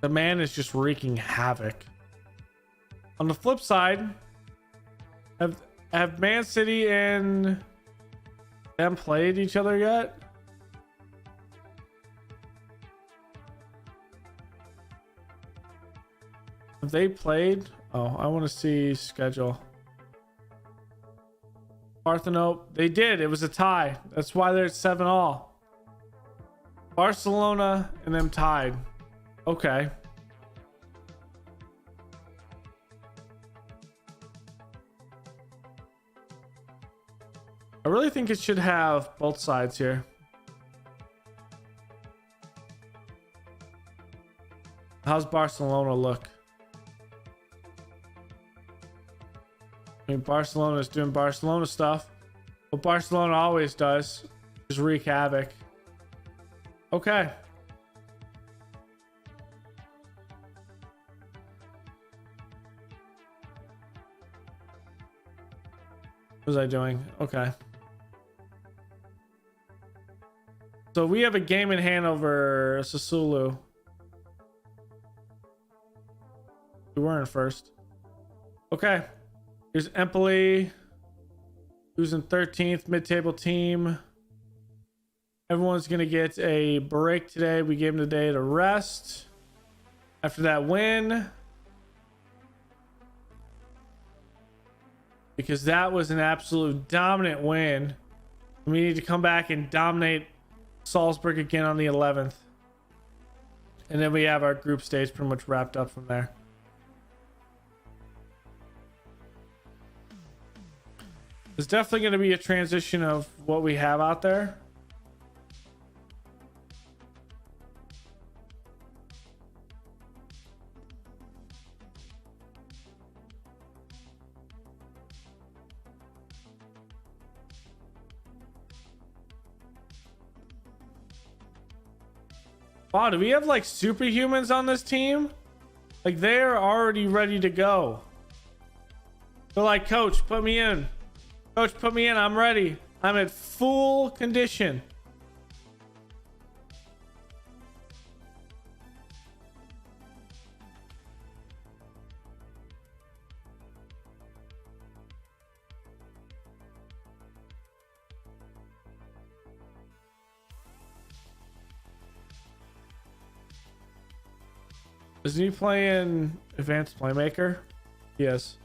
A: The man is just wreaking havoc. On the flip side, have Man City and them played each other yet? Have they played? Oh, I want to see schedule. Parthenope. They did. It was a tie. That's why they're at 7-all. Barcelona and them tied. Okay. I really think it should have both sides here. How's Barcelona look? I mean, Barcelona is doing Barcelona stuff. What Barcelona always does is wreak havoc. Okay. What was I doing? Okay. So we have a game in hand over Sassuolo. We weren't first. Okay. Here's Empoli, who's in 13th, mid-table team. Everyone's going to get a break today. We gave them the day to rest after that win, because that was an absolute dominant win. We need to come back and dominate Salzburg again on the 11th. And then we have our group stage pretty much wrapped up from there. There's definitely going to be a transition of what we have out there. Wow, do we have like superhumans on this team? Like, they're already ready to go. They're like, coach, put me in. Coach, put me in. I'm ready. I'm at full condition. Is he playing Advanced Playmaker? Yes.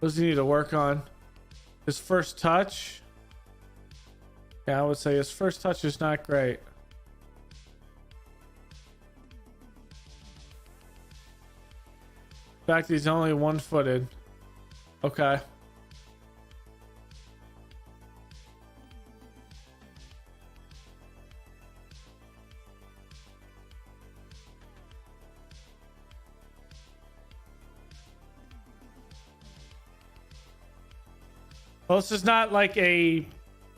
A: What does he need to work on? His first touch? Yeah, I would say his first touch is not great. In fact, he's only one-footed. Okay. Well, this is not like a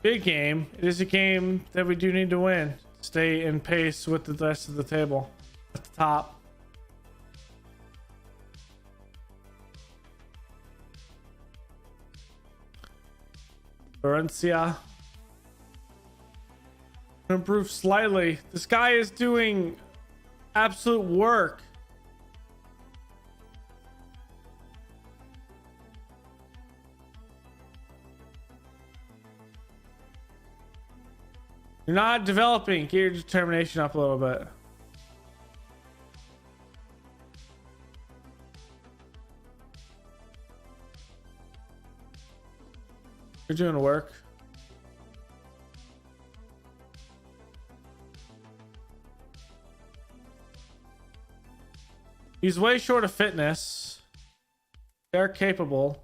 A: big game. It is a game that we do need to win. Stay in pace with the rest of the table at the top. Valencia improve slightly. This guy is doing absolute work. You're not developing. Get your determination up a little bit. You're doing work. He's way short of fitness. They're capable.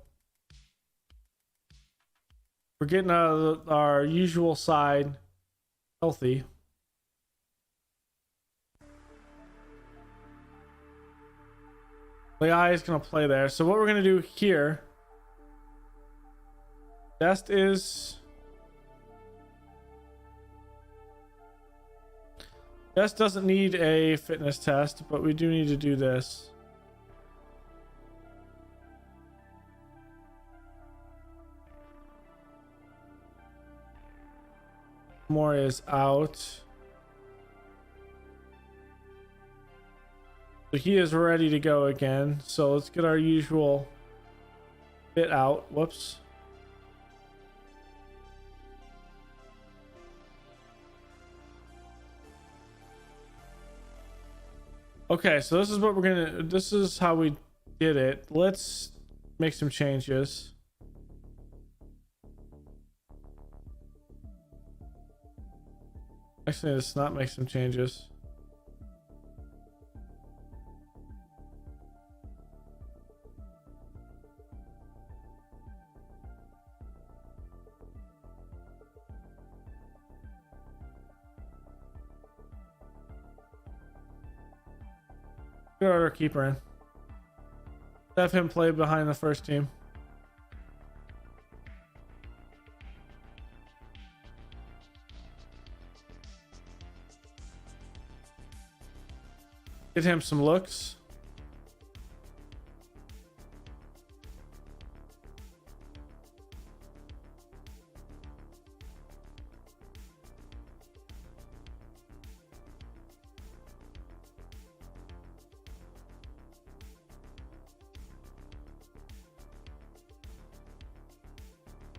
A: We're getting our usual side healthy. The eye is going to play there. So what we're going to do here, best is This doesn't need a fitness test, but we do need to do this. More is out. So he is ready to go again. So let's get our usual bit out. Whoops. Okay, so this is what this is how we did it. Let's make some changes. Actually, let's not make some changes. Get our keeper in. Have him play behind the first team. Get him some looks.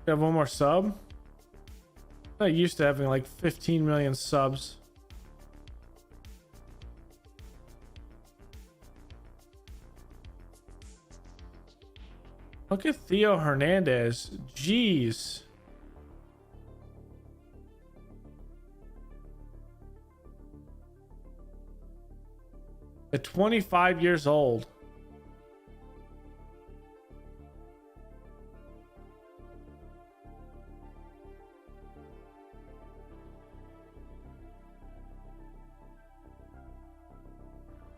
A: We have one more sub. I used to having like 15 million subs. Look at Theo Hernandez. Jeez. At 25 years old.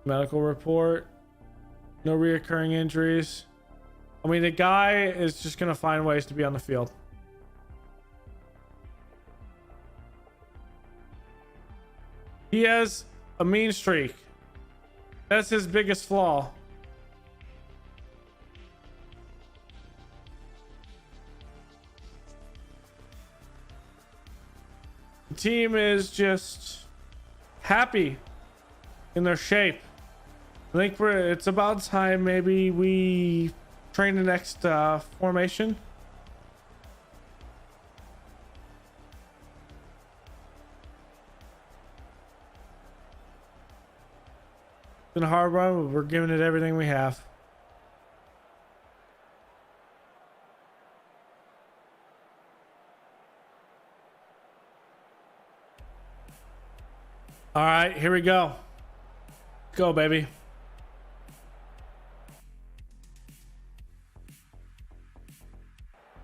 A: Medical report. No reoccurring injuries. I mean, the guy is just going to find ways to be on the field. He has a mean streak. That's his biggest flaw. The team is just happy in their shape. I think it's about time maybe we train the next formation. It's been a hard run, but we're giving it everything we have. All right, here we go. Go, baby.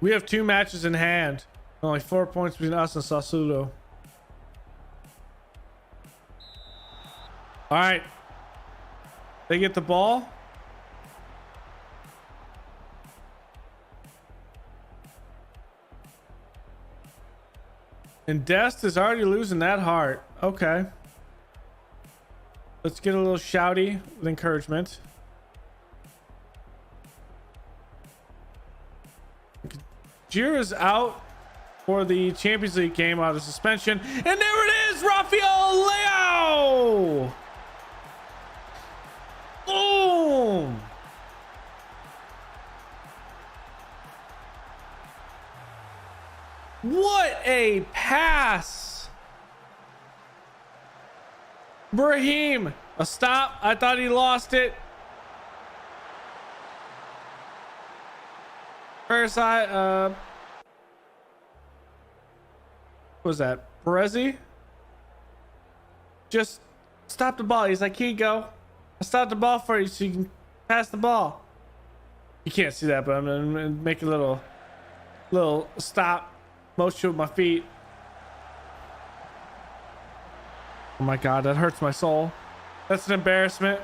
A: We have 2 matches in hand. Only 4 points between us and Sassuolo. All right. They get the ball. And Dest is already losing that heart. Okay. Let's get a little shouty with encouragement. Gira's out for the Champions League game out of suspension. And there it is, Rafael Leao! Boom! What a pass! Brahim, a stop. I thought he lost it. First what was that? Perezi? Just stop the ball. He's like, here you go. I stopped the ball for you so you can pass the ball. You can't see that, but I'm gonna make a little stop motion with my feet. Oh my god, that hurts my soul. That's an embarrassment.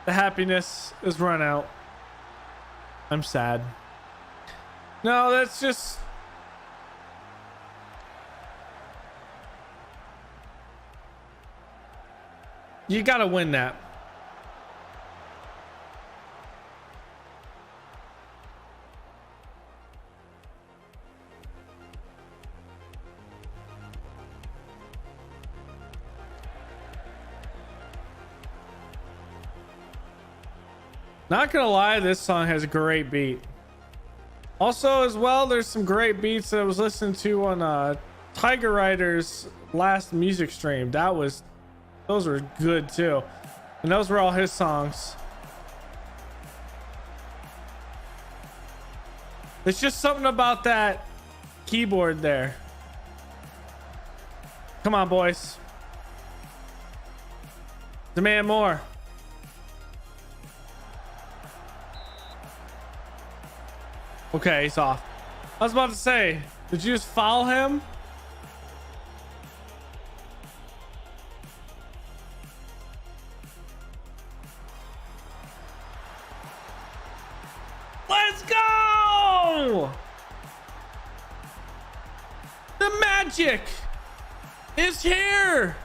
A: The happiness is run out. I'm sad. No, that's just... You gotta win that. Not gonna lie, this song has a great beat. Also, as well, there's some great beats that I was listening to on Tiger Rider's last music stream. Those were good too, and those were all his songs. It's just something about that keyboard there. Come on, boys. Demand more. Okay, he's off. I was about to say, did you just foul him? Let's go! The magic is here.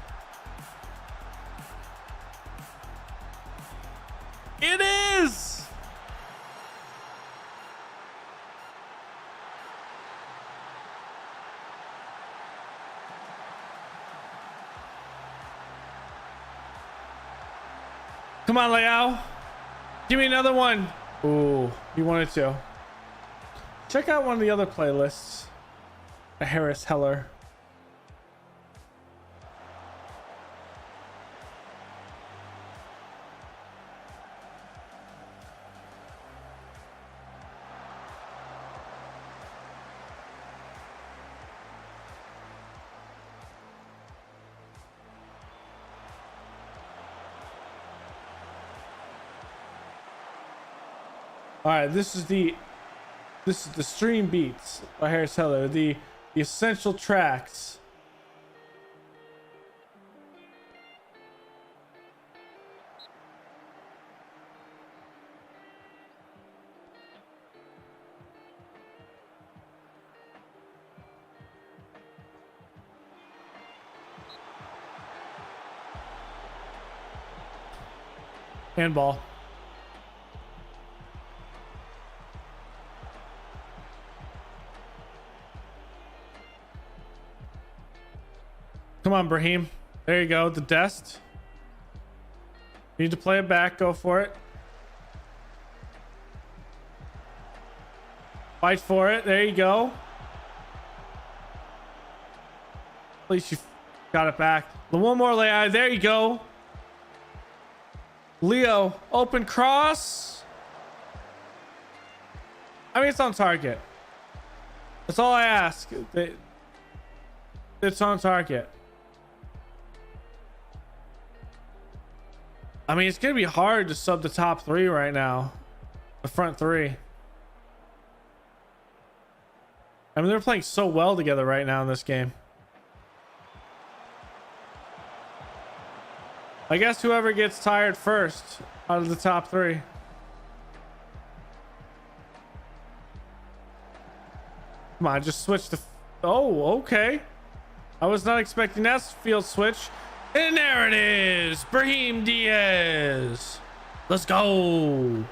A: It is. Come on, Leao. Give me another one. Ooh, you wanted to. Check out one of the other playlists. A Harris Heller. All right, this is the stream beats by Harris Heller, the essential tracks. Handball. Come on, Brahim. There you go. The Dest. Need to play it back. Go for it. Fight for it. There you go. At least you got it back. One more layout. There you go. Leo, open cross. I mean, it's on target. That's all I ask. It's on target. I mean, it's going to be hard to sub the top three right now. The front three. I mean, they're playing so well together right now in this game. I guess whoever gets tired first out of the top three. Come on, just switch the... Oh, okay. I was not expecting that field switch. And there it is. Brahim Diaz. Let's go.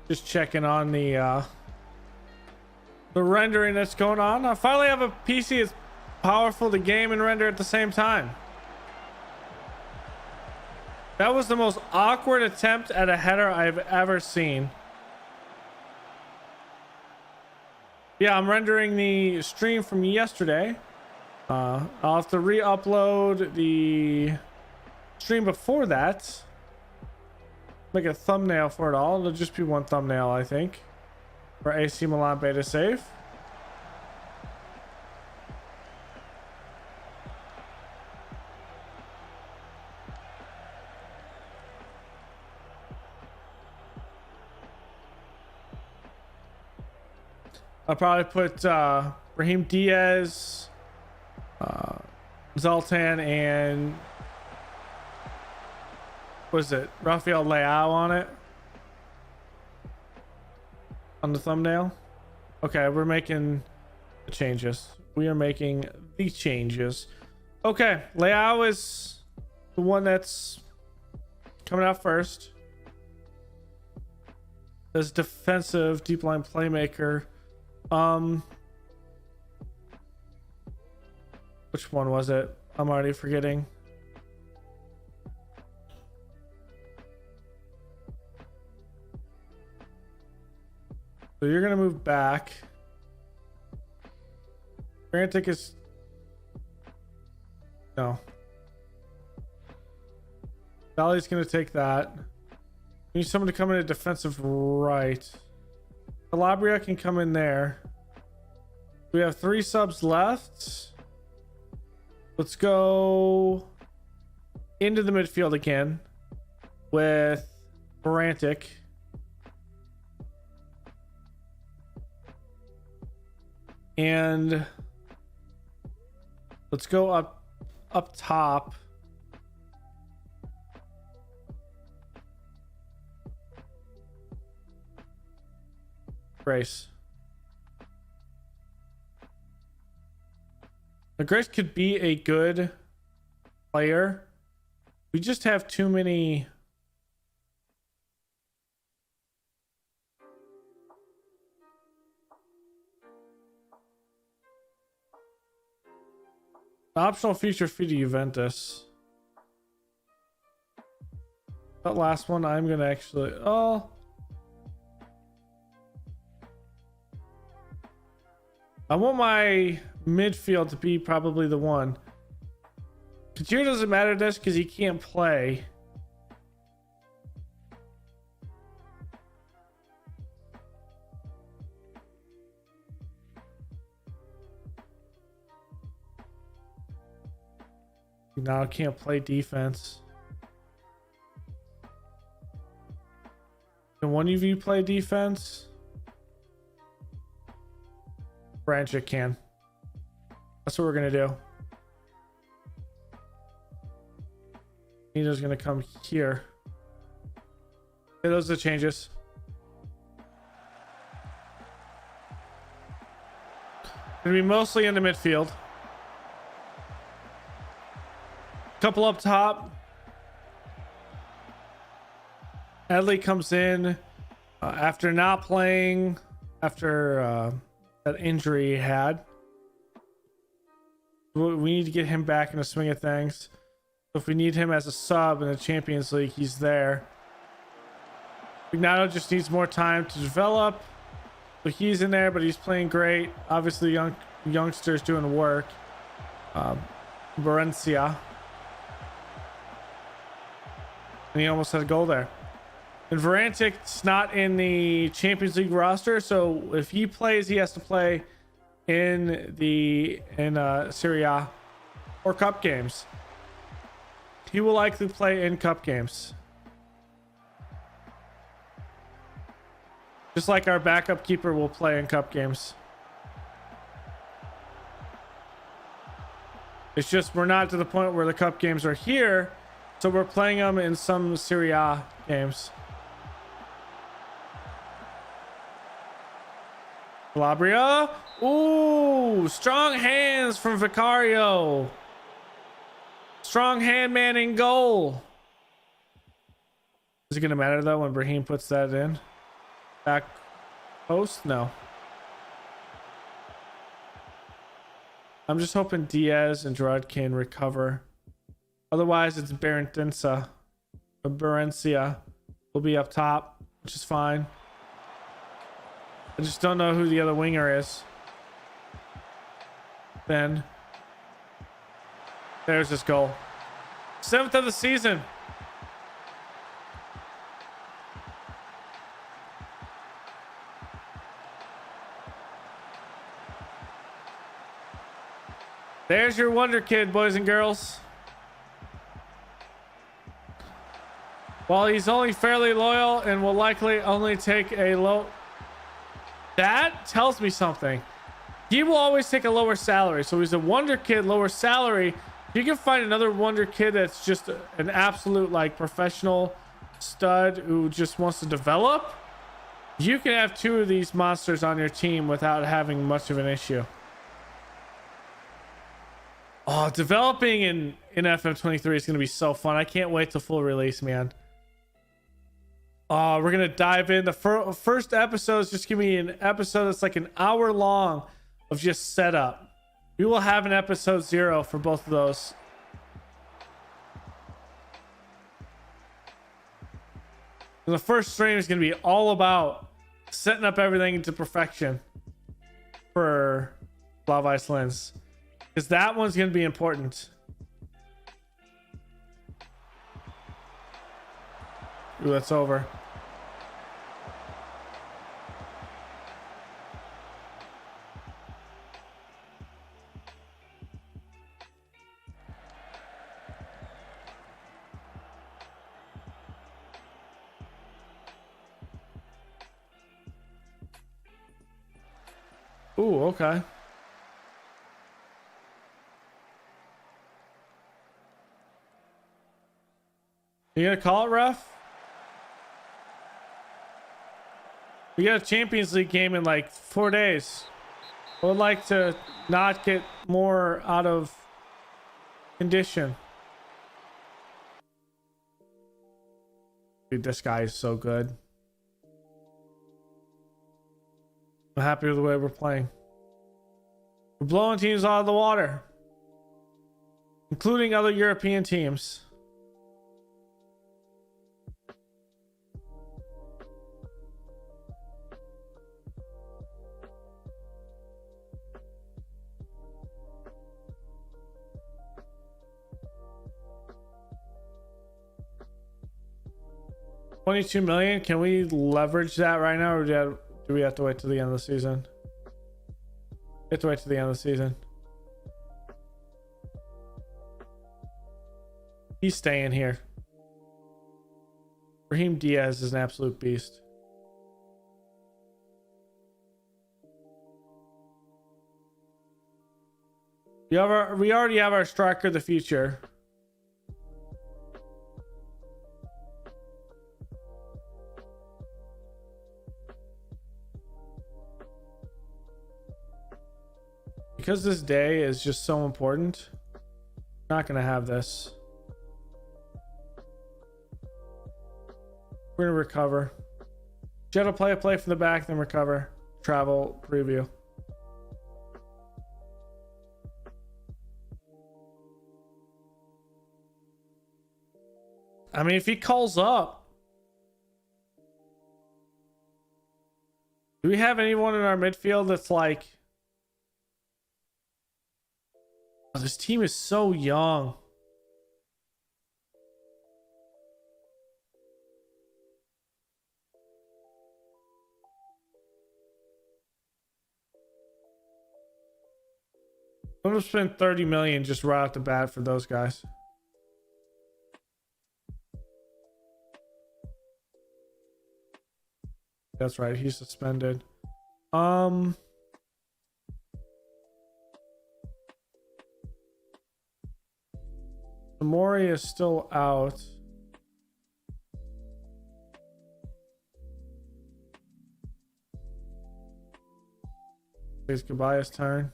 A: Just checking on the rendering that's going on. I finally have a PC that's powerful to game and render at the same time. That was the most awkward attempt at a header I've ever seen. Yeah, I'm rendering the stream from yesterday. I'll have to re-upload the stream before that. Make a thumbnail for it all. It'll just be one thumbnail, I think, for AC Milan beta save. I'll probably put Raheem Diaz, Zoltan, and what is it? Rafael Leao on it. On the thumbnail. Okay, we're making the changes. We are making the changes. Okay, Leao is the one that's coming out first. As defensive deep line playmaker. Which one was it? I'm already forgetting. So you're gonna move back. Frantic is no. Valley's gonna take that. We need someone to come in a defensive right. Calabria can come in there. We have 3 subs left. Let's go into the midfield again with Frantic. And let's go up top. Grace. Now, Grace could be a good player. We just have too many. Optional feature fee to Juventus. That last one, I'm gonna actually. Oh. I want my midfield to be probably the one. Couture doesn't matter to this because he can't play. Now I can't play defense. Can one of you play defense? Branch can. That's what we're gonna do. Nito's gonna come here. Okay, those are the changes. Gonna be mostly in the midfield. Couple up top. Adley comes in after not playing after that injury he had. We need to get him back in the swing of things. So if we need him as a sub in the Champions League, he's there. Vignato just needs more time to develop. So he's in there, but he's playing great. Obviously, youngsters doing the work. Valencia. And he almost had a goal there. And Varantic's not in the Champions League roster, so if he plays, he has to play in Serie A or cup games. He will likely play in cup games. Just like our backup keeper will play in cup games. It's just we're not to the point where the cup games are here, so we're playing them in some Serie A games. Calabria. Ooh, strong hands from Vicario. Strong hand man in goal. Is it going to matter though when Brahim puts that in? Back post? No. I'm just hoping Diaz and Gerard can recover. Otherwise, it's Berentia will be up top, which is fine. I just don't know who the other winger is. Then there's this goal. 7th of the season. There's your wonder kid, boys and girls. While he's only fairly loyal and will likely only take a low That tells me something. He will always take a lower salary. So he's a wonder kid, lower salary. You can find another wonder kid that's just an absolute like professional stud who just wants to develop. You can have two of these monsters on your team without having much of an issue. Oh, developing in FM23 is going to be so fun. I can't wait till full release, man. Oh, we're going to dive in. The first episode is just going to be an episode that's like an hour long of just setup. We will have an episode 0 for both of those. And the first stream is going to be all about setting up everything into perfection for Lava Ice Lens. Because that one's going to be important. Ooh, that's over. Ooh, okay. You gonna call it, ref? We got a Champions League game in like 4 days. I would like to not get more out of condition. Dude, this guy is so good. I'm happy with the way we're playing. We're blowing teams out of the water, including other European teams. $22 million. Can we leverage that right now, or do we have to wait till the end of the season? We have to wait till the end of the season. He's staying here. Raheem Diaz is an absolute beast. We already have our striker of the future. Because this day is just so important, I'm not gonna have this. We're gonna recover. Jet will play a play from the back, then recover. Travel preview. I mean, if he calls up, do we have anyone in our midfield that's like, oh, this team is so young. I'm gonna spend 30 million just right off the bat for those guys. That's right, he's suspended. Mori is still out. It's Kabaya's turn.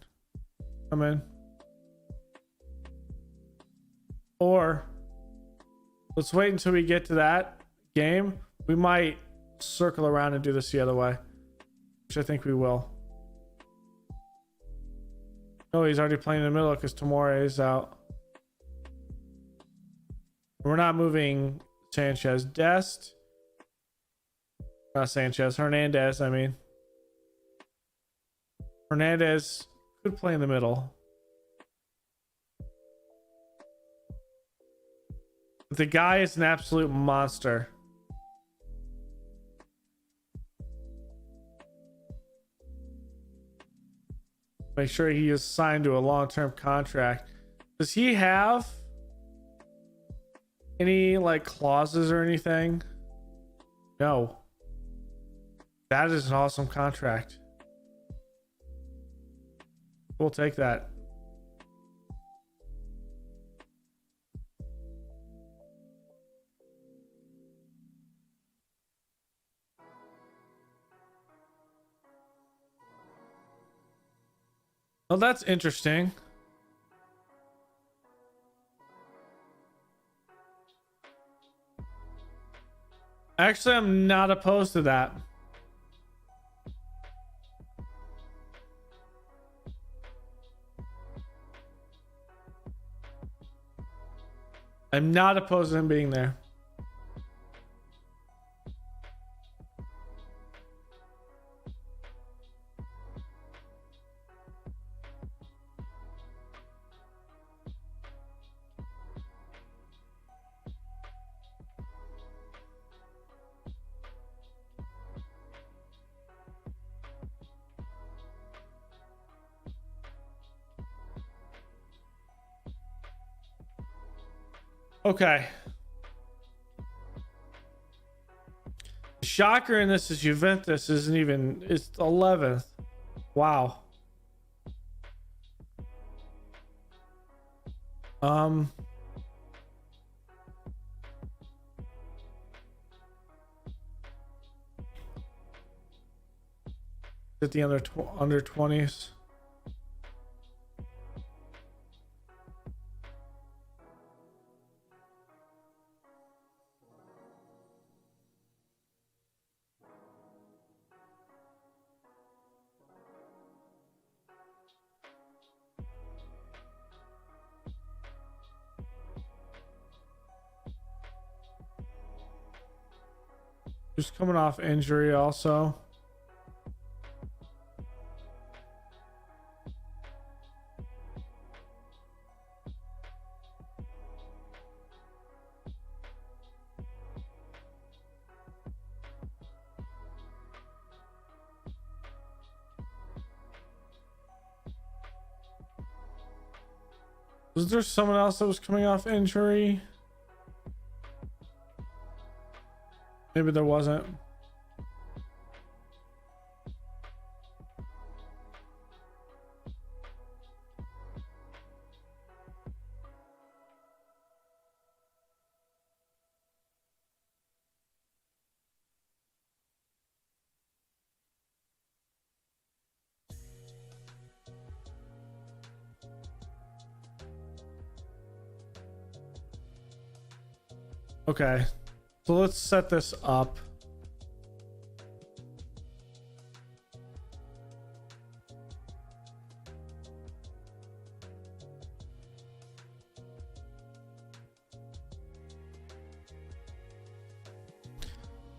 A: Come in. Or let's wait until we get to that game. We might circle around and do this the other way, which I think we will. Oh, he's already playing in the middle because Tomori is out. We're not moving Sanchez. Dest. Not Sanchez. Hernandez, I mean. Hernandez could play in the middle. But the guy is an absolute monster. Make sure he is signed to a long-term contract. Does he have any like clauses or anything? No. That is an awesome contract. We'll take that. Well, that's interesting. Actually, I'm not opposed to that. I'm not opposed to him being there. Okay. The shocker in this is Juventus isn't even, it's 11th. Wow. At the under 20s. Just coming off injury also. Was there someone else that was coming off injury? Maybe there wasn't. Okay, so let's set this up.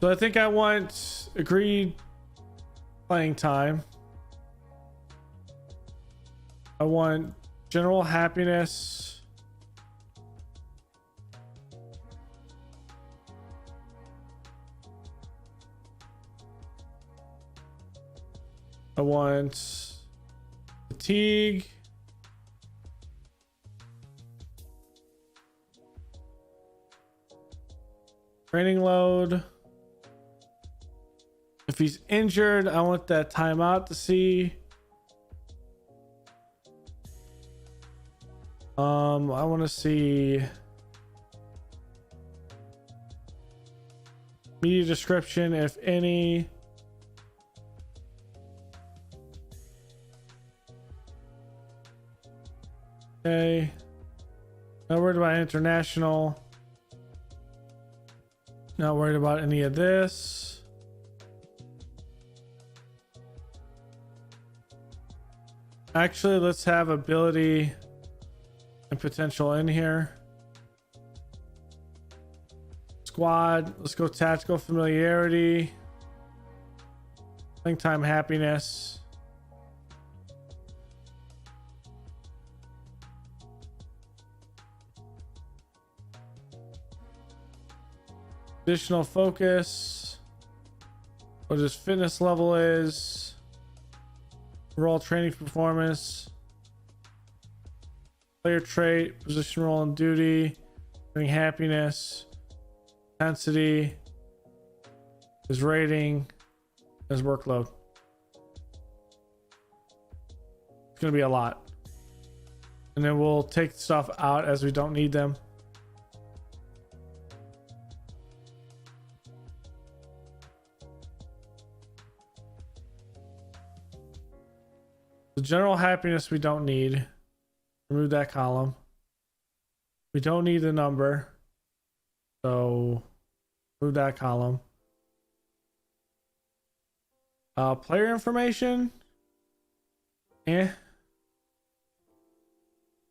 A: So I think I want agreed playing time. I want general happiness. I want fatigue. Training load. If he's injured, I want that timeout to see. I want to see media description, if any. Okay. Not worried about international. Not worried about any of this. Actually, let's have ability and potential in here. Squad. Let's go tactical familiarity. Playing time happiness. Additional focus. What his fitness level is. Overall training performance. Player trait. Position, role, and duty. Bring happiness. Intensity. His rating. His workload. It's gonna be a lot. And then we'll take stuff out as we don't need them. The general happiness we don't need. Remove that column. We don't need the number. So remove that column. Player information.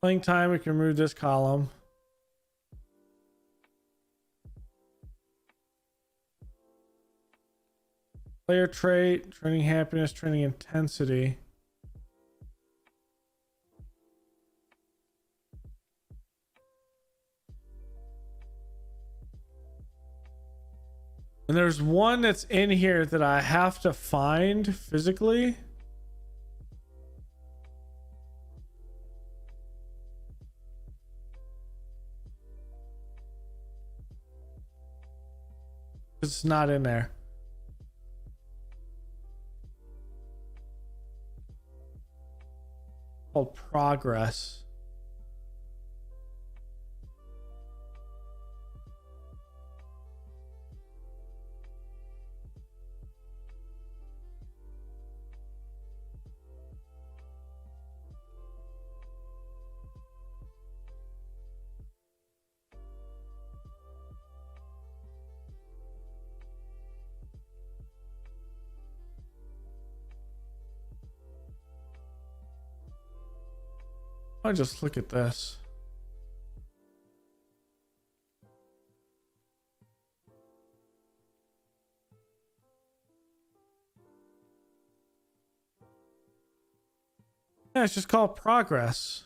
A: Playing time, we can remove this column. Player trait, training happiness, training intensity. And there's one that's in here that I have to find physically. It's not in there. Called progress. I just look at this. Yeah, it's just called progress.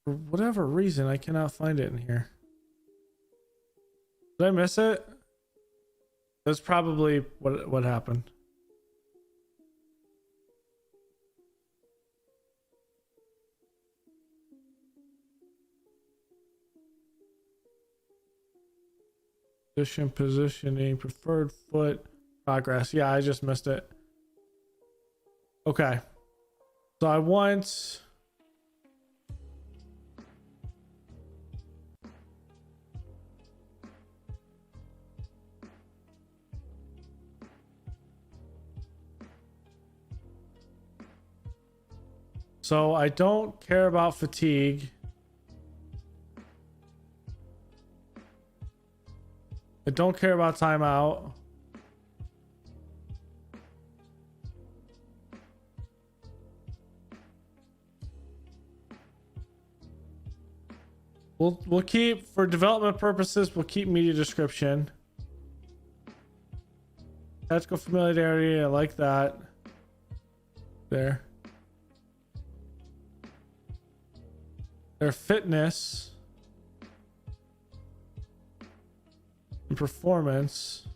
A: For whatever reason, I cannot find it in here. Did I miss it? That's probably what happened. Positioning, preferred foot, progress. Yeah, I just missed it. Okay. So I want... So I don't care about fatigue. I don't care about timeout. We'll keep, for development purposes, we'll keep media description. Tactical familiarity, I like that. There. Their fitness and performance.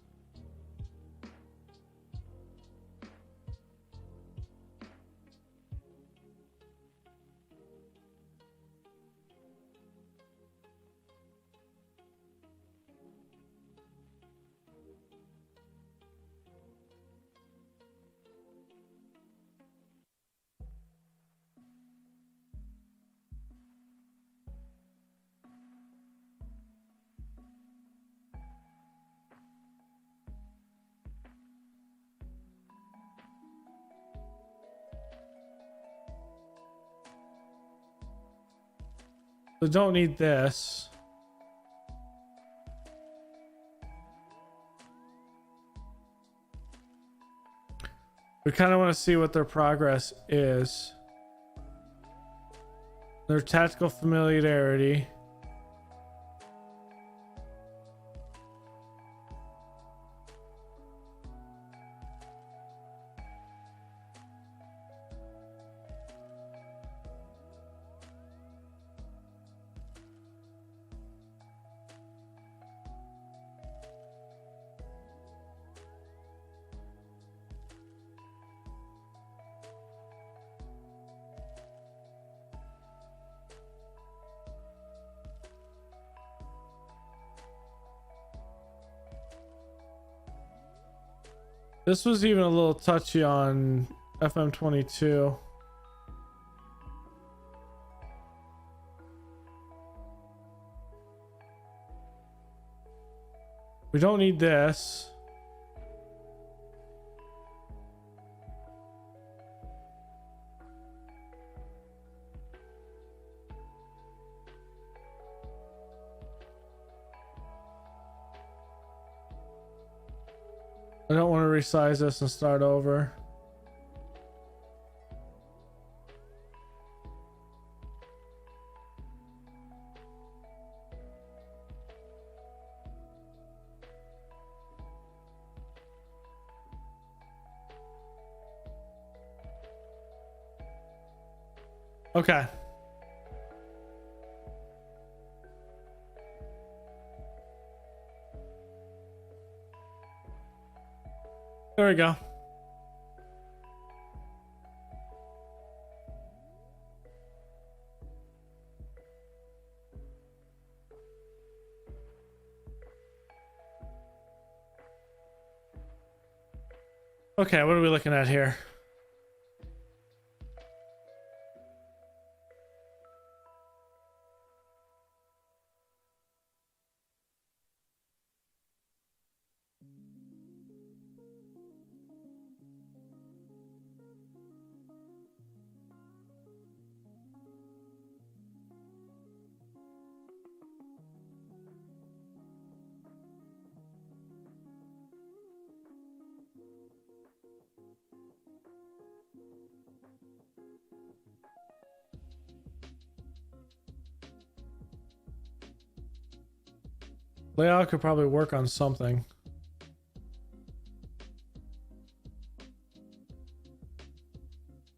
A: So don't need this. We kind of want to see what their progress is. Their tactical familiarity. This was even a little touchy on FM22. We don't need this. I don't want to resize this and start over. Okay. There we go. Okay, what are we looking at here? Layout could probably work on something.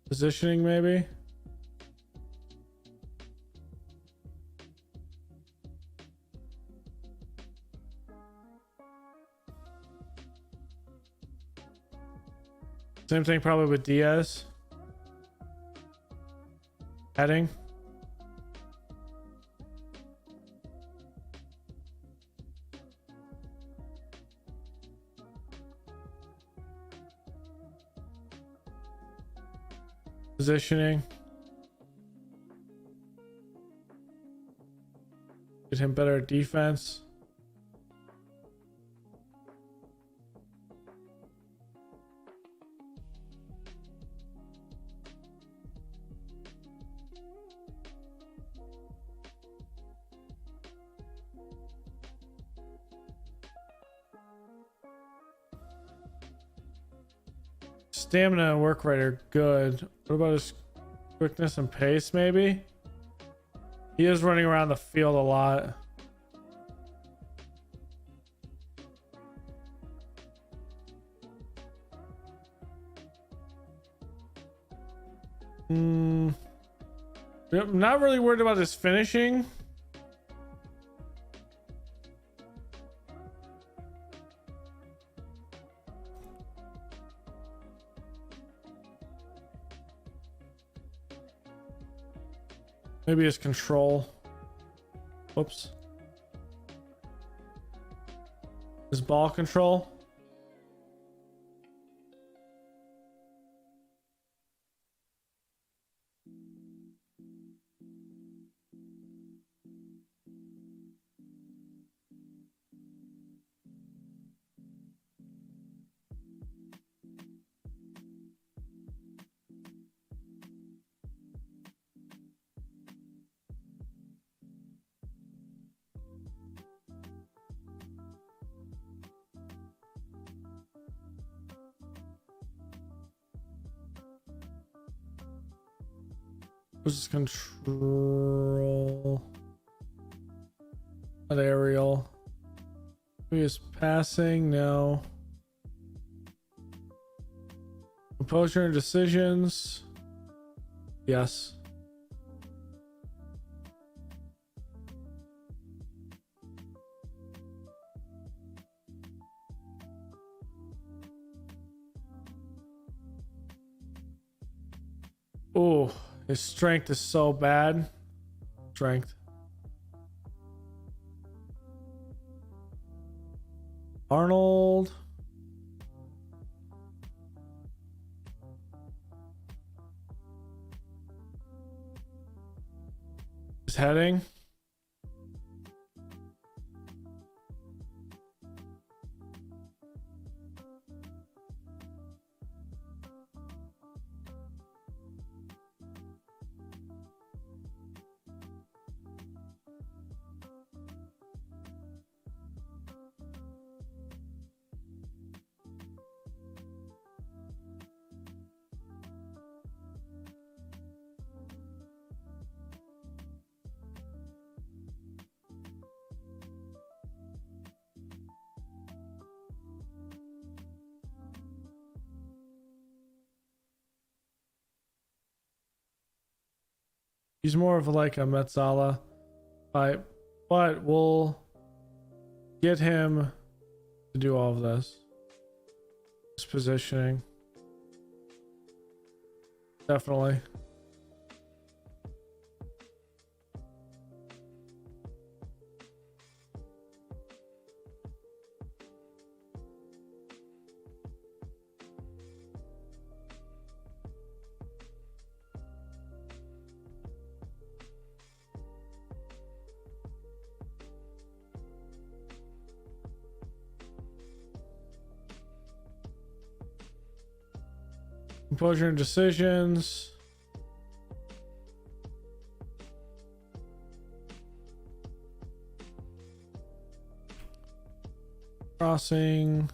A: Positioning, maybe? Same thing probably with Diaz. Heading. Positioning. Get him better defense. Stamina and work rate are good. What about his quickness and pace, maybe? He is running around the field a lot. I'm not really worried about his finishing. Maybe his control. Whoops. His ball control. What's his control? Not aerial. Maybe his passing? No. Composure and decisions? Yes. Oh, his strength is so bad. Strength. Arnold. heading. He's more of like a Metzala type, but we'll get him to do all of this. This positioning. Definitely. Composure and decisions. Crossing.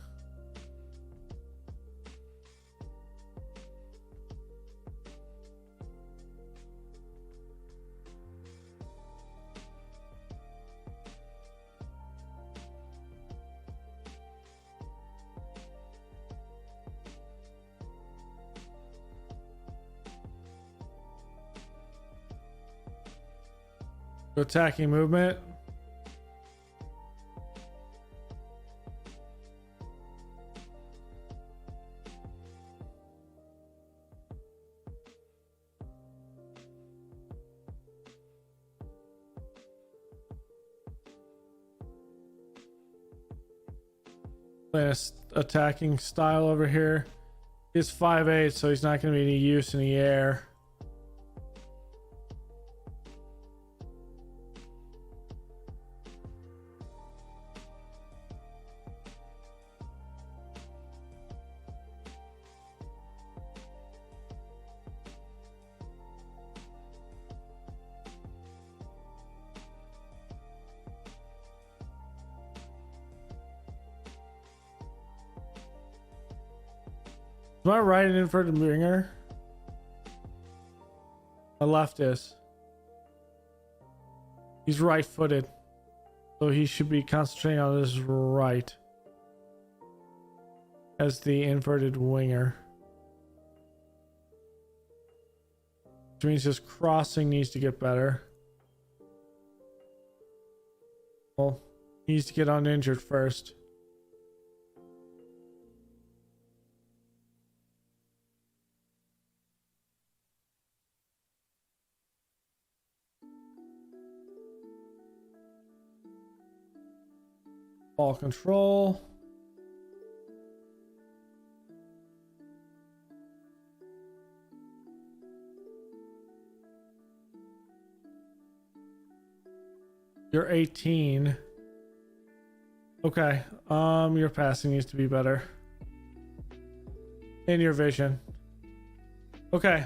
A: Attacking movement. Attacking style over here. He's 5'8", so he's not going to be any use in the air. Am I right an inverted winger? My left is. He's right-footed, so he should be concentrating on his right as the inverted winger. Which means his crossing needs to get better. Well, he needs to get uninjured first. Ball control. You're 18. Okay. Your passing needs to be better. And your vision. Okay.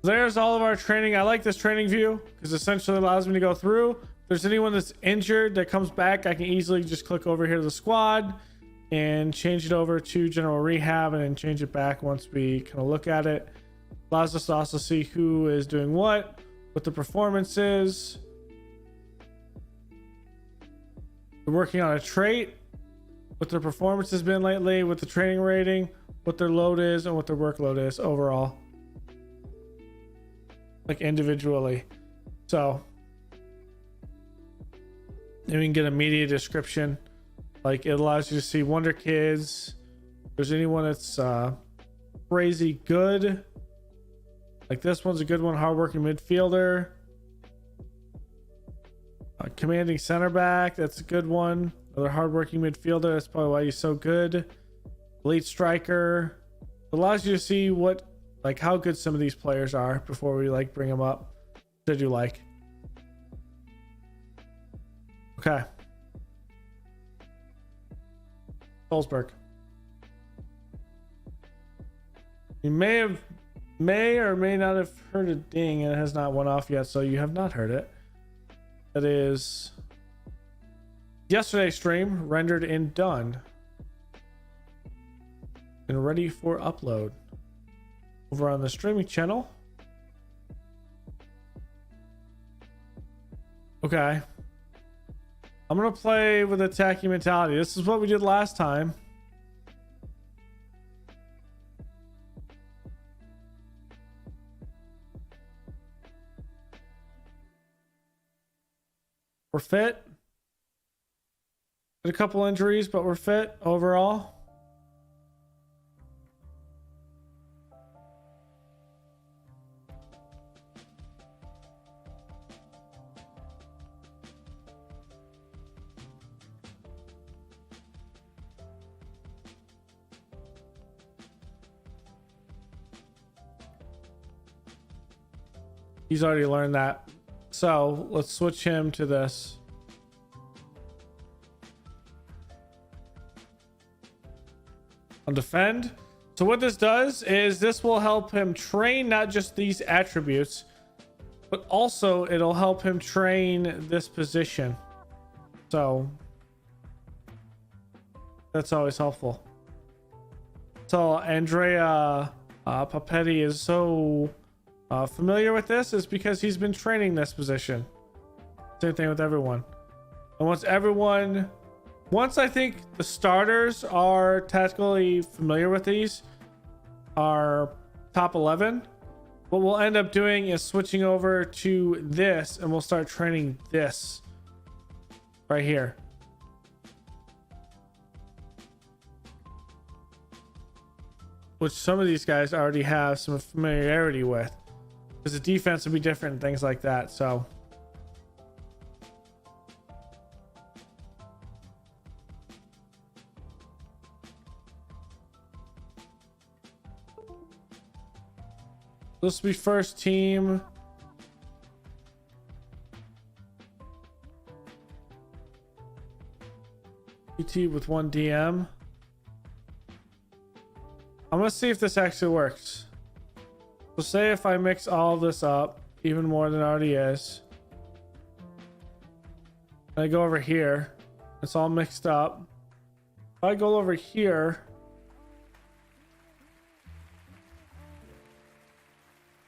A: There's all of our training. I like this training view because essentially allows me to go through. If there's anyone that's injured that comes back, I can easily just click over here to the squad and change it over to general rehab and then change it back once we kind of look at it. Allows us to also see who is doing what the performance is. We're working on a trait, what their performance has been lately, what the training rating, what their load is, and what their workload is overall. Like individually. So then we can get a media description. Like it allows you to see Wonder Kids. If there's anyone that's crazy good. Like this one's a good one, hardworking midfielder. Commanding center back, that's a good one. Another hardworking midfielder, that's probably why he's so good. Elite striker. It allows you to see what, like how good some of these players are before we like bring them up. What I do like. Okay. Salzburg. You may or may not have heard a ding, and it has not went off yet, so you have not heard it. That is yesterday's stream, rendered and done. And ready for upload. Over on the streaming channel. Okay. I'm gonna play with attacking mentality. This is what we did last time. We're fit. Had a couple injuries, but we're fit overall. He's already learned that. So let's switch him to this. On defend. So what this does is this will help him train not just these attributes, but also it'll help him train this position. So that's always helpful. So Andrea Papetti is so familiar with this is because he's been training this position. Same thing with everyone. And once I think the starters are tactically familiar with these, our top 11, what we'll end up doing is switching over to this, and we'll start training this right here. Which some of these guys already have some familiarity with. Because the defense will be different and things like that. So this will be first team. PT with 1 DM. I'm gonna see if this actually works. So say if I mix all this up even more than it already is, I go over here, it's all mixed up. If I go over here,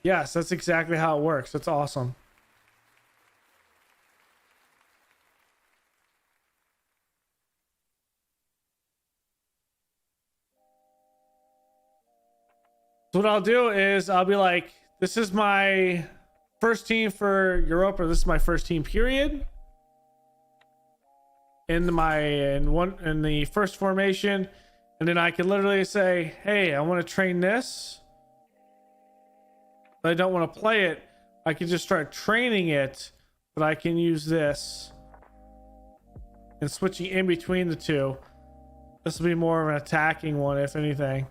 A: yes, that's exactly how it works. That's awesome. So what I'll do is I'll be like, this is my first team for Europe, or this is my first team period. In the first formation, and then I can literally say, hey, I want to train this. But I don't want to play it. I can just start training it, but I can use this and switching in between the two. This will be more of an attacking one, if anything.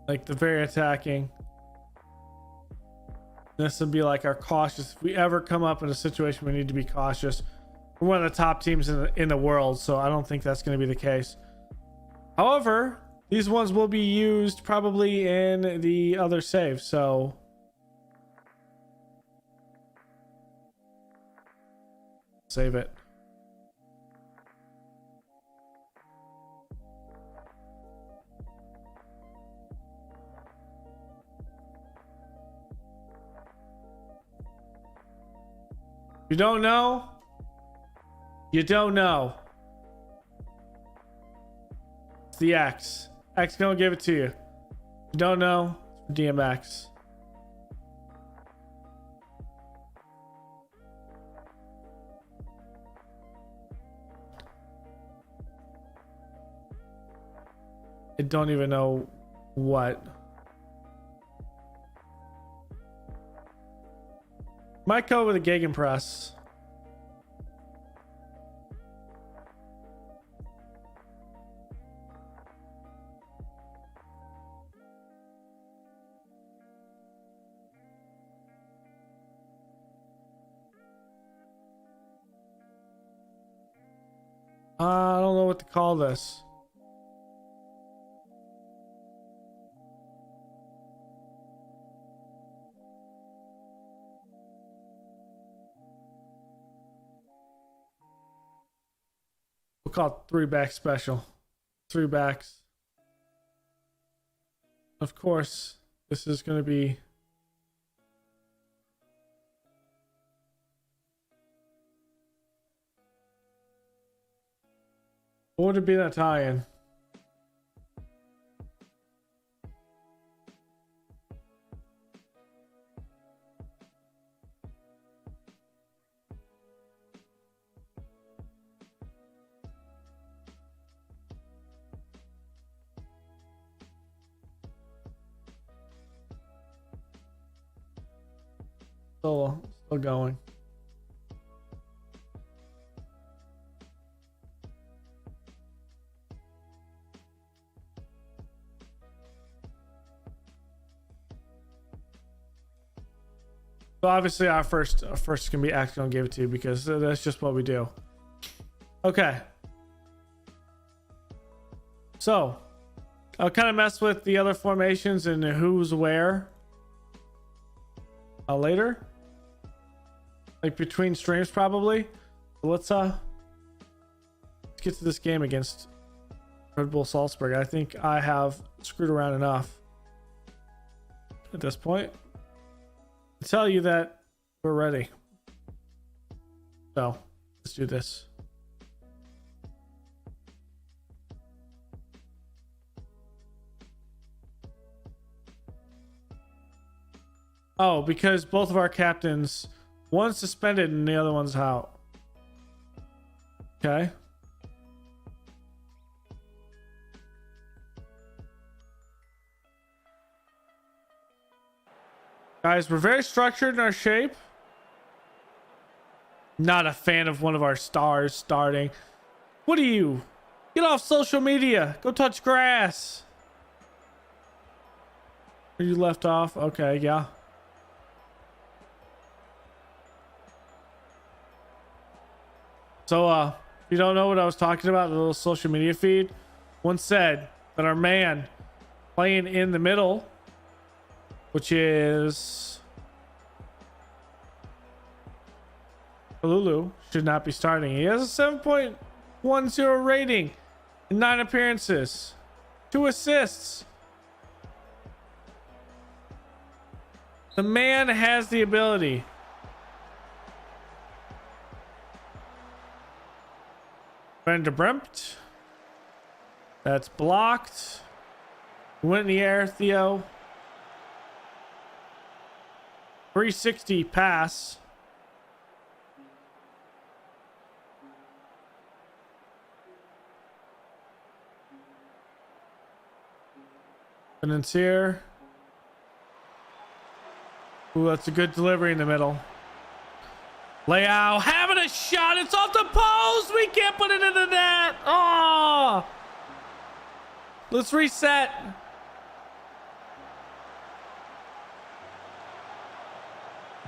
A: Like the very attacking. This would be like our cautious. If we ever come up in a situation we need to be cautious, we're one of the top teams in the world, so I don't think that's going to be the case. However, these ones will be used probably in the other save, so save it. You don't know? You don't know. It's the X. X gonna give it to you. You don't know? It's DMX. I don't even know what. Might go with a Gegenpress. I don't know what to call this. We'll call it three back special. Three backs. Of course, this is going to be what would it be that tie-in? Still going. So obviously our first is gonna be X. Gonna give it to you because that's just what we do. Okay. So I'll kind of mess with the other formations and who's where later, like between streams probably. Let's get to this game against Red Bull Salzburg. I think I have screwed around enough at this point to tell you that we're ready. So let's do this. Oh, because both of our captains, one's suspended and the other one's out. Okay. Guys, we're very structured in our shape. Not a fan of one of our stars starting. What are you? Get off social media. Go touch grass. Are you left off? Okay, yeah. So, if you don't know what I was talking about, the little social media feed, one said that our man playing in the middle, which is Lulu, should not be starting. He has a 7.10 rating in 9 appearances, 2 assists. The man has the ability. Van der Brempt. That's blocked. Went in the air, Theo. 360 pass. Financier. Ooh, that's a good delivery in the middle. Leao having a shot. It's off the post. We can't put it in the net. Oh, let's reset.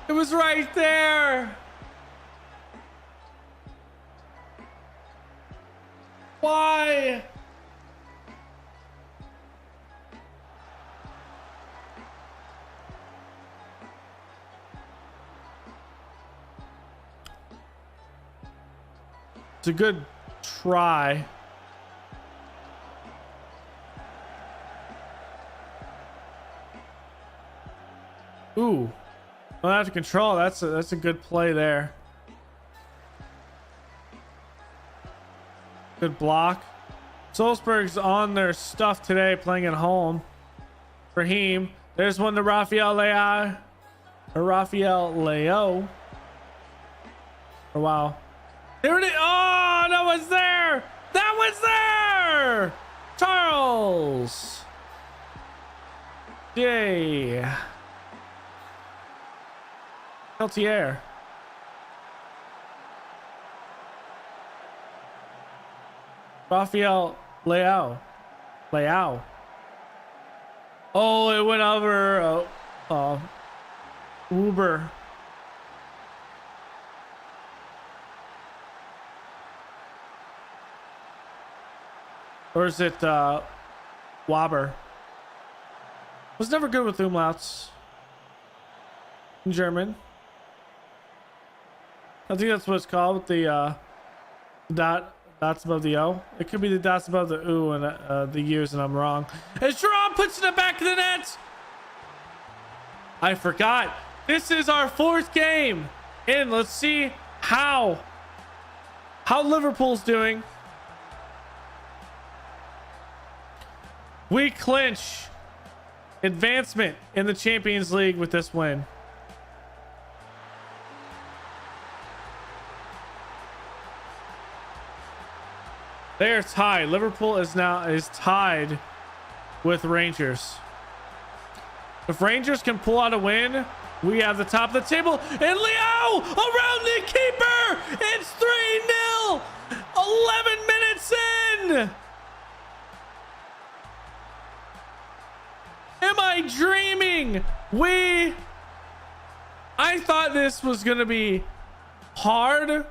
A: It was right there. Why? It's a good try. Ooh, don't have to control. That's a good play there. Good block. Salzburg's on their stuff today, playing at home. Raheem, there's one to Rafael Leao. Or Rafael Leao. Oh wow. There it is. Oh, that was there. That was there. Charles. Yay. Peltier. Rafael Leao. Leao. Oh, it went over Uber. Or is it Waber? Was never good with umlauts in German. I think that's what it's called with the dots above the O. It could be the dots above the U and the U's, and I'm wrong. As Jerome puts it in the back of the net. I forgot. This is our 4th game. And let's see how Liverpool's doing. We clinch advancement in the Champions League with this win. They're tied. Liverpool is tied with Rangers. If Rangers can pull out a win, we have the top of the table. And Leo around the keeper. It's 3-0. 11 minutes in. Am I dreaming? I thought this was going to be hard.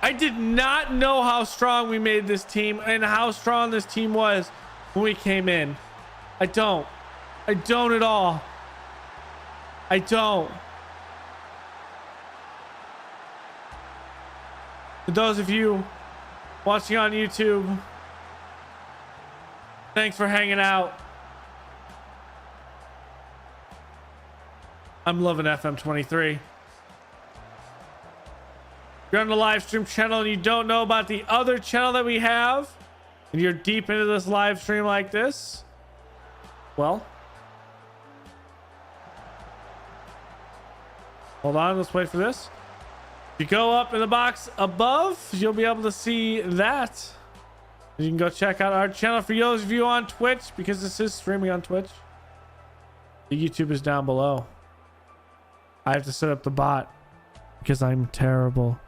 A: I did not know how strong we made this team and how strong this team was when we came in. I don't at all. I don't. For those of you watching on YouTube, thanks for hanging out. I'm loving FM23. If you're on the live stream channel and you don't know about the other channel that we have, and you're deep into this live stream like this, well, hold on, let's wait for this. If you go up in the box above, you'll be able to see that. You can go check out our channel for those of you on Twitch, because this is streaming on Twitch. The YouTube is down below. I have to set up the bot because I'm terrible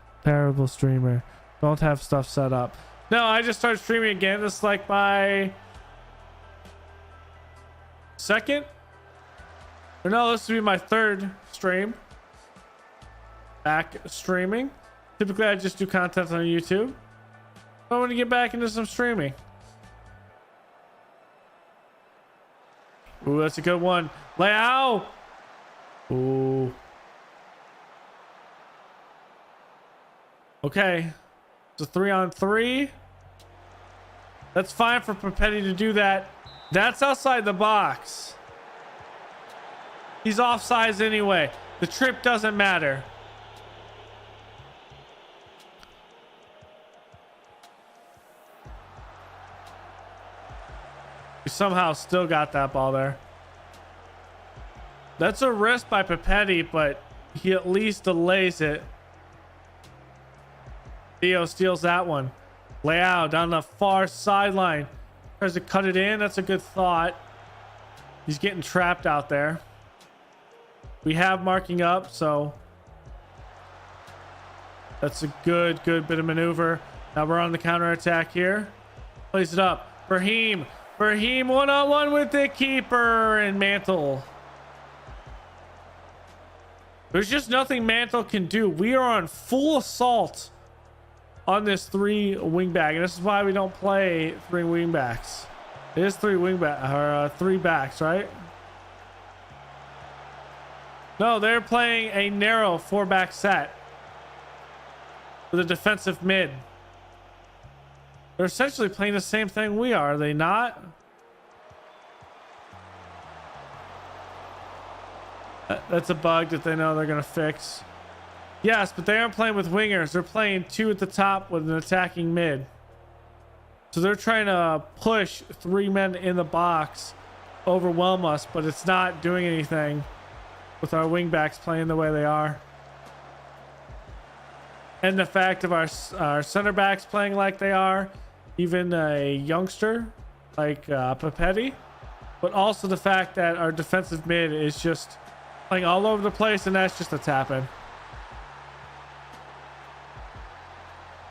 A: streamer. Don't have stuff set up. No, I just started streaming again. This is like my 2nd, or no, this will be my 3rd stream back streaming. Typically I just do content on YouTube. I want to get back into some streaming. Ooh, that's a good one. Leao. Ooh. Okay. It's a 3-on-3. That's fine for Papetti to do that. That's outside the box. He's offsides anyway. The trip doesn't matter. We somehow still got that ball there. That's a wrist by Papetti, but he at least delays it. Theo steals that one. Leao down the far sideline. Tries to cut it in. That's a good thought. He's getting trapped out there. We have marking up, so that's a good bit of maneuver. Now we're on the counter attack here. Plays it up. Brahim one-on-one with the keeper and Mantle. There's just nothing Mantle can do. We are on full assault on this 3 wingback, and this is why we don't play 3 wingbacks. It is 3 wingback or 3 backs, right? No, they're playing a narrow 4-back set with a defensive mid. They're essentially playing the same thing we are they not? That's a bug that they know they're going to fix. Yes, but they aren't playing with wingers. They're playing 2 at the top with an attacking mid. So they're trying to push 3 men in the box, overwhelm us, but it's not doing anything with our wingbacks playing the way they are. And the fact of our center backs playing like they are, even a youngster like Papetti, but also the fact that our defensive mid is just playing all over the place, and that's just a tap-in.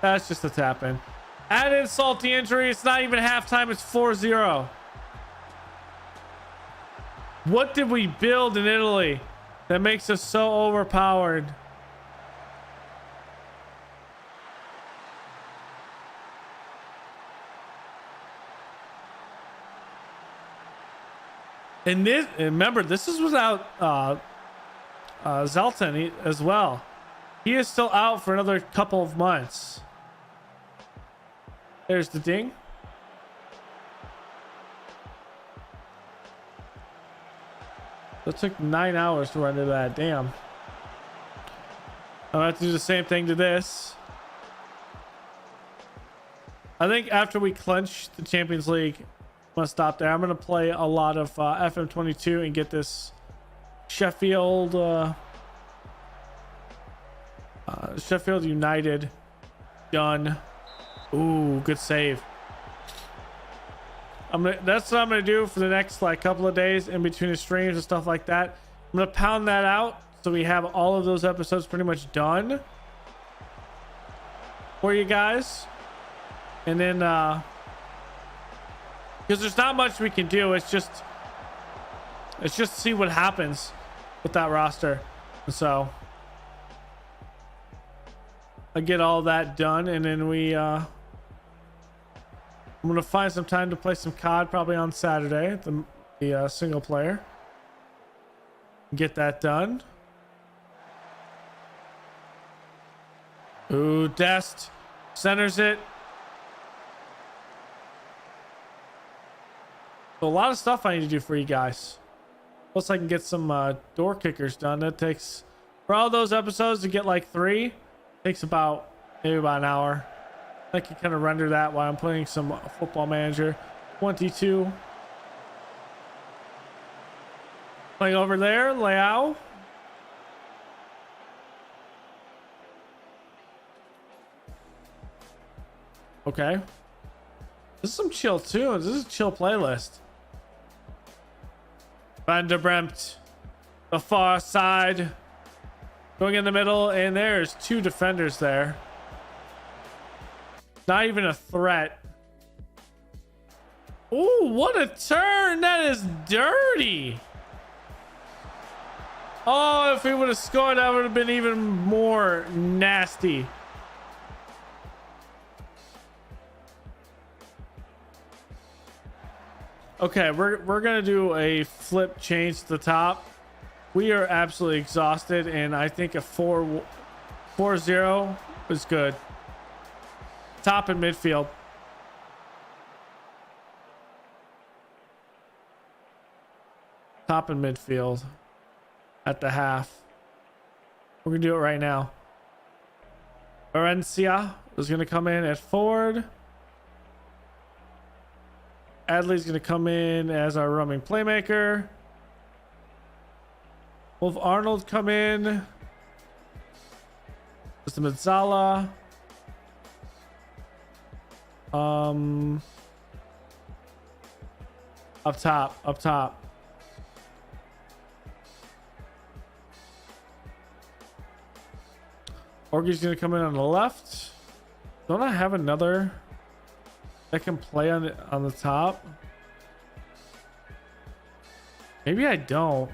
A: That's just a tap-in. Add insult to injury, it's not even halftime, it's 4-0. What did we build in Italy that makes us so overpowered? And this, remember, this is without Zoltan as well. He is still out for another couple of months. There's the ding. It took 9 hours to render that. Damn. I'll have to do the same thing to this. I think after we clinch the Champions League, I'm gonna stop there. I'm gonna play a lot of FM22 and get this Sheffield Sheffield United done. Ooh, good save. That's what I'm gonna do for the next like couple of days in between the streams and stuff like that. I'm gonna pound that out so we have all of those episodes pretty much done for you guys. And then because there's not much we can do, it's just see what happens with that roster. And so I get all that done, and then I'm gonna find some time to play some COD probably on Saturday, the single player. Get that done. Ooh, Dest centers it. So a lot of stuff I need to do for you guys. Plus I can get some door kickers done. That takes, for all those episodes to get like 3, takes maybe about an hour. I can kind of render that while I'm playing some Football Manager 22. Playing over there, Leao. Okay. This is some chill tunes. This is a chill playlist. Van der Bremt, the far side, going in the middle, and there's 2 defenders there. Not even a threat. Ooh, what a turn! That is dirty. Oh, if we would have scored, that would have been even more nasty. Okay, we're gonna do a flip change to the top. We are absolutely exhausted, and I think a 4-0 is good. Top and midfield. Top and midfield at the half. We're gonna do it right now. Valencia is gonna come in at forward. Adley's gonna come in as our roaming playmaker. Wolf Arnold come in. Mr. Mezzala. Up top. Orgi's gonna come in on the left. Don't I have another that can play on the top? Maybe I don't.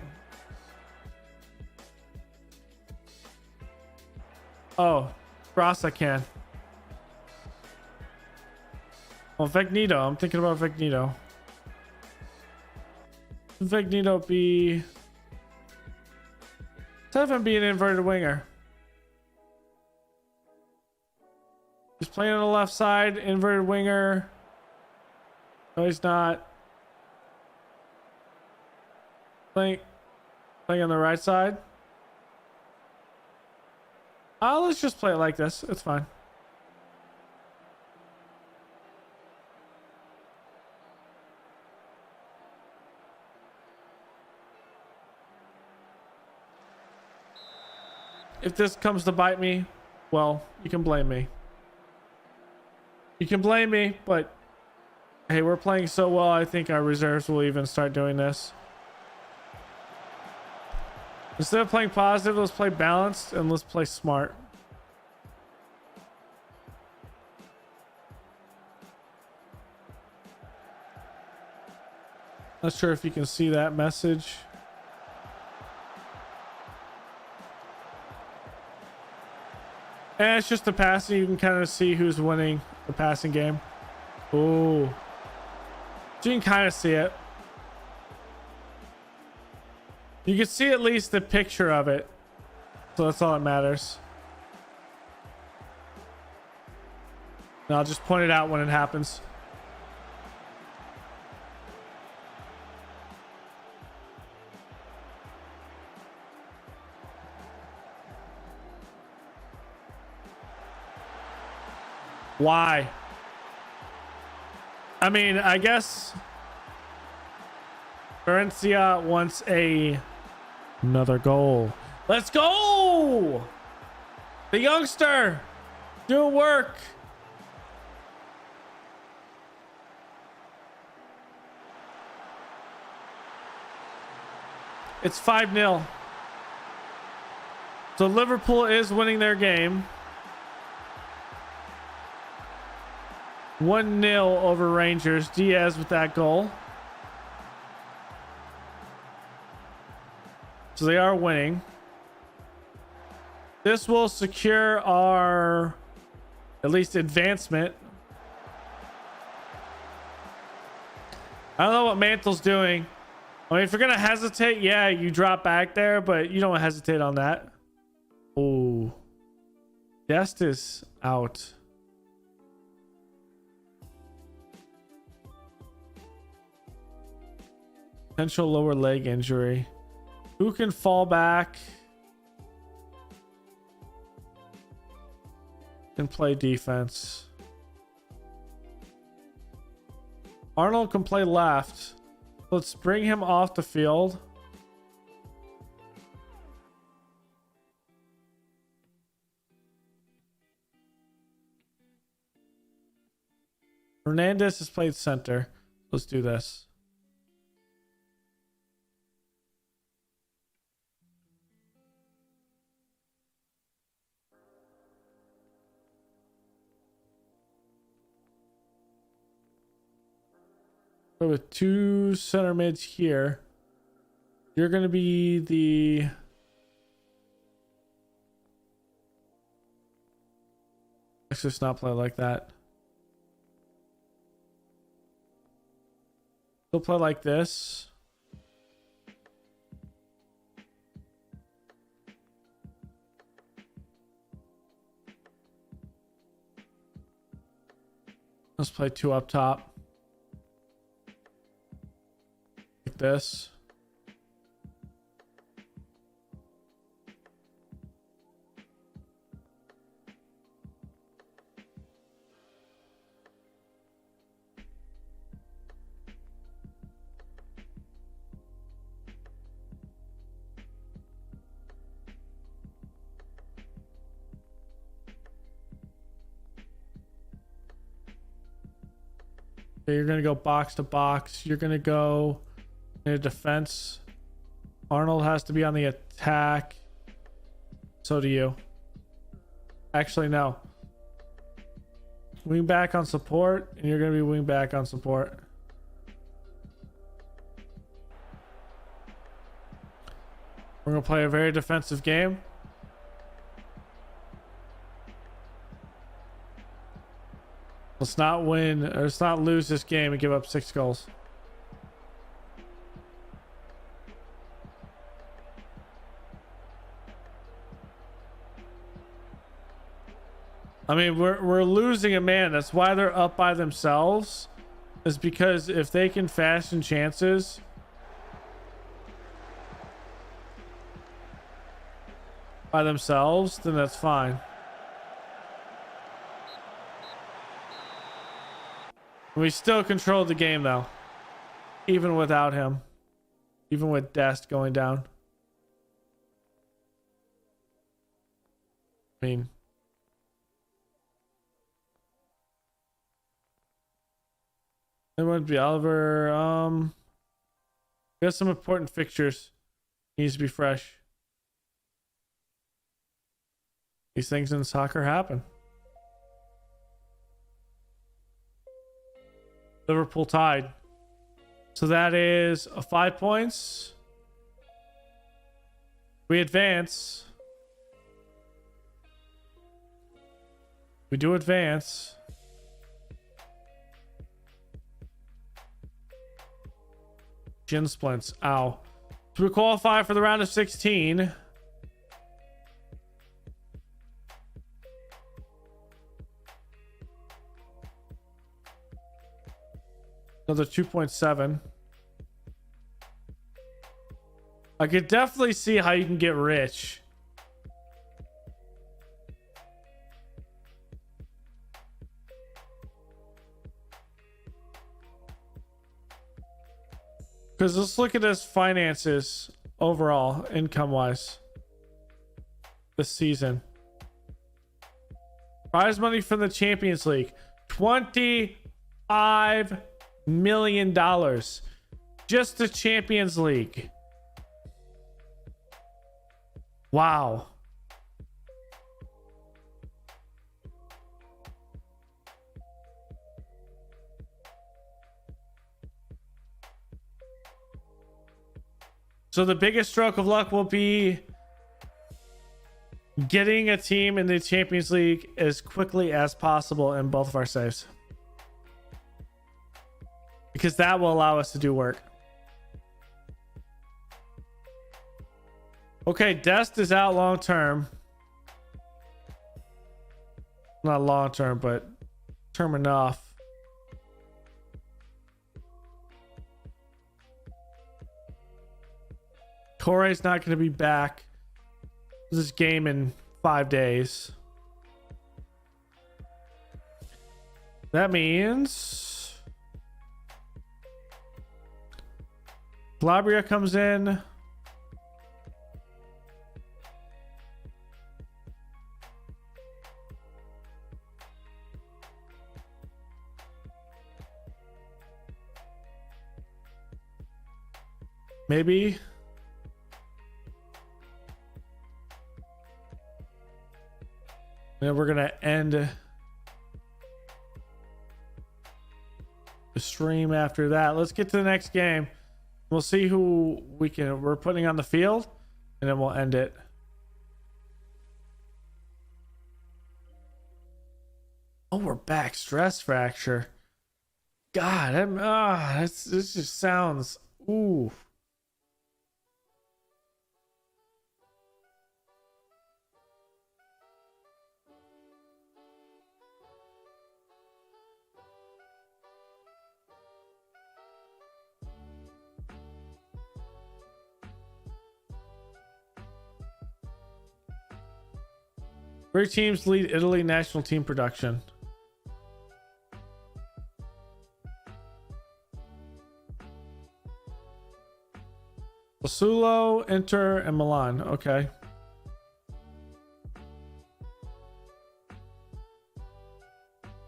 A: Oh, Ross, I can. Well, Vegnito. I'm thinking about Vegnito. Vegnito be... Let's have him be an inverted winger. He's playing on the left side, inverted winger. No, he's not. Playing on the right side. Let's just play it like this. It's fine. If this comes to bite me, well, you can blame me. You can blame me, but hey, we're playing so well, I think our reserves will even start doing this. Instead of playing positive, let's play balanced and let's play smart. Not sure if you can see that message. And it's just the passing. You can kind of see who's winning the passing game. Ooh. You can kind of see it. You can see at least the picture of it. So that's all that matters. And I'll just point it out when it happens. Why? I mean, I guess Florencia wants another goal. Let's go! The youngster doing work. It's 5-0. So Liverpool is winning their game. 1-0 over Rangers. Diaz with that goal. So they are winning. This will secure our at least advancement. I don't know what Mantle's doing. I mean, if you're gonna hesitate, yeah, you drop back there, but you don't hesitate on that. Oh, Dest is out. Potential lower leg injury. Who can fall back and play defense? Arnold can play left. Let's bring him off the field. Hernandez has played center. Let's do this. So with two center mids here, you're going to be the... Let's just not play like that. We'll play like this. Let's play two up top. Like this. Okay, you're gonna go box to box. You're gonna go in a defense. Arnold has to be on the attack. So do you. Actually, no. Wing back on support, and you're gonna be wing back on support. We're gonna play a very defensive game. Let's not win, or let's not lose this game and give up 6 goals. I mean, we're losing a man. That's why they're up by themselves. Is because if they can fashion chances, by themselves, then that's fine. We still controlled the game though, even without him, even with Dest going down. I mean, it would be Oliver. We got some important fixtures. Needs to be fresh. These things in soccer happen. Liverpool tied. So that is 5 points. We advance. We do advance. Shin splints. Ow. So we qualify for the round of 16. Another 2.7. I could definitely see how you can get rich. Because let's look at his finances overall, income wise, this season. Prize money from the Champions League, $25 million. Just the Champions League. Wow. So the biggest stroke of luck will be getting a team in the Champions League as quickly as possible in both of our saves. Because that will allow us to do work. Okay, Dest is out long term. Not long term, but term enough. Corey's not going to be back this game in 5 days. That means Calabria comes in. Maybe. And we're gonna end the stream after that. Let's get to the next game. We'll see who we're putting on the field, and then we'll end it. Oh, we're back. Stress fracture. God, this just sounds ooh. Great teams lead Italy national team production. Sassuolo, Inter, and Milan. Okay.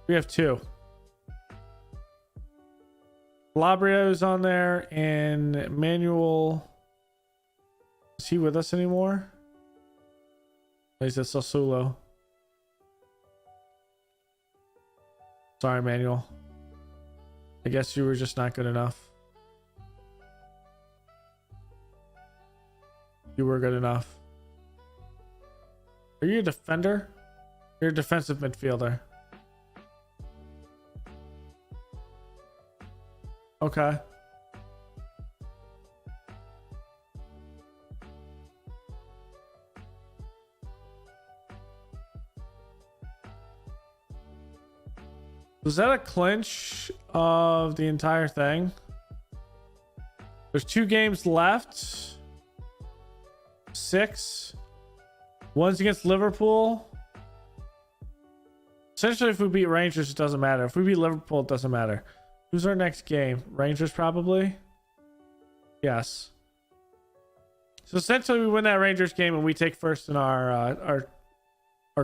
A: We have 2. Calabria is on there, and Manuel. Is he with us anymore? He's at Sassuolo. Sorry, Manuel. I guess you were just not good enough. You were good enough. Are you a defender? You're a defensive midfielder. Okay. Was that a clinch of the entire thing? There's 2 games left. 6. One's against Liverpool. Essentially, if we beat Rangers, it doesn't matter. If we beat Liverpool, it doesn't matter. Who's our next game? Rangers, probably? Yes. So essentially, we win that Rangers game and we take first in our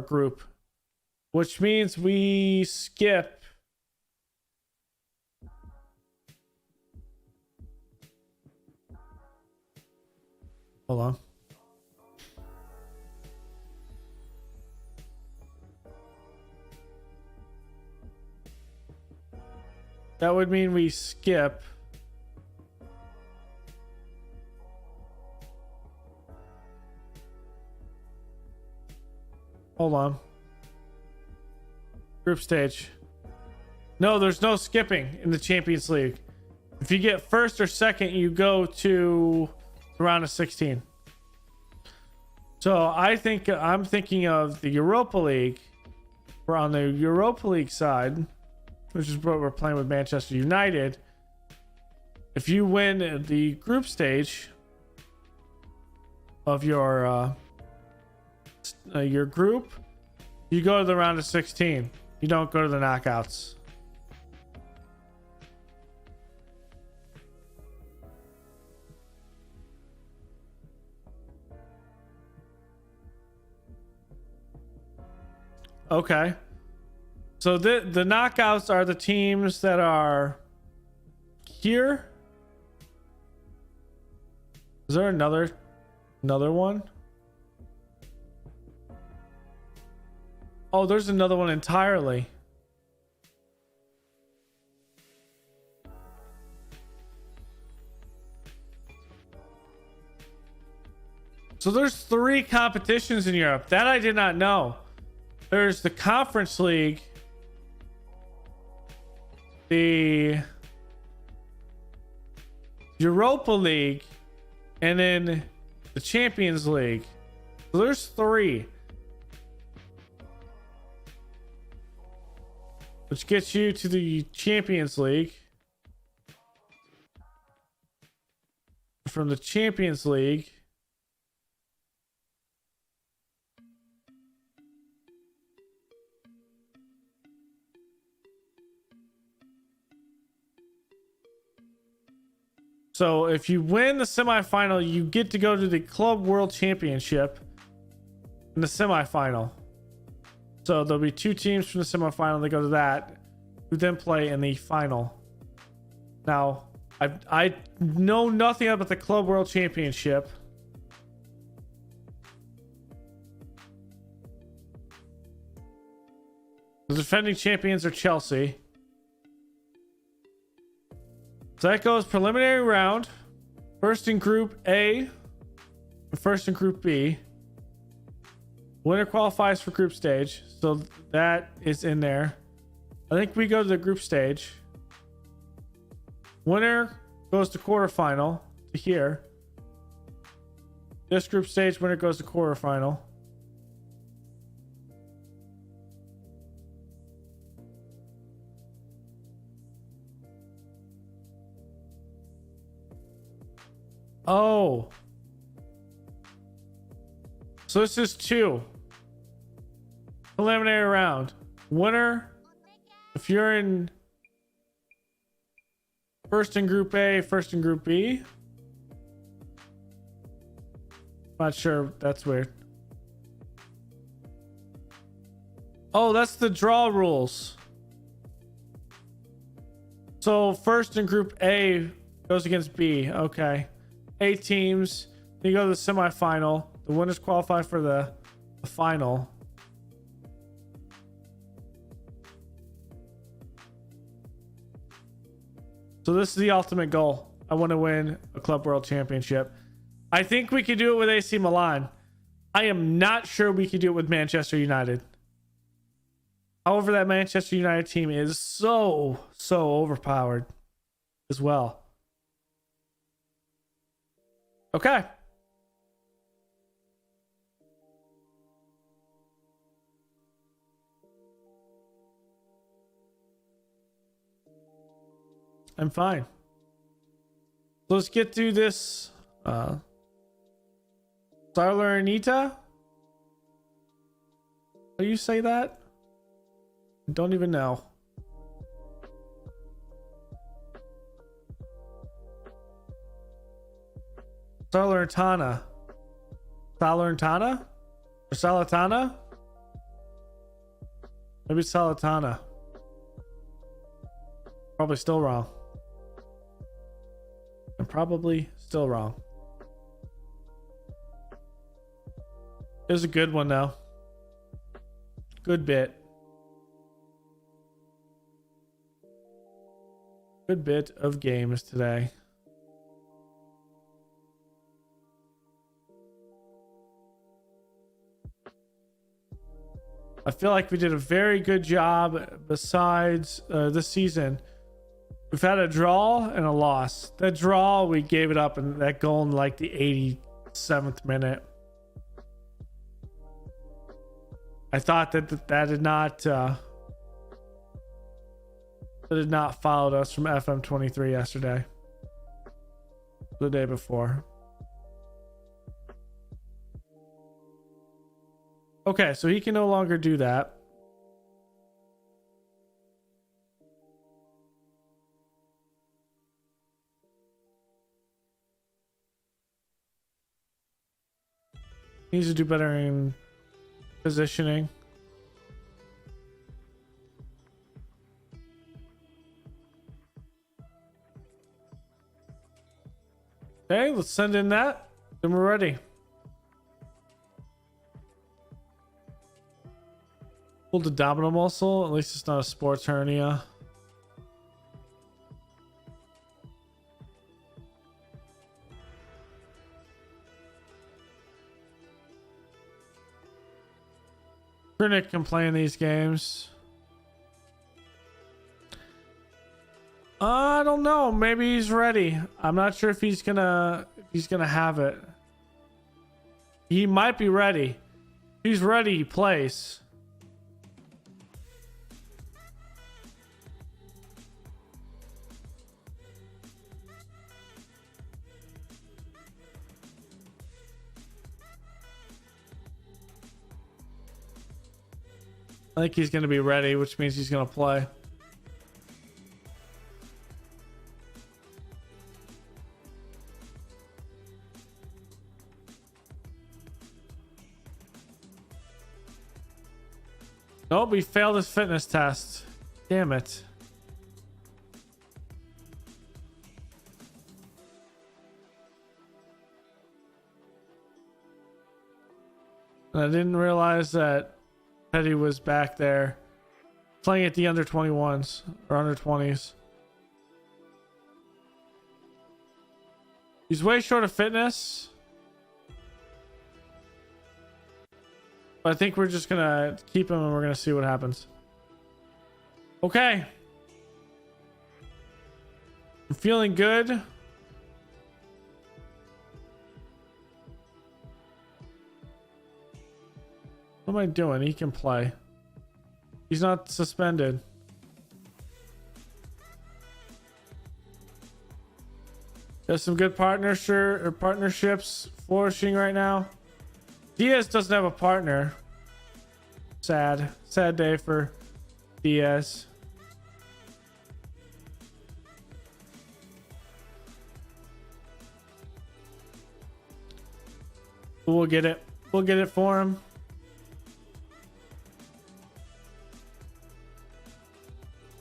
A: group. Which means we skip. Hold on. That would mean we skip. Hold on. Group stage. No, there's no skipping in the Champions League. If you get first or second, you go to round of 16. So I'm thinking of the Europa League. We're on the Europa League side, which is what we're playing with Manchester United. If you win the group stage of your group, you go to the round of 16. You don't go to the knockouts. Okay. So the knockouts are the teams that are here. Is there another one? Oh, there's another one entirely. So there's 3 competitions in Europe. That I did not know. There's the Conference League, the Europa League, and then the Champions League. So there's 3. Which gets you to the Champions League. From the Champions League, so if you win the semifinal, you get to go to the Club World Championship in the semifinal. So there'll be 2 teams from the semifinal that go to that, who then play in the final. Now, I know nothing about the Club World Championship. The defending champions are Chelsea. So that goes preliminary round. First in Group A, first in Group B. Winner qualifies for group stage. So that is in there. I think we go to the group stage. Winner goes to quarterfinal to here. This group stage, winner goes to quarterfinal. Oh. So this is 2. Preliminary round. Winner, if you're in first in Group A, first in Group B. Not sure. That's weird. Oh, that's the draw rules. So first in Group A goes against B. Okay. 8 teams. You go to the semifinal. The winners qualify for the final. So this is the ultimate goal. I want to win a Club World Championship. I think we could do it with AC Milan. I am not sure we could do it with Manchester United. However, that Manchester United team is so overpowered as well. Okay. I'm fine. So let's get through this. Salernitana? How do you say that? I don't even know. Salernitana. Salernitana? Or Salatana? Maybe Salatana. Probably still wrong. I'm probably still wrong. It was a good one though. Good bit. Good bit of games today. I feel like we did a very good job besides this season We've had a draw and a loss. That draw, we gave it up, and that goal in like the 87th minute. I thought that that did not followed us from FM23 yesterday. The day before. Okay, so he can no longer do that. He needs to do better in positioning. Okay, let's send in that. Then we're ready. Pulled the abdominal muscle. At least it's not a sports hernia. Krunic can play in these games. I don't know. Maybe he's ready. I'm not sure if he's gonna have it. He might be ready. If he's ready, he plays. I think he's gonna be ready, which means he's gonna play. Nope, he failed his fitness test. Damn it. And I didn't realize that Petty was back there playing at the under 21s or under 20s. He's way short of fitness. But I think we're just gonna keep him and we're gonna see what happens. Okay. I'm feeling good. What am I doing? He can play. He's not suspended. There's some good partnerships flourishing right now. Diaz doesn't have a partner. Sad day for Diaz. We'll get it. We'll get it for him.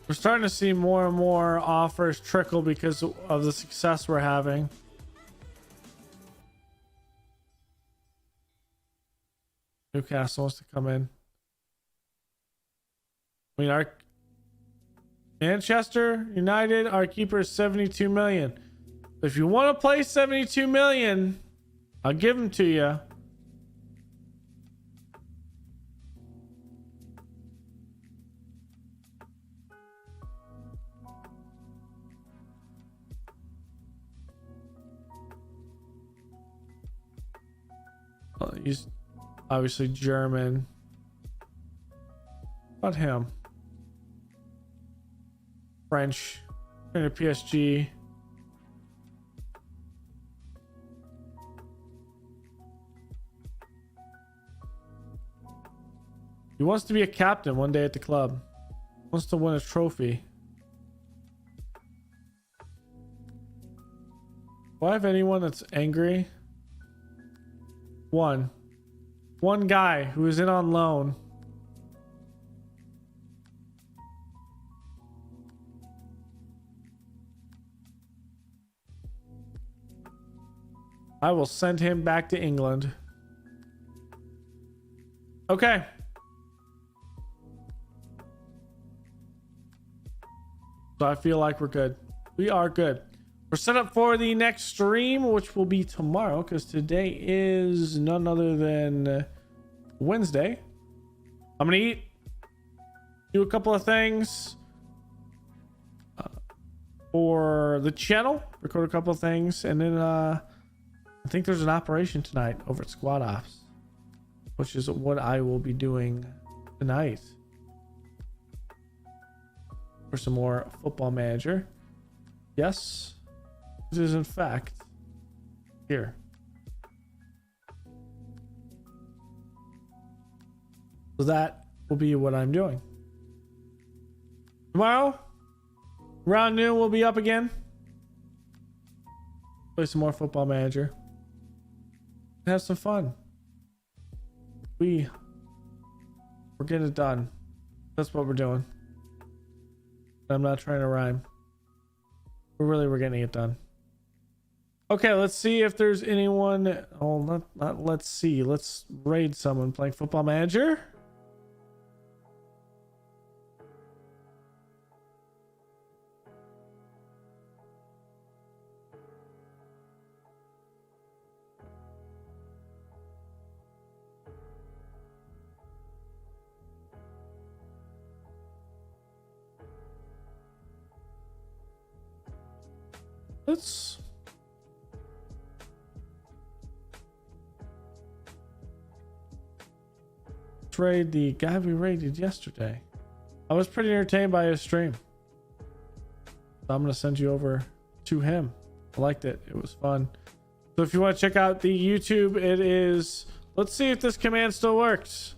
A: We're starting to see more and more offers trickle because of the success we're having. Newcastle wants to come in. I mean, our Manchester United, our keeper is 72 million. If you want to play 72 million, I'll give them to you. Well, he's obviously German. What about him? French. Turn to PSG. He wants to be a captain one day at the club. Wants to win a trophy. Do I have anyone that's angry? One guy who is in on loan. I will send him back to England. Okay. So I feel like we're good. We are good. We're set up for the next stream, which will be tomorrow, because today is none other than Wednesday. I'm gonna eat, do a couple of things, for the channel, record a couple of things, and then I think there's an operation tonight over at Squad Ops, which is what I will be doing tonight for some more Football Manager. Yes, this is in fact here. So that will be what I'm doing. Tomorrow, around noon, we'll be up again. Play some more Football Manager. Have some fun. We're getting it done. That's what we're doing. I'm not trying to rhyme. We're getting it done. Okay, let's see if there's anyone. Oh, not let's see. Let's raid someone playing Football Manager. Let's raid the guy we raided yesterday. I was pretty entertained by his stream, so I'm gonna send you over to him. I liked it. It was fun. So if you want to check out the YouTube, it is, let's see if this command still works.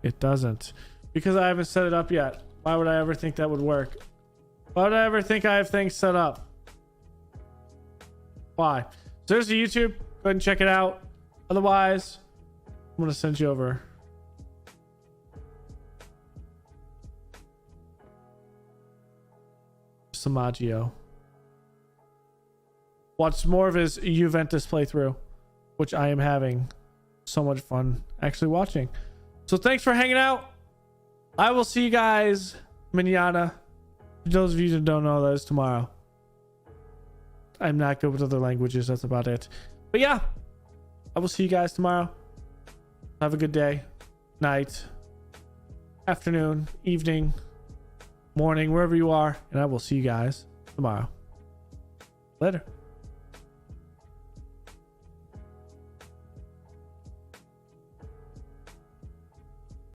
A: It doesn't, because I haven't set it up yet. Why would I ever think that would work? Why would I ever think I have things set up? Why? So there's the YouTube. Go ahead and check it out. Otherwise, I'm going to send you over Samaggio. Watch more of his Juventus playthrough, which I am having so much fun actually watching. So thanks for hanging out. I will see you guys mañana. For those of you that don't know, that is tomorrow. I'm not good with other languages. That's about it. But yeah, I will see you guys tomorrow. Have a good day, night, afternoon, evening, morning, wherever you are. And I will see you guys tomorrow. Later.